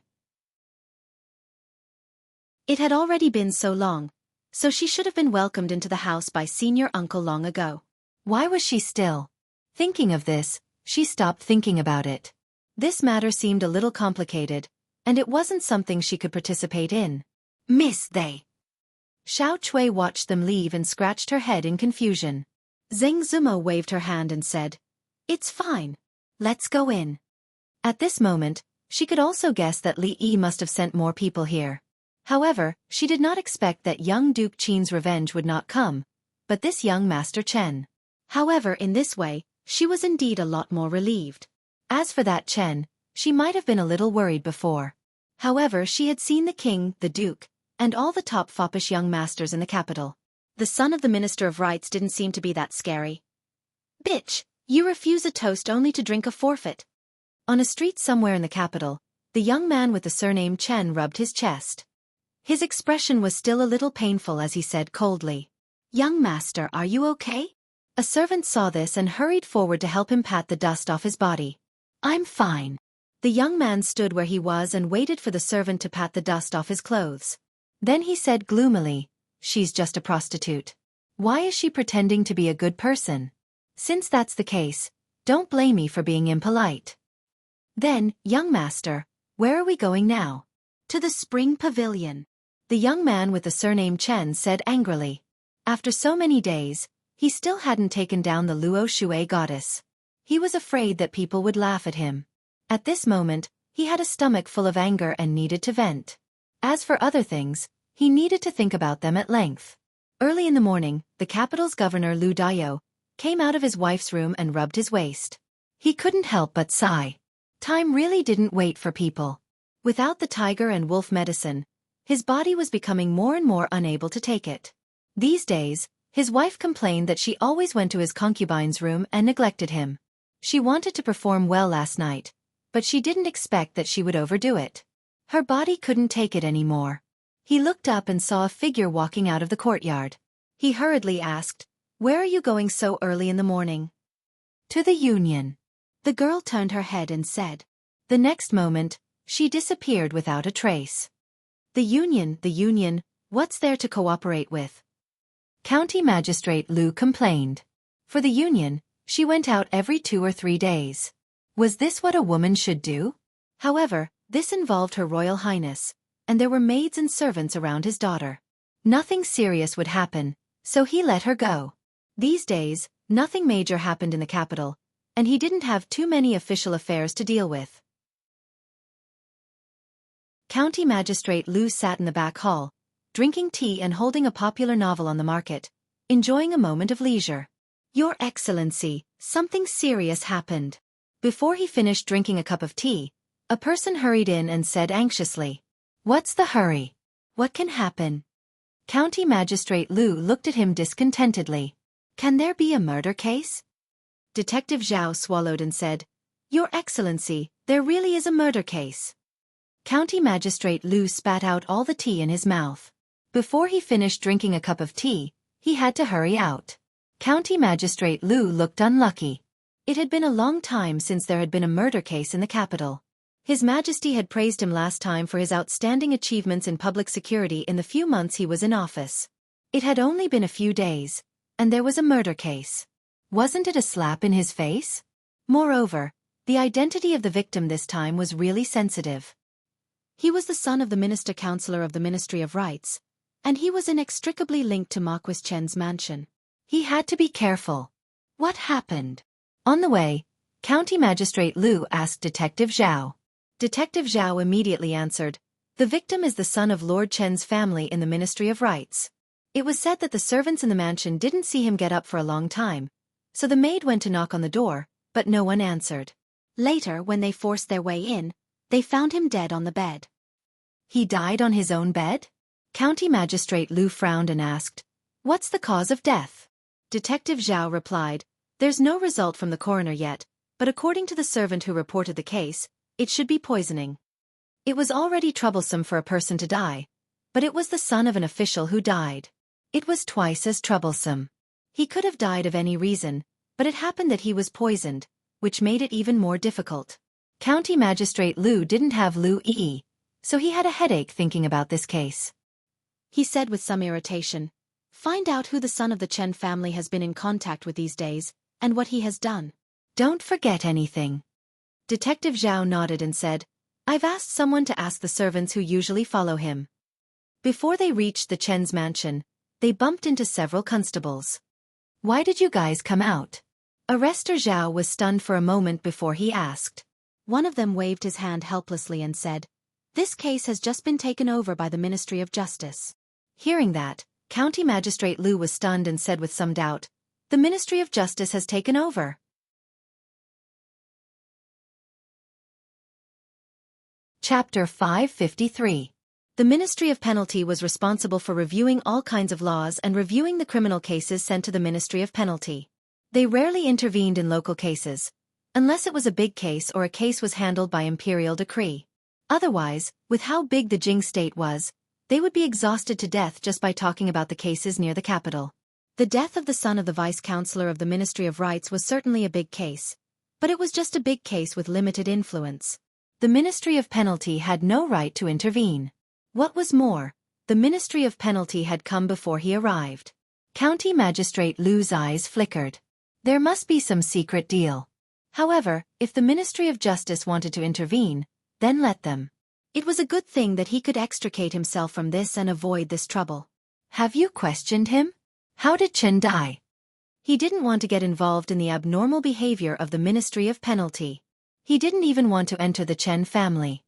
It had already been so long, so she should have been welcomed into the house by senior uncle long ago. Why was she still? Thinking of this, she stopped thinking about it. This matter seemed a little complicated, and it wasn't something she could participate in. "Miss they." Xiao Chui watched them leave and scratched her head in confusion. Zheng Zimo waved her hand and said, "It's fine. Let's go in." At this moment, she could also guess that Li Yi must have sent more people here. However, she did not expect that young Duke Qin's revenge would not come, but this young Master Chen. However, in this way, she was indeed a lot more relieved. As for that Chen, she might have been a little worried before. However, she had seen the king, the duke, and all the top foppish young masters in the capital. The son of the Minister of Rights didn't seem to be that scary. "Bitch, you refuse a toast only to drink a forfeit." On a street somewhere in the capital, the young man with the surname Chen rubbed his chest. His expression was still a little painful as he said coldly, "Young master, are you okay?" A servant saw this and hurried forward to help him pat the dust off his body. "I'm fine." The young man stood where he was and waited for the servant to pat the dust off his clothes. Then he said gloomily, "She's just a prostitute. Why is she pretending to be a good person? Since that's the case, don't blame me for being impolite." Then, "Young master, where are we going now?" "To the spring pavilion." The young man with the surname Chen said angrily. After so many days, he still hadn't taken down the Luo Shui goddess. He was afraid that people would laugh at him. At this moment, he had a stomach full of anger and needed to vent. As for other things, he needed to think about them at length. Early in the morning, the capital's governor Lu Dayo came out of his wife's room and rubbed his waist. He couldn't help but sigh. Time really didn't wait for people. Without the tiger and wolf medicine, his body was becoming more and more unable to take it. These days, his wife complained that she always went to his concubine's room and neglected him. She wanted to perform well last night, but she didn't expect that she would overdo it. Her body couldn't take it anymore. He looked up and saw a figure walking out of the courtyard. He hurriedly asked, "Where are you going so early in the morning?" "To the Union." The girl turned her head and said. The next moment, she disappeared without a trace. The Union, what's there to cooperate with?" County Magistrate Lu complained. For the union, she went out every 2 or 3 days. Was this what a woman should do? However, this involved Her Royal Highness, and there were maids and servants around his daughter. Nothing serious would happen, so he let her go. These days, nothing major happened in the capital, and he didn't have too many official affairs to deal with. County Magistrate Lu sat in the back hall, drinking tea and holding a popular novel on the market, enjoying a moment of leisure. Your Excellency, something serious happened. Before he finished drinking a cup of tea, a person hurried in and said anxiously, "What's the hurry? What can happen?" County Magistrate Lu looked at him discontentedly. "Can there be a murder case?" Detective Zhao swallowed and said, "Your Excellency, there really is a murder case." County Magistrate Lu spat out all the tea in his mouth. Before he finished drinking a cup of tea, he had to hurry out. County Magistrate Lu looked unlucky. It had been a long time since there had been a murder case in the capital. His Majesty had praised him last time for his outstanding achievements in public security in the few months he was in office. It had only been a few days, and there was a murder case. Wasn't it a slap in his face? Moreover, the identity of the victim this time was really sensitive. He was the son of the Minister-Counselor of the Ministry of Rights, and he was inextricably linked to Marquis Chen's mansion. He had to be careful. What happened? On the way, County Magistrate Lu asked Detective Zhao. Detective Zhao immediately answered, "The victim is the son of Lord Chen's family in the Ministry of Rights." It was said that the servants in the mansion didn't see him get up for a long time, so the maid went to knock on the door, but no one answered. Later, when they forced their way in, they found him dead on the bed. He died on his own bed? County Magistrate Lu frowned and asked, "What's the cause of death?" Detective Zhao replied, "There's no result from the coroner yet, but according to the servant who reported the case, it should be poisoning." It was already troublesome for a person to die, but it was the son of an official who died. It was twice as troublesome. He could have died of any reason, but it happened that he was poisoned, which made it even more difficult. County Magistrate Lu didn't have Lu Yi, so he had a headache thinking about this case. He said with some irritation, "Find out who the son of the Chen family has been in contact with these days, and what he has done. Don't forget anything." Detective Zhao nodded and said, "I've asked someone to ask the servants who usually follow him." Before they reached the Chen's mansion, they bumped into several constables. "Why did you guys come out?" Arrestor Zhao was stunned for a moment before he asked. One of them waved his hand helplessly and said, "This case has just been taken over by the Ministry of Justice." Hearing that, County Magistrate Lu was stunned and said with some doubt, "The Ministry of Justice has taken over." Chapter 553. The Ministry of Penalty was responsible for reviewing all kinds of laws and reviewing the criminal cases sent to the Ministry of Penalty. They rarely intervened in local cases, unless it was a big case or a case was handled by imperial decree. Otherwise, with how big the Jing state was, they would be exhausted to death just by talking about the cases near the capital. The death of the son of the vice-chancellor of the Ministry of Rights was certainly a big case, but it was just a big case with limited influence. The Ministry of Penalty had no right to intervene. What was more, the Ministry of Penalty had come before he arrived. County Magistrate Lu's eyes flickered. There must be some secret deal. However, if the Ministry of Justice wanted to intervene, then let them. It was a good thing that he could extricate himself from this and avoid this trouble. "Have you questioned him? How did Chen die?" He didn't want to get involved in the abnormal behavior of the Ministry of Penalty. He didn't even want to enter the Chen family.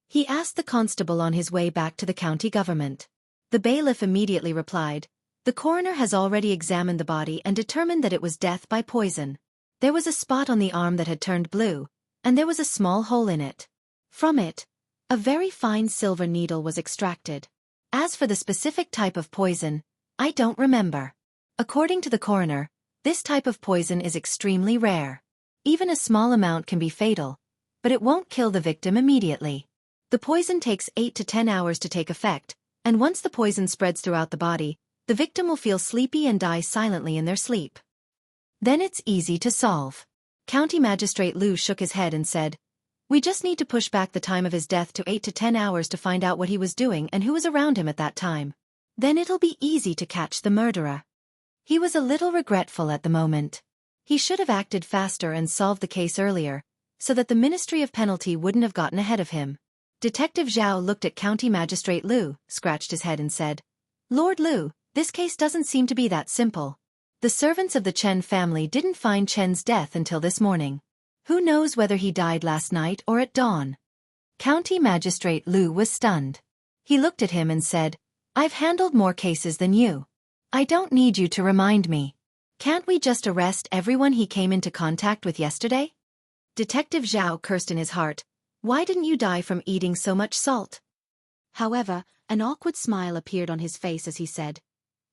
He asked the constable on his way back to the county government. The bailiff immediately replied, "The coroner has already examined the body and determined that it was death by poison. There was a spot on the arm that had turned blue, and there was a small hole in it. From it, a very fine silver needle was extracted. As for the specific type of poison, I don't remember. According to the coroner, this type of poison is extremely rare. Even a small amount can be fatal, but it won't kill the victim immediately. The poison takes 8 to 10 hours to take effect, and once the poison spreads throughout the body, the victim will feel sleepy and die silently in their sleep. Then it's easy to solve." County Magistrate Lu shook his head and said, "We just need to push back the time of his death to 8 to 10 hours to find out what he was doing and who was around him at that time. Then it'll be easy to catch the murderer. He was a little regretful at the moment. He should have acted faster and solved the case earlier, so that the Ministry of Penalty wouldn't have gotten ahead of him. Detective Zhao looked at County Magistrate Liu, scratched his head and said, "Lord Liu, this case doesn't seem to be that simple. The servants of the Chen family didn't find Chen's death until this morning. Who knows whether he died last night or at dawn?" County Magistrate Liu was stunned. He looked at him and said, "I've handled more cases than you. I don't need you to remind me. Can't we just arrest everyone he came into contact with yesterday?" Detective Zhao cursed in his heart. Why didn't you die from eating so much salt? However, an awkward smile appeared on his face as he said,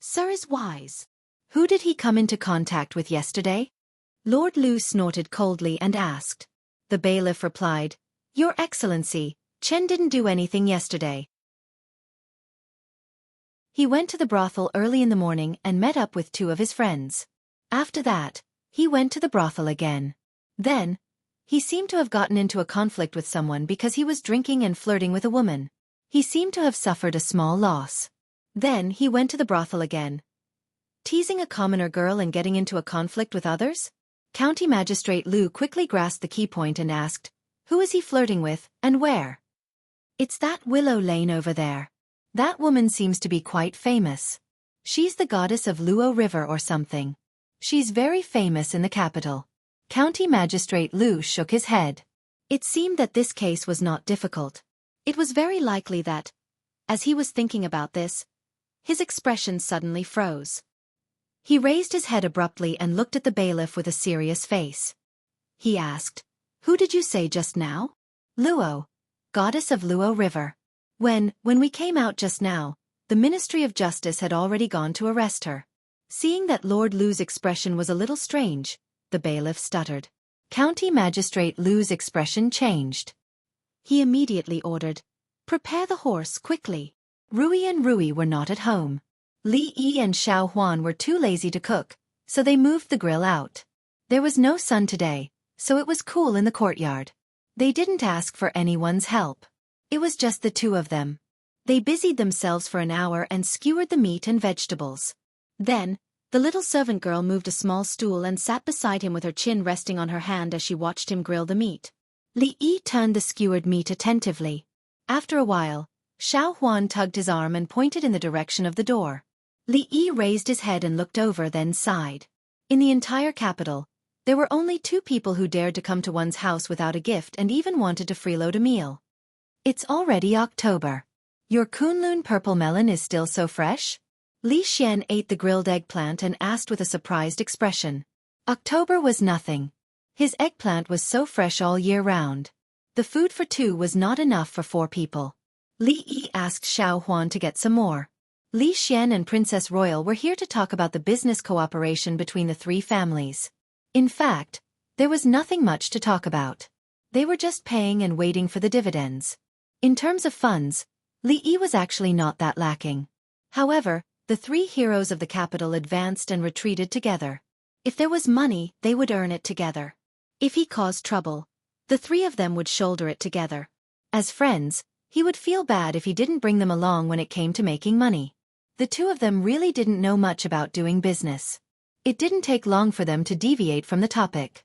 "Sir is wise." Who did he come into contact with yesterday? Lord Liu snorted coldly and asked. The bailiff replied, "Your Excellency, Chen didn't do anything yesterday. He went to the brothel early in the morning and met up with 2 of his friends. After that, he went to the brothel again. Then, he seemed to have gotten into a conflict with someone because he was drinking and flirting with a woman. He seemed to have suffered a small loss. Then he went to the brothel again, teasing a commoner girl and getting into a conflict with others?" County Magistrate Liu quickly grasped the key point and asked, "Who is he flirting with, and where?" "It's that Willow Lane over there. That woman seems to be quite famous. She's the goddess of Luo River or something. She's very famous in the capital." County Magistrate Liu shook his head. It seemed that this case was not difficult. It was very likely that, as he was thinking about this, his expression suddenly froze. He raised his head abruptly and looked at the bailiff with a serious face. He asked, "Who did you say just now?" "Luo, goddess of Luo River. When we came out just now, the Ministry of Justice had already gone to arrest her." Seeing that Lord Liu's expression was a little strange, the bailiff stuttered. County Magistrate Liu's expression changed. He immediately ordered, "Prepare the horse quickly." Rui and Rui were not at home. Li Yi and Xiaofan were too lazy to cook, so they moved the grill out. There was no sun today, so it was cool in the courtyard. They didn't ask for anyone's help. It was just the 2 of them. They busied themselves for an hour and skewered the meat and vegetables. Then, the little servant girl moved a small stool and sat beside him with her chin resting on her hand as she watched him grill the meat. Li Yi turned the skewered meat attentively. After a while, Xiaohuan tugged his arm and pointed in the direction of the door. Li Yi raised his head and looked over, then sighed. In the entire capital, there were only 2 people who dared to come to one's house without a gift and even wanted to freeload a meal. "It's already October. Your Kunlun purple melon is still so fresh?" Li Xian ate the grilled eggplant and asked with a surprised expression. October was nothing. His eggplant was so fresh all year round. The food for 2 was not enough for 4 people. Li Yi asked Xiaohuan to get some more. Li Xian and Princess Royal were here to talk about the business cooperation between the 3 families. In fact, there was nothing much to talk about. They were just paying and waiting for the dividends. In terms of funds, Li Yi was actually not that lacking. However, the 3 heroes of the capital advanced and retreated together. If there was money, they would earn it together. If he caused trouble, the 3 of them would shoulder it together. As friends, he would feel bad if he didn't bring them along when it came to making money. The 2 of them really didn't know much about doing business. It didn't take long for them to deviate from the topic.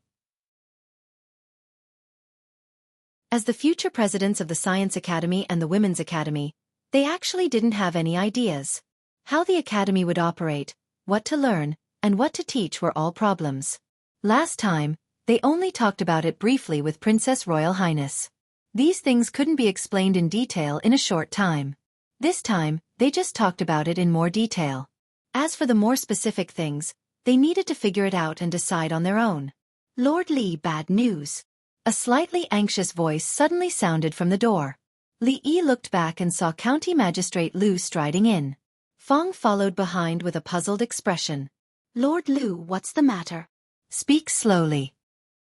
As the future presidents of the Science Academy and the Women's Academy, they actually didn't have any ideas. How the academy would operate, what to learn, and what to teach were all problems. Last time, they only talked about it briefly with Princess Royal Highness. These things couldn't be explained in detail in a short time. This time, they just talked about it in more detail. As for the more specific things, they needed to figure it out and decide on their own. "Lord Li, bad news." A slightly anxious voice suddenly sounded from the door. Li Yi looked back and saw County Magistrate Liu striding in. Fong followed behind with a puzzled expression. "Lord Liu, what's the matter?" "Speak slowly."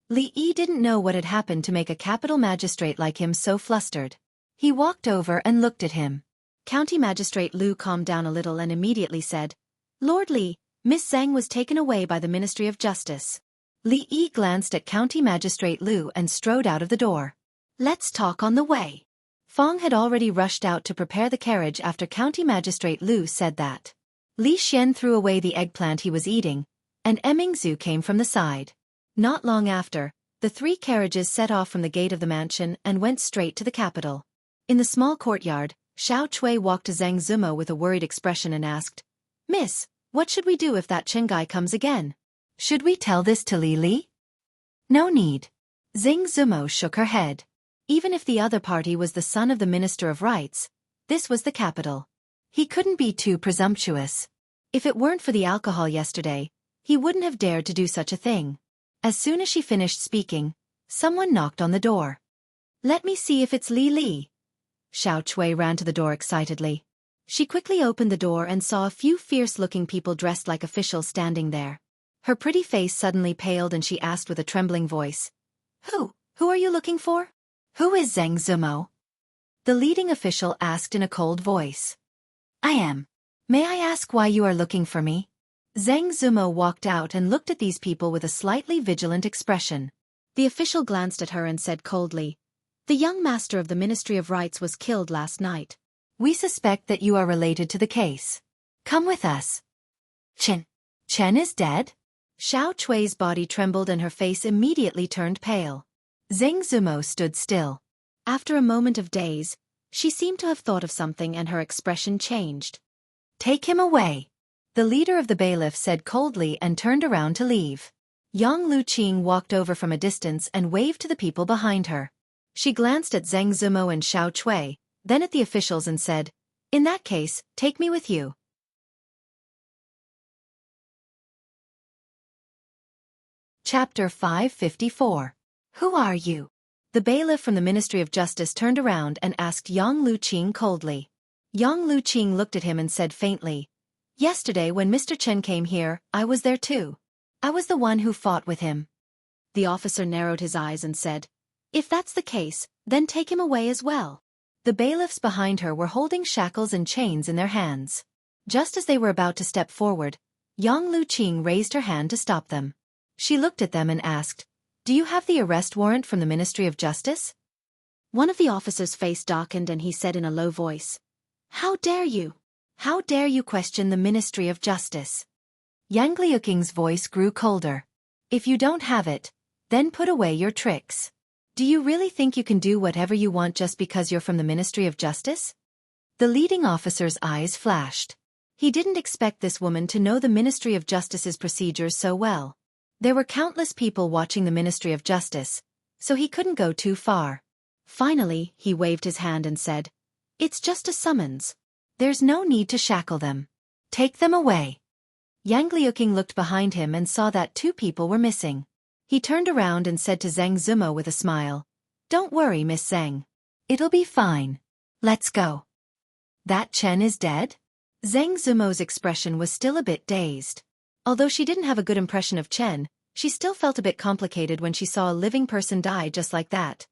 Li Yi didn't know what had happened to make a capital magistrate like him so flustered. He walked over and looked at him. County Magistrate Liu calmed down a little and immediately said, "Lord Li, Miss Zhang was taken away by the Ministry of Justice." Li Yi glanced at County Magistrate Liu and strode out of the door. "Let's talk on the way." Fong had already rushed out to prepare the carriage after County Magistrate Lu said that. Li Xian threw away the eggplant he was eating, and Emingzu came from the side. Not long after, the 3 carriages set off from the gate of the mansion and went straight to the capital. In the small courtyard, Xiao Chui walked to Zhang Zumo with a worried expression and asked, "Miss, what should we do if that Chen guy comes again? Should we tell this to Li Li?" "No need." Zhang Zumo shook her head. Even if the other party was the son of the Minister of Rights, this was the capital. He couldn't be too presumptuous. If it weren't for the alcohol yesterday, he wouldn't have dared to do such a thing. As soon as she finished speaking, someone knocked on the door. "Let me see if it's Li Li." Xiao Chui ran to the door excitedly. She quickly opened the door and saw a few fierce-looking people dressed like officials standing there. Her pretty face suddenly paled and she asked with a trembling voice, Who are you looking for?" "Who is Zhang Zumo?" the leading official asked in a cold voice. "I am. May I ask why you are looking for me?" Zhang Zumo walked out and looked at these people with a slightly vigilant expression. The official glanced at her and said coldly, "The young master of the Ministry of Rights was killed last night. We suspect that you are related to the case. Come with us." Chen is dead?" Xiao Chui's body trembled and her face immediately turned pale. Zhang Zumo stood still. After a moment of daze, she seemed to have thought of something and her expression changed. "Take him away," the leader of the bailiff said coldly and turned around to leave. Yang Luqing walked over from a distance and waved to the people behind her. She glanced at Zhang Zumo and Xiao Chui, then at the officials and said, "In that case, take me with you." Chapter 554. Who are you? The bailiff from the Ministry of Justice turned around and asked Yang Luqing coldly. Yang Luqing looked at him and said faintly, "Yesterday when Mr. Chen came here, I was there too. I was the one who fought with him." The officer narrowed his eyes and said, "If that's the case, then take him away as well." The bailiffs behind her were holding shackles and chains in their hands. Just as they were about to step forward, Yang Luqing raised her hand to stop them. She looked at them and asked, "Do you have the arrest warrant from the Ministry of Justice?" One of the officers' face darkened and he said in a low voice, "How dare you? How dare you question the Ministry of Justice?" Yang Liuqing's voice grew colder. "If you don't have it, then put away your tricks. Do you really think you can do whatever you want just because you're from the Ministry of Justice?" The leading officer's eyes flashed. He didn't expect this woman to know the Ministry of Justice's procedures so well. There were countless people watching the Ministry of Justice, so he couldn't go too far. Finally, he waved his hand and said, "It's just a summons. There's no need to shackle them. Take them away." Yang Liuqing looked behind him and saw that 2 people were missing. He turned around and said to Zhang Zumo with a smile, "Don't worry, Miss Zhang. It'll be fine. Let's go." "That Chen is dead?" Zhang Zumo's expression was still a bit dazed. Although she didn't have a good impression of Chen, she still felt a bit complicated when she saw a living person die just like that.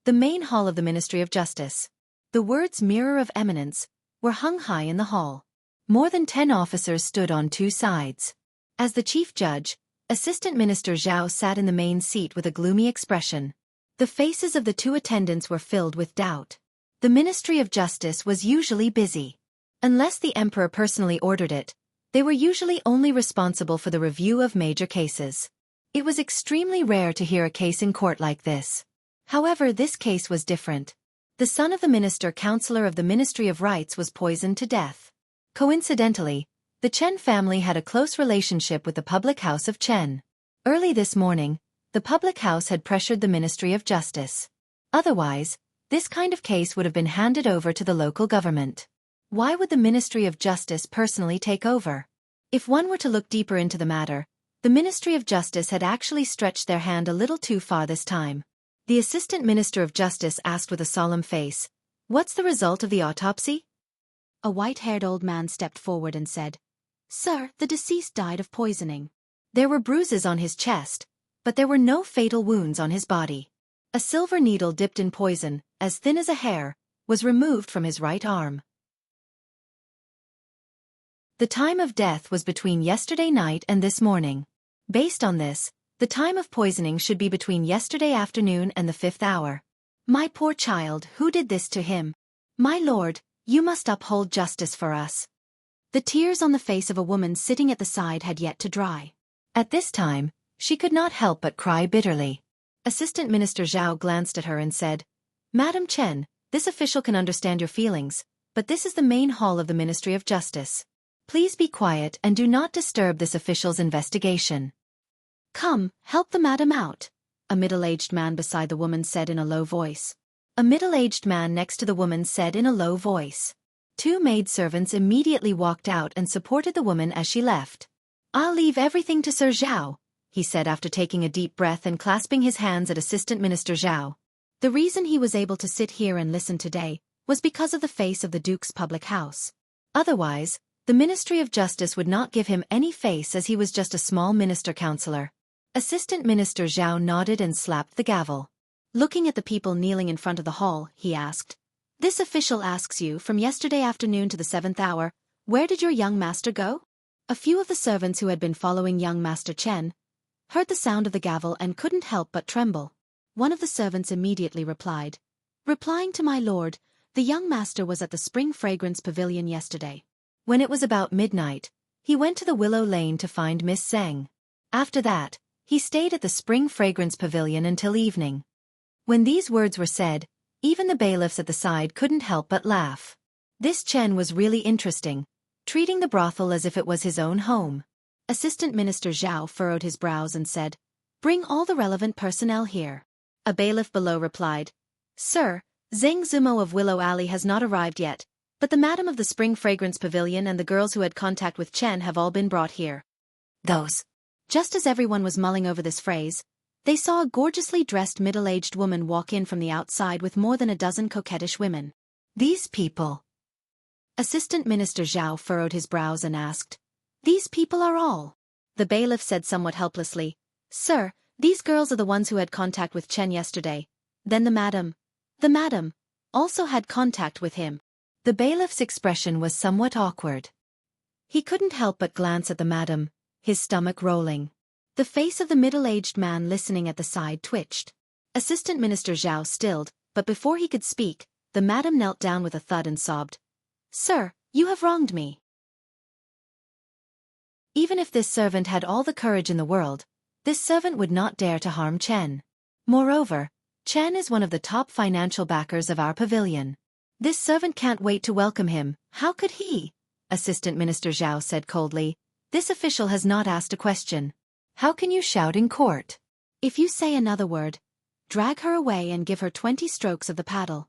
The main hall of the Ministry of Justice. The words "Mirror of Eminence" were hung high in the hall. More than 10 officers stood on 2 sides. As the chief judge, Assistant Minister Zhao sat in the main seat with a gloomy expression. The faces of the 2 attendants were filled with doubt. The Ministry of Justice was usually busy. Unless the emperor personally ordered it, they were usually only responsible for the review of major cases. It was extremely rare to hear a case in court like this. However, this case was different. The son of the minister counselor of the Ministry of Rights was poisoned to death. Coincidentally, the Chen family had a close relationship with the public house of Chen. Early this morning, the public house had pressured the Ministry of Justice. Otherwise, this kind of case would have been handed over to the local government. Why would the Ministry of Justice personally take over? If one were to look deeper into the matter, the Ministry of Justice had actually stretched their hand a little too far this time. The Assistant Minister of Justice asked with a solemn face, "What's the result of the autopsy?" A white-haired old man stepped forward and said, "Sir, the deceased died of poisoning." There were bruises on his chest, but there were no fatal wounds on his body. A silver needle dipped in poison, as thin as a hair, was removed from his right arm. The time of death was between yesterday night and this morning. Based on this, the time of poisoning should be between yesterday afternoon and the 5th hour. My poor child, who did this to him? My lord, you must uphold justice for us. The tears on the face of a woman sitting at the side had yet to dry. At this time, she could not help but cry bitterly. Assistant Minister Zhao glanced at her and said, Madam Chen, this official can understand your feelings, but this is the main hall of the Ministry of Justice. Please be quiet and do not disturb this official's investigation. Come, help the madam out, a middle-aged man beside the woman said in a low voice. A middle-aged man next to the woman said in a low voice. Two maidservants immediately walked out and supported the woman as she left. I'll leave everything to Sir Zhao, he said after taking a deep breath and clasping his hands at Assistant Minister Zhao. The reason he was able to sit here and listen today was because of the face of the Duke's public house. Otherwise, the Ministry of Justice would not give him any face as he was just a small minister-counselor. Assistant Minister Zhao nodded and slapped the gavel. Looking at the people kneeling in front of the hall, he asked, This official asks you, from yesterday afternoon to the 7th hour, where did your young master go? A few of the servants who had been following young Master Chen heard the sound of the gavel and couldn't help but tremble. One of the servants immediately replied, Replying to my lord, the young master was at the Spring Fragrance Pavilion yesterday. When it was about midnight, he went to the Willow Lane to find Miss Zheng. After that, he stayed at the Spring Fragrance Pavilion until evening. When these words were said, even the bailiffs at the side couldn't help but laugh. This Chen was really interesting, treating the brothel as if it was his own home. Assistant Minister Zhao furrowed his brows and said, Bring all the relevant personnel here. A bailiff below replied, Sir, Zheng Zumo of Willow Alley has not arrived yet, but the madam of the Spring Fragrance Pavilion and the girls who had contact with Chen have all been brought here. Those. Just as everyone was mulling over this phrase, they saw a gorgeously dressed middle-aged woman walk in from the outside with more than a dozen coquettish women. These people. Assistant Minister Zhao furrowed his brows and asked, These people are all. The bailiff said somewhat helplessly, Sir, these girls are the ones who had contact with Chen yesterday. Then the madam, also had contact with him. The bailiff's expression was somewhat awkward. He couldn't help but glance at the madam, his stomach rolling. The face of the middle-aged man listening at the side twitched. Assistant Minister Zhao stilled, but before he could speak, the madam knelt down with a thud and sobbed, Sir, you have wronged me. Even if this servant had all the courage in the world, this servant would not dare to harm Chen. Moreover, Chen is one of the top financial backers of our pavilion. This servant can't wait to welcome him. How could he? Assistant Minister Zhao said coldly. This official has not asked a question. How can you shout in court? If you say another word, drag her away and give her 20 strokes of the paddle.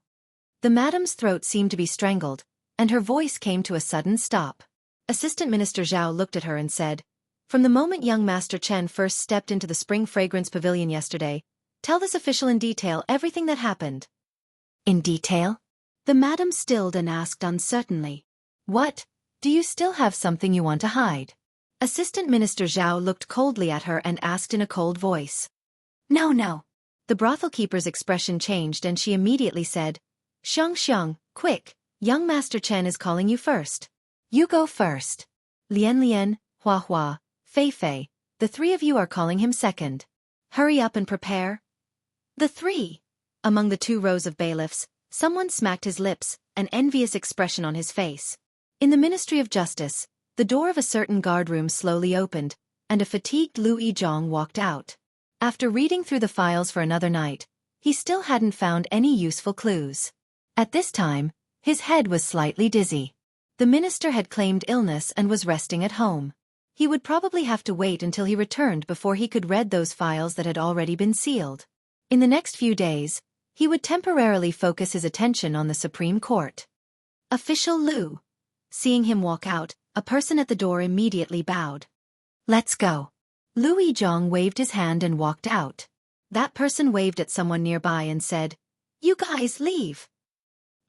The madam's throat seemed to be strangled, and her voice came to a sudden stop. Assistant Minister Zhao looked at her and said, From the moment young Master Chen first stepped into the Spring Fragrance Pavilion yesterday, tell this official in detail everything that happened. In detail? The madam stilled and asked uncertainly. What? Do you still have something you want to hide? Assistant Minister Zhao looked coldly at her and asked in a cold voice. No. The brothel keeper's expression changed and she immediately said, Xiang, quick, young Master Chen is calling you first. You go first. Lian, Hua, Fei, the three of you are calling him second. Hurry up and prepare. The three. Among the 2 rows of bailiffs, someone smacked his lips, an envious expression on his face. In the Ministry of Justice, the door of a certain guardroom slowly opened, and a fatigued Lu Yizhong walked out. After reading through the files for another night, he still hadn't found any useful clues. At this time, his head was slightly dizzy. The minister had claimed illness and was resting at home. He would probably have to wait until he returned before he could read those files that had already been sealed. In the next few days, he would temporarily focus his attention on the Supreme Court. Official Lu. Seeing him walk out, a person at the door immediately bowed. Let's go. Lu Yizhong waved his hand and walked out. That person waved at someone nearby and said, You guys leave.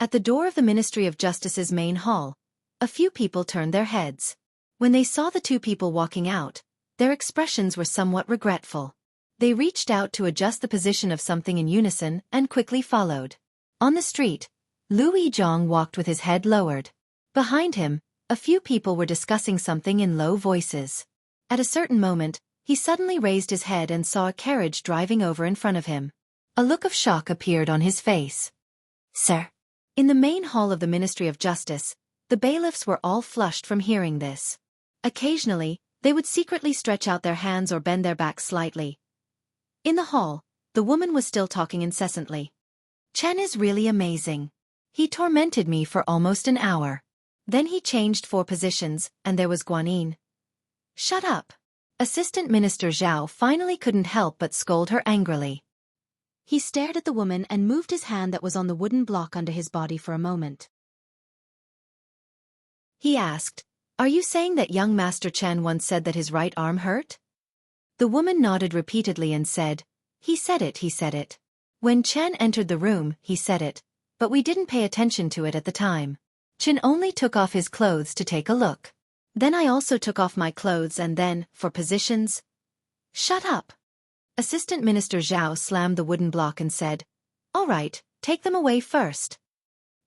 At the door of the Ministry of Justice's main hall, a few people turned their heads. When they saw the 2 people walking out, their expressions were somewhat regretful. They reached out to adjust the position of something in unison and quickly followed. On the street, Lu Yizhong walked with his head lowered. Behind him, a few people were discussing something in low voices. At a certain moment, he suddenly raised his head and saw a carriage driving over in front of him. A look of shock appeared on his face. "Sir." In the main hall of the Ministry of Justice, the bailiffs were all flushed from hearing this. Occasionally, they would secretly stretch out their hands or bend their backs slightly. In the hall, the woman was still talking incessantly. "Chen is really amazing. He tormented me for almost an hour. Then he changed 4 positions, and there was Guanyin." "Shut up." Assistant Minister Zhao finally couldn't help but scold her angrily. He stared at the woman and moved his hand that was on the wooden block under his body for a moment. He asked, "Are you saying that young Master Chen once said that his right arm hurt?" The woman nodded repeatedly and said, he said it. When Chen entered the room, he said it, but we didn't pay attention to it at the time. Chen only took off his clothes to take a look. Then I also took off my clothes and then, for positions." "Shut up." Assistant Minister Zhao slammed the wooden block and said, "All right, take them away first."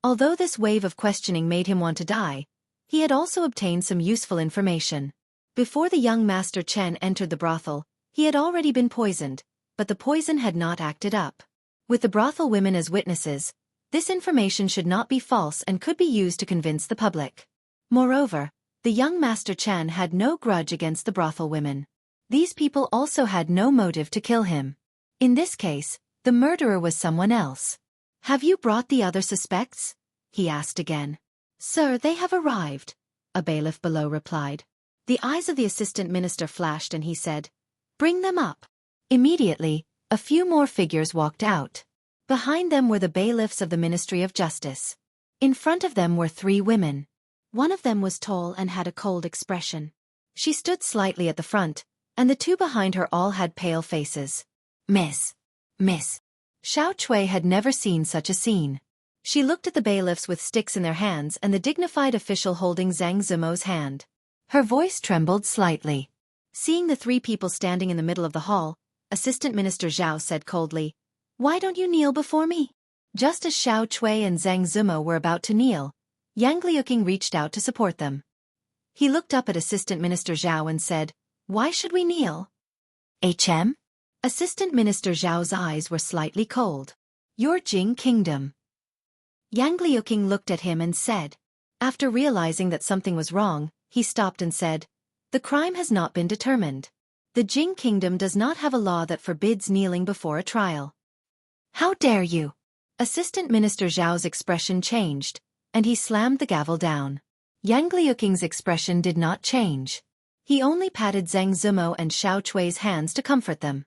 Although this wave of questioning made him want to die, he had also obtained some useful information. Before the young Master Chen entered the brothel, he had already been poisoned, but the poison had not acted up. With the brothel women as witnesses, this information should not be false and could be used to convince the public. Moreover, the young Master Chen had no grudge against the brothel women. These people also had no motive to kill him. In this case, the murderer was someone else. "Have you brought the other suspects?" he asked again. "Sir, they have arrived," a bailiff below replied. The eyes of the assistant minister flashed and he said, "Bring them up." Immediately, a few more figures walked out. Behind them were the bailiffs of the Ministry of Justice. In front of them were 3 women. One of them was tall and had a cold expression. She stood slightly at the front, and the 2 behind her all had pale faces. Miss. Xiao Chui had never seen such a scene. She looked at the bailiffs with sticks in their hands and the dignified official holding Zhang Zimo's hand. Her voice trembled slightly. Seeing the 3 people standing in the middle of the hall, Assistant Minister Zhao said coldly, "Why don't you kneel before me?" Just as Xiao Chui and Zhang Zimo were about to kneel, Yang Liuqing reached out to support them. He looked up at Assistant Minister Zhao and said, "Why should we kneel?" "HM?" Assistant Minister Zhao's eyes were slightly cold. "Your Jing Kingdom." Yang Liuqing looked at him and said. After realizing that something was wrong, he stopped and said, "The crime has not been determined. The Jing Kingdom does not have a law that forbids kneeling before a trial." "How dare you?" Assistant Minister Zhao's expression changed, and he slammed the gavel down. Yang Liuqing's expression did not change. He only patted Zhang Zimo and Xiao Chui's hands to comfort them.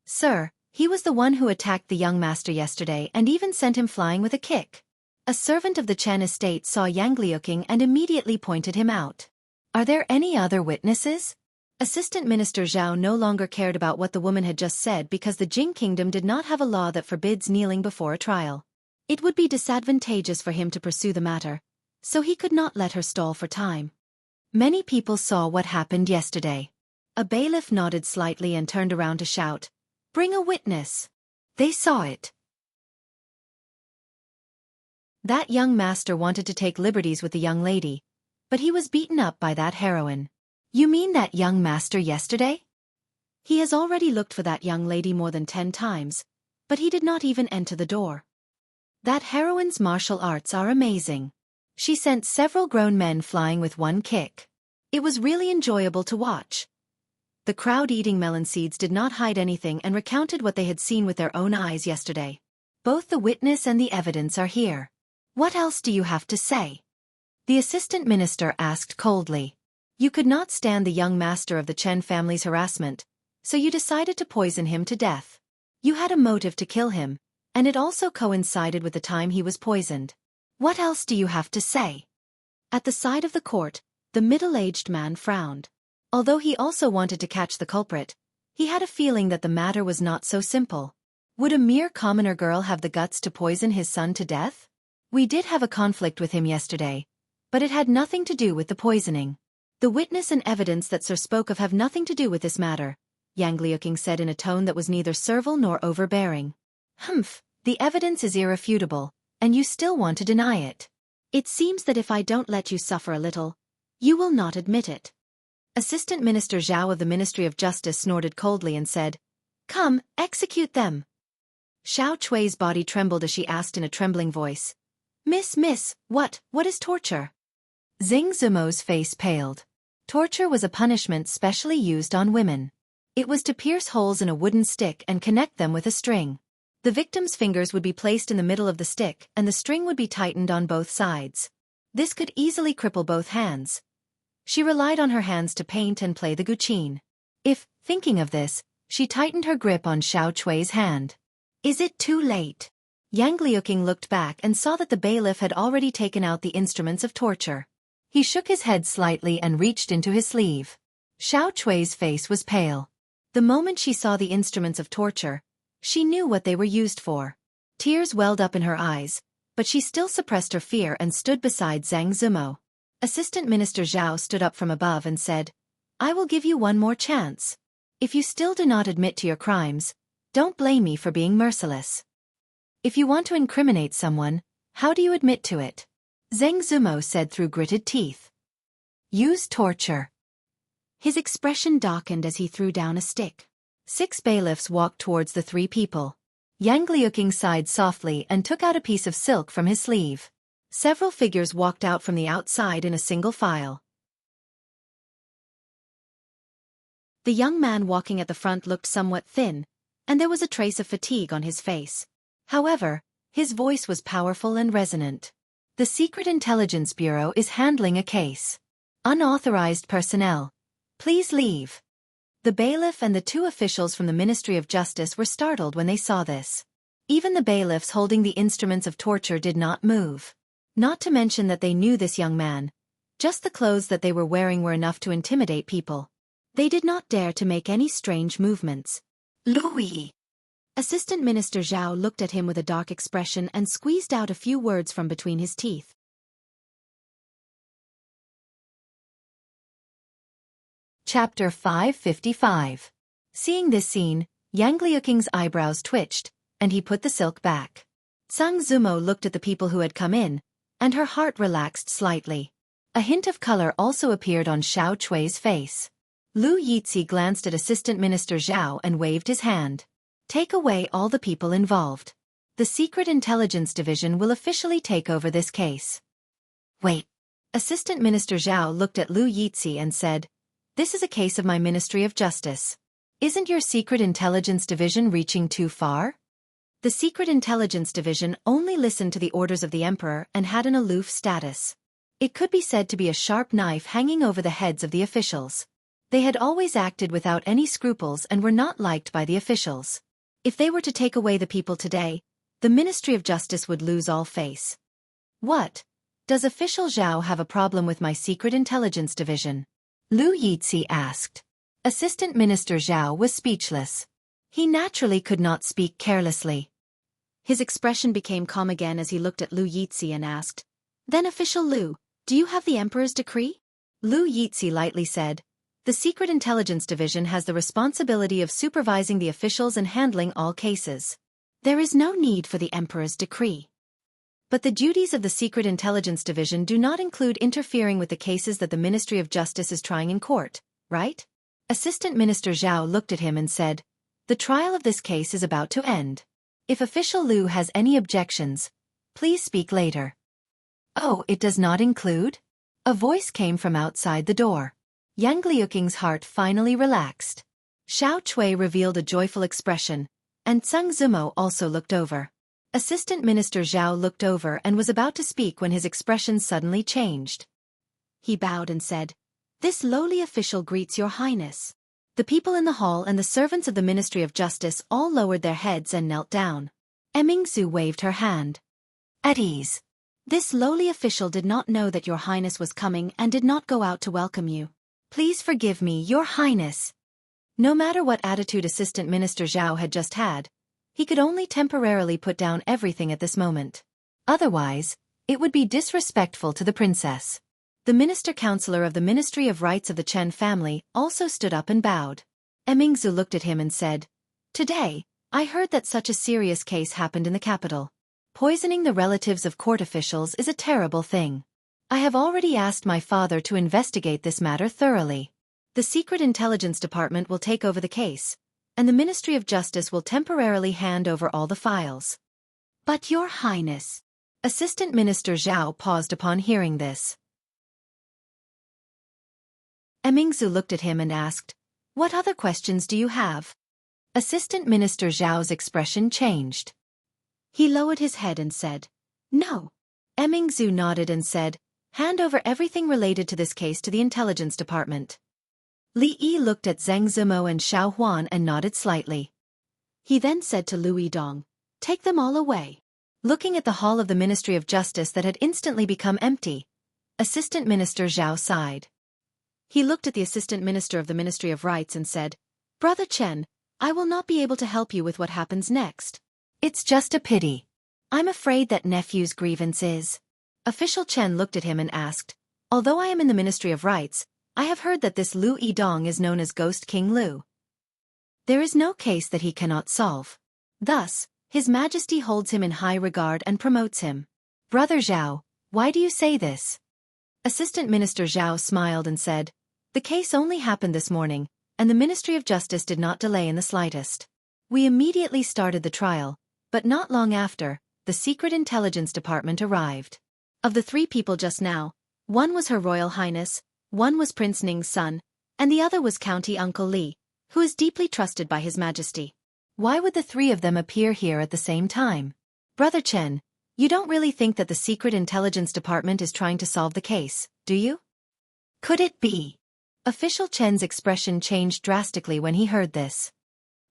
"Sir, he was the one who attacked the young master yesterday and even sent him flying with a kick." A servant of the Chen estate saw Yang Liuqing and immediately pointed him out. "Are there any other witnesses?" Assistant Minister Zhao no longer cared about what the woman had just said because the Jing Kingdom did not have a law that forbids kneeling before a trial. It would be disadvantageous for him to pursue the matter, so he could not let her stall for time. Many people saw what happened yesterday. A bailiff nodded slightly and turned around to shout, "Bring a witness." They saw it. That young master wanted to take liberties with the young lady, but he was beaten up by that heroine. "You mean that young master yesterday?" "He has already looked for that young lady more than 10 times, but he did not even enter the door." "That heroine's martial arts are amazing. She sent several grown men flying with one kick. It was really enjoyable to watch." The crowd eating melon seeds did not hide anything and recounted what they had seen with their own eyes yesterday. "Both the witness and the evidence are here. What else do you have to say?" The assistant minister asked coldly. "You could not stand the young master of the Chen family's harassment, so you decided to poison him to death. You had a motive to kill him, and it also coincided with the time he was poisoned. What else do you have to say?" At the side of the court, the middle-aged man frowned. Although he also wanted to catch the culprit, he had a feeling that the matter was not so simple. Would a mere commoner girl have the guts to poison his son to death? "We did have a conflict with him yesterday, but it had nothing to do with the poisoning. The witness and evidence that Sir spoke of have nothing to do with this matter," Yang Liuqing said in a tone that was neither servile nor overbearing. "Humph, the evidence is irrefutable, and you still want to deny it. It seems that if I don't let you suffer a little, you will not admit it." Assistant Minister Zhao of the Ministry of Justice snorted coldly and said, "Come, execute them." Xiao Chui's body trembled as she asked in a trembling voice. Miss, what is torture? Zhang Zimo's face paled. Torture was a punishment specially used on women. It was to pierce holes in a wooden stick and connect them with a string. The victim's fingers would be placed in the middle of the stick and the string would be tightened on both sides. This could easily cripple both hands. She relied on her hands to paint and play the guqin. If, thinking of this, she tightened her grip on Xiao Chui's hand. Is it too late? Yang Liuqing looked back and saw that the bailiff had already taken out the instruments of torture. He shook his head slightly and reached into his sleeve. Xiao Chui's face was pale. The moment she saw the instruments of torture, she knew what they were used for. Tears welled up in her eyes, but she still suppressed her fear and stood beside Zhang Zimo. Assistant Minister Zhao stood up from above and said, I will give you one more chance. If you still do not admit to your crimes, don't blame me for being merciless. If you want to incriminate someone, how do you admit to it? Zhang Zimo said through gritted teeth. Use torture. His expression darkened as he threw down a stick. 6 bailiffs walked towards the 3 people. Yang Liuqing sighed softly and took out a piece of silk from his sleeve. Several figures walked out from the outside in a single file. The young man walking at the front looked somewhat thin, and there was a trace of fatigue on his face. However, his voice was powerful and resonant. The Secret Intelligence Bureau is handling a case. Unauthorized personnel, please leave. The bailiff and the 2 officials from the Ministry of Justice were startled when they saw this. Even the bailiffs holding the instruments of torture did not move. Not to mention that they knew this young man. Just the clothes that they were wearing were enough to intimidate people. They did not dare to make any strange movements. Louis! Assistant Minister Zhao looked at him with a dark expression and squeezed out a few words from between his teeth. Chapter 555. Seeing this scene, Yang Liuqing's eyebrows twitched, and he put the silk back. Zhang Zimo looked at the people who had come in, and her heart relaxed slightly. A hint of color also appeared on Xiao Chui's face. Lu Yizhi glanced at Assistant Minister Zhao and waved his hand. Take away all the people involved. The Secret Intelligence Division will officially take over this case. Wait. Assistant Minister Zhao looked at Lu Yizhi and said, This is a case of my Ministry of Justice. Isn't your Secret Intelligence Division reaching too far? The Secret Intelligence Division only listened to the orders of the Emperor and had an aloof status. It could be said to be a sharp knife hanging over the heads of the officials. They had always acted without any scruples and were not liked by the officials. If they were to take away the people today, the Ministry of Justice would lose all face. What? Does official Zhao have a problem with my Secret Intelligence Division? Lu Yizhi asked. Assistant Minister Zhao was speechless. He naturally could not speak carelessly. His expression became calm again as he looked at Lu Yizhi and asked, Then official Lu, do you have the Emperor's decree? Lu Yizhi lightly said, The Secret Intelligence Division has the responsibility of supervising the officials and handling all cases. There is no need for the Emperor's decree. But the duties of the Secret Intelligence Division do not include interfering with the cases that the Ministry of Justice is trying in court, right? Assistant Minister Zhao looked at him and said, The trial of this case is about to end. If official Lu has any objections, please speak later. Oh, it does not include? A voice came from outside the door. Yang Liuqing's heart finally relaxed. Xiao Chui revealed a joyful expression, and Zhang Zimo also looked over. Assistant Minister Zhao looked over and was about to speak when his expression suddenly changed. He bowed and said, This lowly official greets your highness. The people in the hall and the servants of the Ministry of Justice all lowered their heads and knelt down. Emingzu waved her hand. At ease. This lowly official did not know that your highness was coming and did not go out to welcome you. Please forgive me, your highness. No matter what attitude Assistant Minister Zhao had just had, he could only temporarily put down everything at this moment. Otherwise, it would be disrespectful to the princess. The minister-counselor of the Ministry of Rights of the Chen family also stood up and bowed. Emingzu looked at him and said, Today, I heard that such a serious case happened in the capital. Poisoning the relatives of court officials is a terrible thing. I have already asked my father to investigate this matter thoroughly. The Secret Intelligence Department will take over the case, and the Ministry of Justice will temporarily hand over all the files. But Your Highness, Assistant Minister Zhao paused upon hearing this. Emingzu looked at him and asked, "What other questions do you have?" Assistant Minister Zhao's expression changed. He lowered his head and said, "No." Emingzu nodded and said, "Hand over everything related to this case to the Intelligence Department." Li Yi looked at Zhang Zimo and Xiaofan and nodded slightly. He then said to Lu Yidong, "Take them all away." Looking at the hall of the Ministry of Justice that had instantly become empty, Assistant Minister Zhao sighed. He looked at the Assistant Minister of the Ministry of Rights and said, "Brother Chen, I will not be able to help you with what happens next. It's just a pity. I'm afraid that nephew's grievance is." Official Chen looked at him and asked, "Although I am in the Ministry of Rights, I have heard that this Lu Yidong is known as Ghost King Lu. There is no case that he cannot solve. Thus, His Majesty holds him in high regard and promotes him." "Brother Zhao, why do you say this?" Assistant Minister Zhao smiled and said, "The case only happened this morning, and the Ministry of Justice did not delay in the slightest. We immediately started the trial, but not long after, the Secret Intelligence Department arrived. Of the 3 people just now, one was Her Royal Highness, one was Prince Ning's son, and the other was County Uncle Li, who is deeply trusted by His Majesty. Why would the 3 of them appear here at the same time? Brother Chen, you don't really think that the Secret Intelligence Department is trying to solve the case, do you?" "Could it be?" Official Chen's expression changed drastically when he heard this.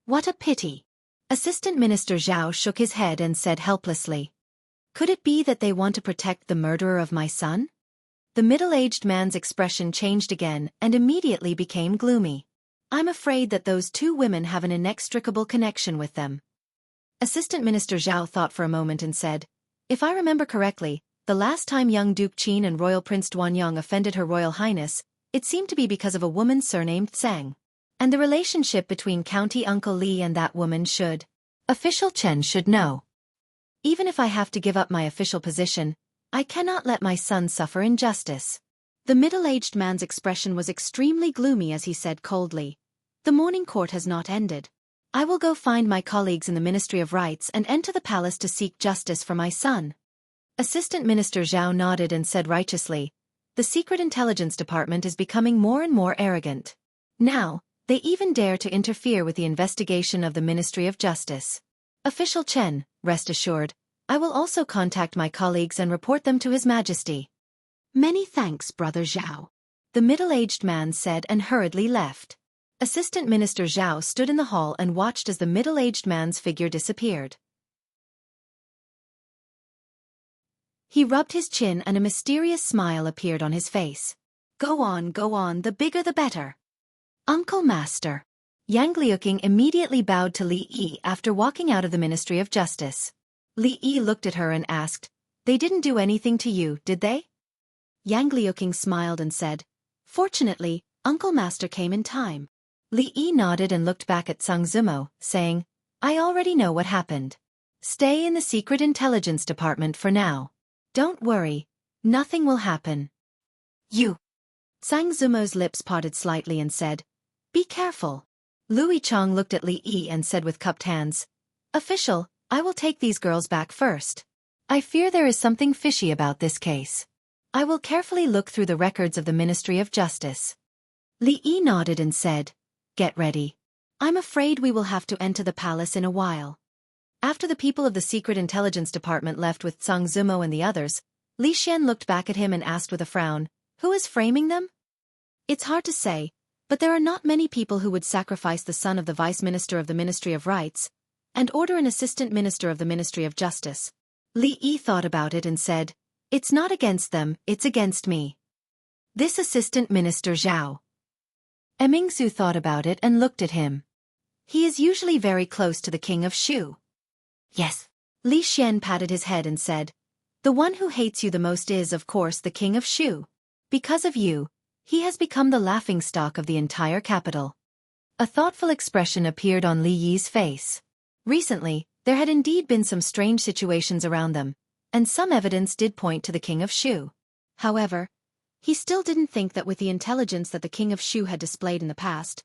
"What a pity." Assistant Minister Zhao shook his head and said helplessly, "Could it be that they want to protect the murderer of my son?" The middle-aged man's expression changed again and immediately became gloomy. "I'm afraid that those 2 women have an inextricable connection with them." Assistant Minister Zhao thought for a moment and said, "If I remember correctly, the last time young Duke Qin and Royal Prince Duanyang offended Her Royal Highness, it seemed to be because of a woman surnamed Tsang. And the relationship between County Uncle Li and that woman should. Official Chen should know. Even if I have to give up my official position, I cannot let my son suffer injustice." The middle-aged man's expression was extremely gloomy as he said coldly, "The morning court has not ended. I will go find my colleagues in the Ministry of Rights and enter the palace to seek justice for my son." Assistant Minister Zhao nodded and said righteously, "The Secret Intelligence Department is becoming more and more arrogant. Now, they even dare to interfere with the investigation of the Ministry of Justice. Official Chen, rest assured, I will also contact my colleagues and report them to His Majesty." "Many thanks, Brother Zhao," the middle-aged man said and hurriedly left. Assistant Minister Zhao stood in the hall and watched as the middle-aged man's figure disappeared. He rubbed his chin and a mysterious smile appeared on his face. Go on, the bigger the better." "Uncle Master." Yang Liuqing immediately bowed to Li Yi after walking out of the Ministry of Justice. Li Yi looked at her and asked, "They didn't do anything to you, did they?" Yang Liuqing smiled and said, "Fortunately, Uncle Master came in time." Li Yi nodded and looked back at Zhang Zimo, saying, "I already know what happened. Stay in the Secret Intelligence Department for now. Don't worry, nothing will happen." "You." Zhang Zimo's lips parted slightly and said, "Be careful." Lu Yichang looked at Li Yi and said with cupped hands, "Official, I will take these girls back first. I fear there is something fishy about this case. I will carefully look through the records of the Ministry of Justice." Li Yi nodded and said, "Get ready. I'm afraid we will have to enter the palace in a while." After the people of the Secret Intelligence Department left with Zhang Zimo and the others, Li Xian looked back at him and asked with a frown, "Who is framing them?" "It's hard to say, but there are not many people who would sacrifice the son of the Vice Minister of the Ministry of Rights and order an Assistant Minister of the Ministry of Justice." Li Yi thought about it and said, "It's not against them, it's against me. This Assistant Minister Zhao." Emingzu thought about it and looked at him. He is usually very close to the King of Shu. "Yes." Li Xian patted his head and said, "The one who hates you the most is, of course, the King of Shu. Because of you, he has become the laughingstock of the entire capital." A thoughtful expression appeared on Li Yi's face. Recently, there had indeed been some strange situations around them, and some evidence did point to the King of Shu. However, he still didn't think that with the intelligence that the King of Shu had displayed in the past,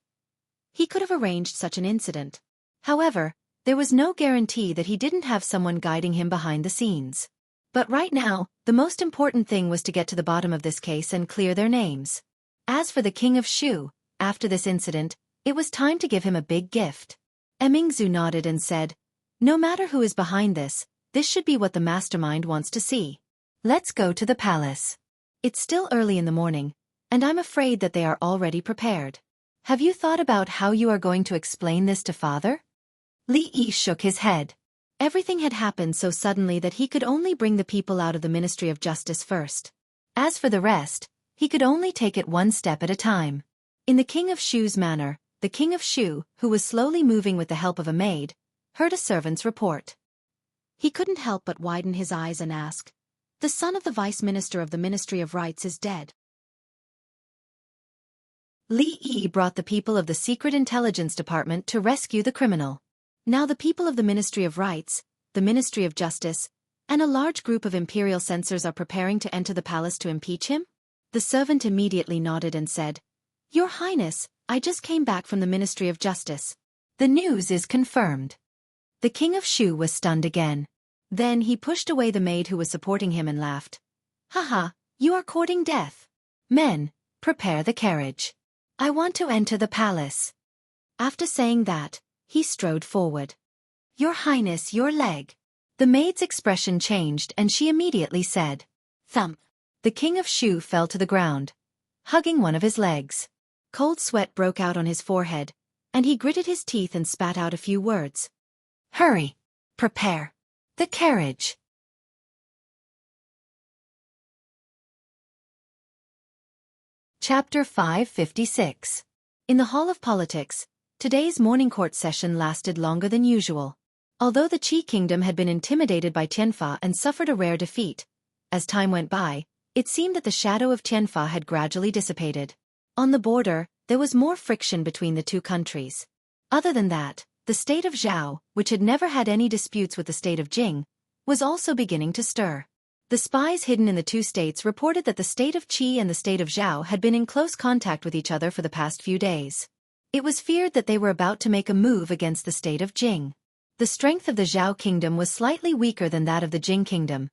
He could have arranged such an incident. However, there was no guarantee that he didn't have someone guiding him behind the scenes. But right now, the most important thing was to get to the bottom of this case and clear their names. As for the king of Shu, after this incident, it was time to give him a big gift. Emingzu nodded and said, "No matter who is behind this should be what the mastermind wants to see. Let's go to the palace. It's still early in the morning, and I'm afraid that they are already prepared. Have you thought about how you are going to explain this to father?" Li Yi shook his head. Everything had happened so suddenly that he could only bring the people out of the Ministry of Justice first. As for the rest, he could only take it one step at a time. In the King of Shu's manor, the King of Shu, who was slowly moving with the help of a maid, heard a servant's report. He couldn't help but widen his eyes and ask, "The son of the Vice Minister of the Ministry of Rights is dead." Li Yi brought the people of the Secret Intelligence Department to rescue the criminal. Now the people of the Ministry of Rights, the Ministry of Justice, and a large group of imperial censors are preparing to enter the palace to impeach him? The servant immediately nodded and said, "Your Highness, I just came back from the Ministry of Justice. The news is confirmed." The King of Shu was stunned again. Then he pushed away the maid who was supporting him and laughed. "Haha, you are courting death. Men, prepare the carriage. I want to enter the palace." After saying that, he strode forward. "Your Highness, your leg." The maid's expression changed and she immediately said, "Thump." The King of Shu fell to the ground, hugging one of his legs. Cold sweat broke out on his forehead, and he gritted his teeth and spat out a few words. "Hurry! Prepare the carriage." Chapter 556. In the Hall of Politics, today's morning court session lasted longer than usual. Although the Qi kingdom had been intimidated by Tianfa and suffered a rare defeat, as time went by, it seemed that the shadow of Tianfa had gradually dissipated. On the border, there was more friction between the two countries. Other than that, the state of Zhao, which had never had any disputes with the state of Jing, was also beginning to stir. The spies hidden in the two states reported that the state of Qi and the state of Zhao had been in close contact with each other for the past few days. It was feared that they were about to make a move against the state of Jing. The strength of the Zhao kingdom was slightly weaker than that of the Jing kingdom,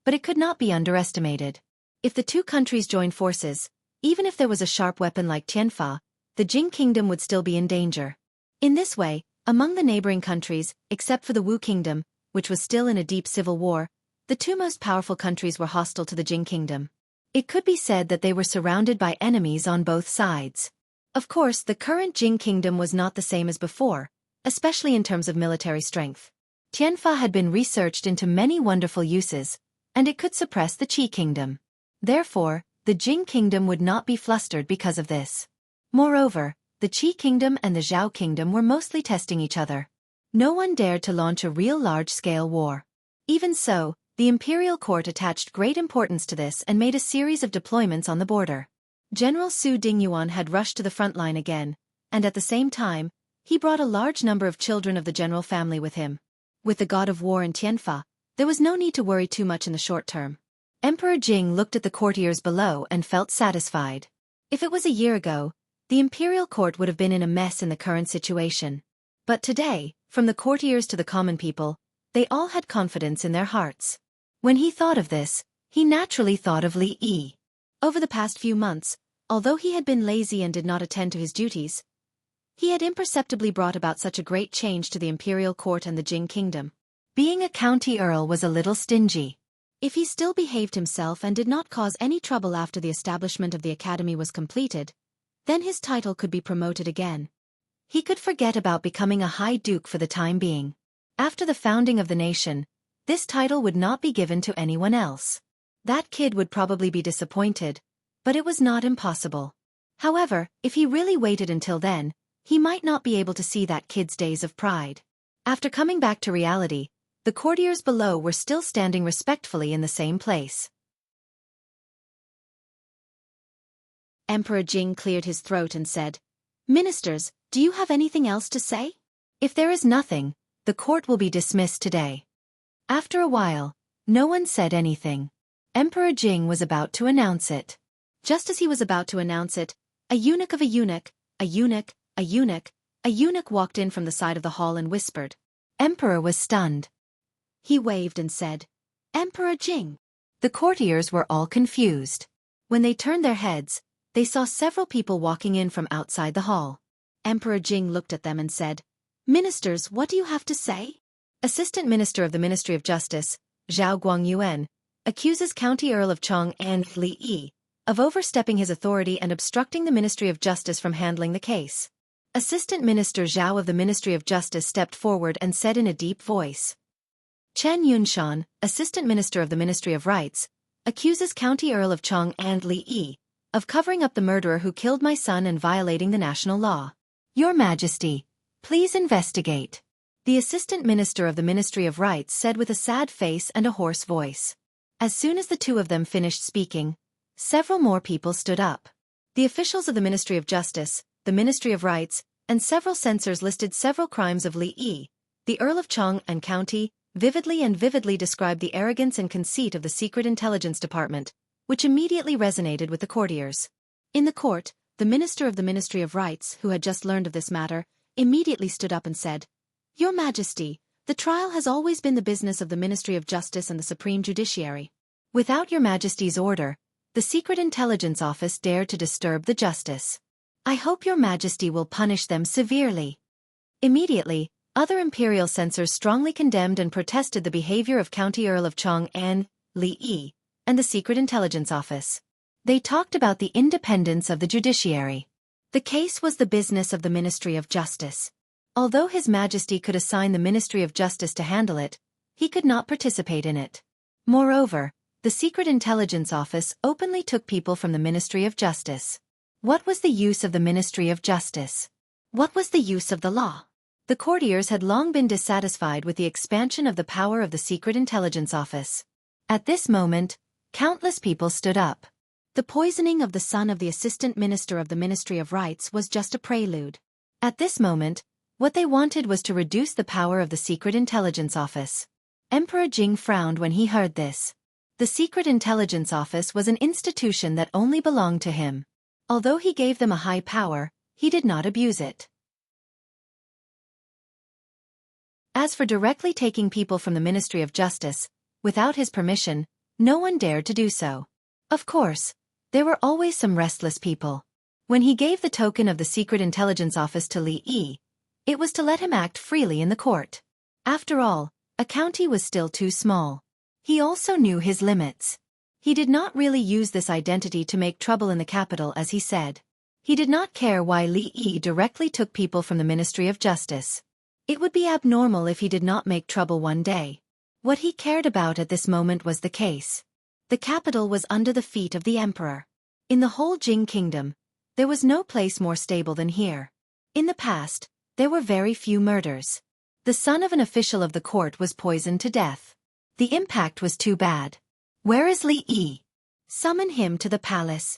but it could not be underestimated. If the two countries joined forces, even if there was a sharp weapon like Tianfa, the Jing kingdom would still be in danger. In this way, among the neighboring countries, except for the Wu kingdom, which was still in a deep civil war, the two most powerful countries were hostile to the Jing kingdom. It could be said that they were surrounded by enemies on both sides. Of course, the current Jing kingdom was not the same as before, especially in terms of military strength. Tianfa had been researched into many wonderful uses, and it could suppress the Qi kingdom. Therefore, the Jing kingdom would not be flustered because of this. Moreover, the Qi kingdom and the Zhao kingdom were mostly testing each other. No one dared to launch a real large-scale war. Even so, the imperial court attached great importance to this and made a series of deployments on the border. General Su Dingyuan had rushed to the front line again, and at the same time, he brought a large number of children of the general family with him. With the god of war in Tianfa, there was no need to worry too much in the short term. Emperor Jing looked at the courtiers below and felt satisfied. If it was a year ago, the imperial court would have been in a mess in the current situation. But today, from the courtiers to the common people, they all had confidence in their hearts. When he thought of this, he naturally thought of Li Yi. Over the past few months, although he had been lazy and did not attend to his duties, he had imperceptibly brought about such a great change to the imperial court and the Jing kingdom. Being a county earl was a little stingy. If he still behaved himself and did not cause any trouble after the establishment of the academy was completed, then his title could be promoted again. He could forget about becoming a high duke for the time being. After the founding of the nation, this title would not be given to anyone else. That kid would probably be disappointed, but it was not impossible. However, if he really waited until then, he might not be able to see that kid's days of pride. After coming back to reality, the courtiers below were still standing respectfully in the same place. Emperor Jing cleared his throat and said, "Ministers, do you have anything else to say? If there is nothing, the court will be dismissed today." After a while, no one said anything. Emperor Jing was about to announce it. Just as he was about to announce it, a eunuch of a eunuch, a eunuch, a eunuch, A eunuch walked in from the side of the hall and whispered. Emperor was stunned. He waved and said, Emperor Jing. The courtiers were all confused. When they turned their heads, they saw several people walking in from outside the hall. Emperor Jing looked at them and said, Ministers, what do you have to say? Assistant Minister of the Ministry of Justice, Zhao Guangyuan, accuses County Earl of Cheng and Li Yi of overstepping his authority and obstructing the Ministry of Justice from handling the case. Assistant Minister Zhao of the Ministry of Justice stepped forward and said in a deep voice. Chen Yunshan, Assistant Minister of the Ministry of Rights, accuses County Earl of Cheng and Li Yi of covering up the murderer who killed my son and violating the national law. Your Majesty, please investigate. The Assistant Minister of the Ministry of Rights said with a sad face and a hoarse voice. As soon as the two of them finished speaking, several more people stood up. The officials of the Ministry of Justice, the Ministry of Rights, and several censors listed several crimes of Li Yi, the Earl of Cheng and County, vividly described the arrogance and conceit of the Secret Intelligence Department, which immediately resonated with the courtiers. In the court, the Minister of the Ministry of Rights, who had just learned of this matter, immediately stood up and said, Your Majesty, the trial has always been the business of the Ministry of Justice and the Supreme Judiciary. Without Your Majesty's order, the Secret Intelligence Office dared to disturb the justice. I hope Your Majesty will punish them severely. Immediately, other imperial censors strongly condemned and protested the behavior of County Earl of Cheng and Li Yi and the Secret Intelligence Office. They talked about the independence of the judiciary. The case was the business of the Ministry of Justice. Although His Majesty could assign the Ministry of Justice to handle it, he could not participate in it. Moreover, the Secret Intelligence Office openly took people from the Ministry of Justice. What was the use of the Ministry of Justice? What was the use of the law? The courtiers had long been dissatisfied with the expansion of the power of the Secret Intelligence Office. At this moment, countless people stood up. The poisoning of the son of the Assistant Minister of the Ministry of Rights was just a prelude. At this moment, what they wanted was to reduce the power of the Secret Intelligence Office. Emperor Jing frowned when he heard this. The Secret Intelligence Office was an institution that only belonged to him. Although he gave them a high power, he did not abuse it. As for directly taking people from the Ministry of Justice, without his permission, no one dared to do so. Of course, there were always some restless people. When he gave the token of the Secret Intelligence Office to Li Yi, it was to let him act freely in the court. After all, a county was still too small. He also knew his limits. He did not really use this identity to make trouble in the capital, as he said. He did not care why Li Yi directly took people from the Ministry of Justice. It would be abnormal if he did not make trouble one day. What he cared about at this moment was the case. The capital was under the feet of the emperor. In the whole Jing kingdom, there was no place more stable than here. In the past, there were very few murders. The son of an official of the court was poisoned to death. The impact was too bad. Where is Li Yi? Summon him to the palace.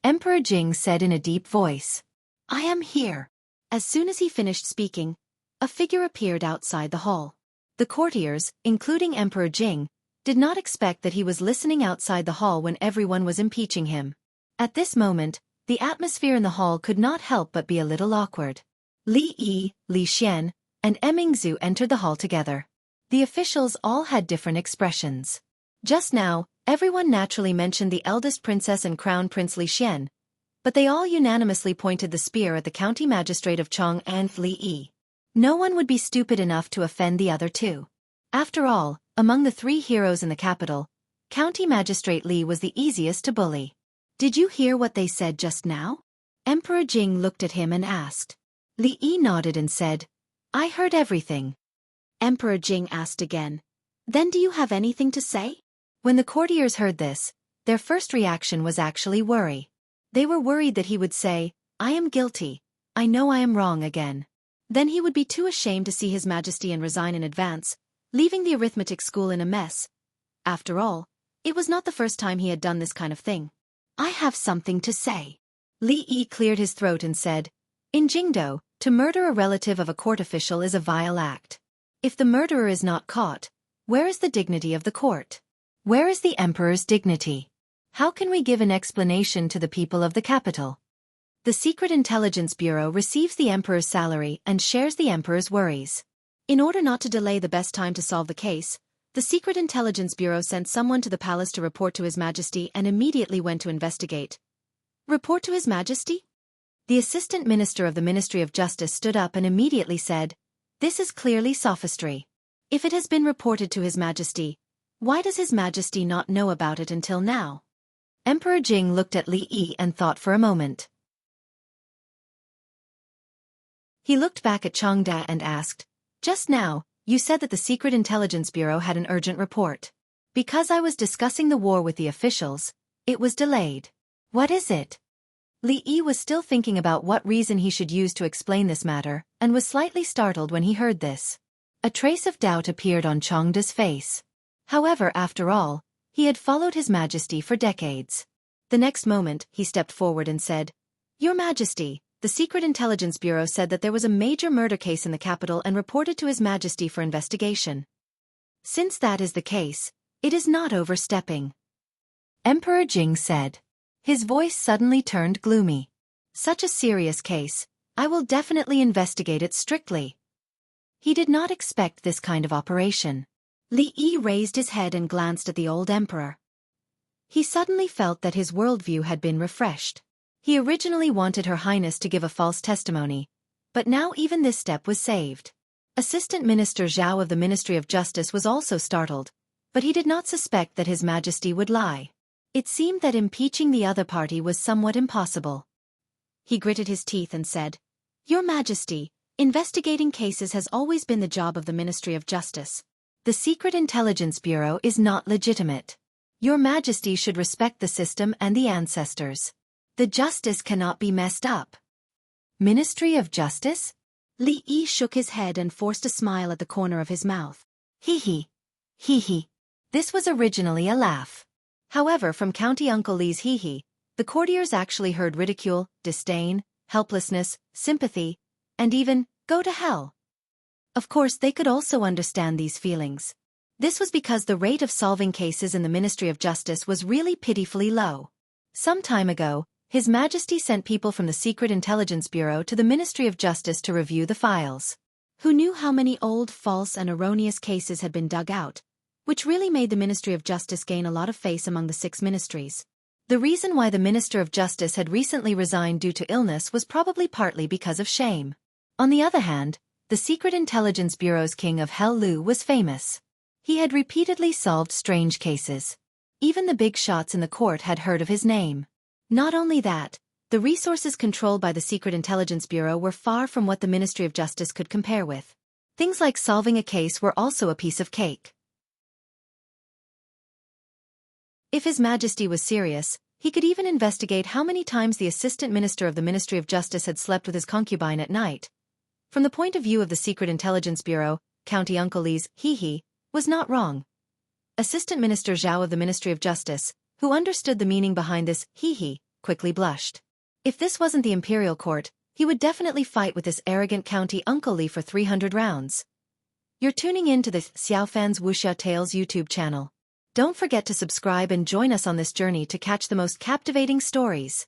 Emperor Jing said in a deep voice. I am here. As soon as he finished speaking, a figure appeared outside the hall. The courtiers, including Emperor Jing, did not expect that he was listening outside the hall when everyone was impeaching him. At this moment, the atmosphere in the hall could not help but be a little awkward. Li Yi, Li Xian, and Emingzu entered the hall together. The officials all had different expressions. Just now, everyone naturally mentioned the eldest princess and crown prince Li Xian, but they all unanimously pointed the spear at the county magistrate of Cheng and Li Yi. No one would be stupid enough to offend the other two. After all, among the three heroes in the capital, County Magistrate Li was the easiest to bully. Did you hear what they said just now? Emperor Jing looked at him and asked. Li Yi nodded and said, I heard everything. Emperor Jing asked again, Then do you have anything to say? When the courtiers heard this, their first reaction was actually worry. They were worried that he would say, I am guilty, I know I am wrong again. Then he would be too ashamed to see His Majesty and resign in advance, leaving the arithmetic school in a mess. After all, it was not the first time he had done this kind of thing. I have something to say. Li Yi cleared his throat and said, In Jingdo, to murder a relative of a court official is a vile act. If the murderer is not caught, where is the dignity of the court? Where is the emperor's dignity? How can we give an explanation to the people of the capital? The Secret Intelligence Bureau receives the Emperor's salary and shares the Emperor's worries. In order not to delay the best time to solve the case, the Secret Intelligence Bureau sent someone to the palace to report to His Majesty and immediately went to investigate. Report to His Majesty? The Assistant Minister of the Ministry of Justice stood up and immediately said, "This is clearly sophistry. If it has been reported to His Majesty, why does His Majesty not know about it until now?" Emperor Jing looked at Li Yi and thought for a moment. He looked back at Changda and asked, "Just now, you said that the Secret Intelligence Bureau had an urgent report. Because I was discussing the war with the officials, it was delayed. What is it?" Li Yi was still thinking about what reason he should use to explain this matter, and was slightly startled when he heard this. A trace of doubt appeared on Changda's face. However, after all, he had followed His Majesty for decades. The next moment, he stepped forward and said, "Your Majesty, the Secret Intelligence Bureau said that there was a major murder case in the capital and reported to His Majesty for investigation. Since that is the case, it is not overstepping," Emperor Jing said. His voice suddenly turned gloomy. "Such a serious case, I will definitely investigate it strictly." He did not expect this kind of operation. Li Yi raised his head and glanced at the old emperor. He suddenly felt that his worldview had been refreshed. He originally wanted Her Highness to give a false testimony, but now even this step was saved. Assistant Minister Zhao of the Ministry of Justice was also startled, but he did not suspect that His Majesty would lie. It seemed that impeaching the other party was somewhat impossible. He gritted his teeth and said, "Your Majesty, investigating cases has always been the job of the Ministry of Justice. The Secret Intelligence Bureau is not legitimate. Your Majesty should respect the system and the ancestors. The justice cannot be messed up." Ministry of Justice? Li Yi shook his head and forced a smile at the corner of his mouth. Hee hee. Hee hee. This was originally a laugh. However, from County Uncle Li's hee hee, the courtiers actually heard ridicule, disdain, helplessness, sympathy, and even, "Go to hell." Of course, they could also understand these feelings. This was because the rate of solving cases in the Ministry of Justice was really pitifully low. Some time ago, His Majesty sent people from the Secret Intelligence Bureau to the Ministry of Justice to review the files. Who knew how many old, false and erroneous cases had been dug out, which really made the Ministry of Justice gain a lot of face among the 6 ministries. The reason why the Minister of Justice had recently resigned due to illness was probably partly because of shame. On the other hand, the Secret Intelligence Bureau's King of Hell Lu was famous. He had repeatedly solved strange cases. Even the big shots in the court had heard of his name. Not only that, the resources controlled by the Secret Intelligence Bureau were far from what the Ministry of Justice could compare with. Things like solving a case were also a piece of cake. If His Majesty was serious, he could even investigate how many times the Assistant Minister of the Ministry of Justice had slept with his concubine at night. From the point of view of the Secret Intelligence Bureau, County Uncle Li's hee hee was not wrong. Assistant Minister Zhao of the Ministry of Justice, who understood the meaning behind this hee hee, quickly blushed. If this wasn't the imperial court, he would definitely fight with this arrogant County Uncle Li for 300 rounds. You're tuning in to the Xiaofan's Wuxia Tales YouTube channel. Don't forget to subscribe and join us on this journey to catch the most captivating stories.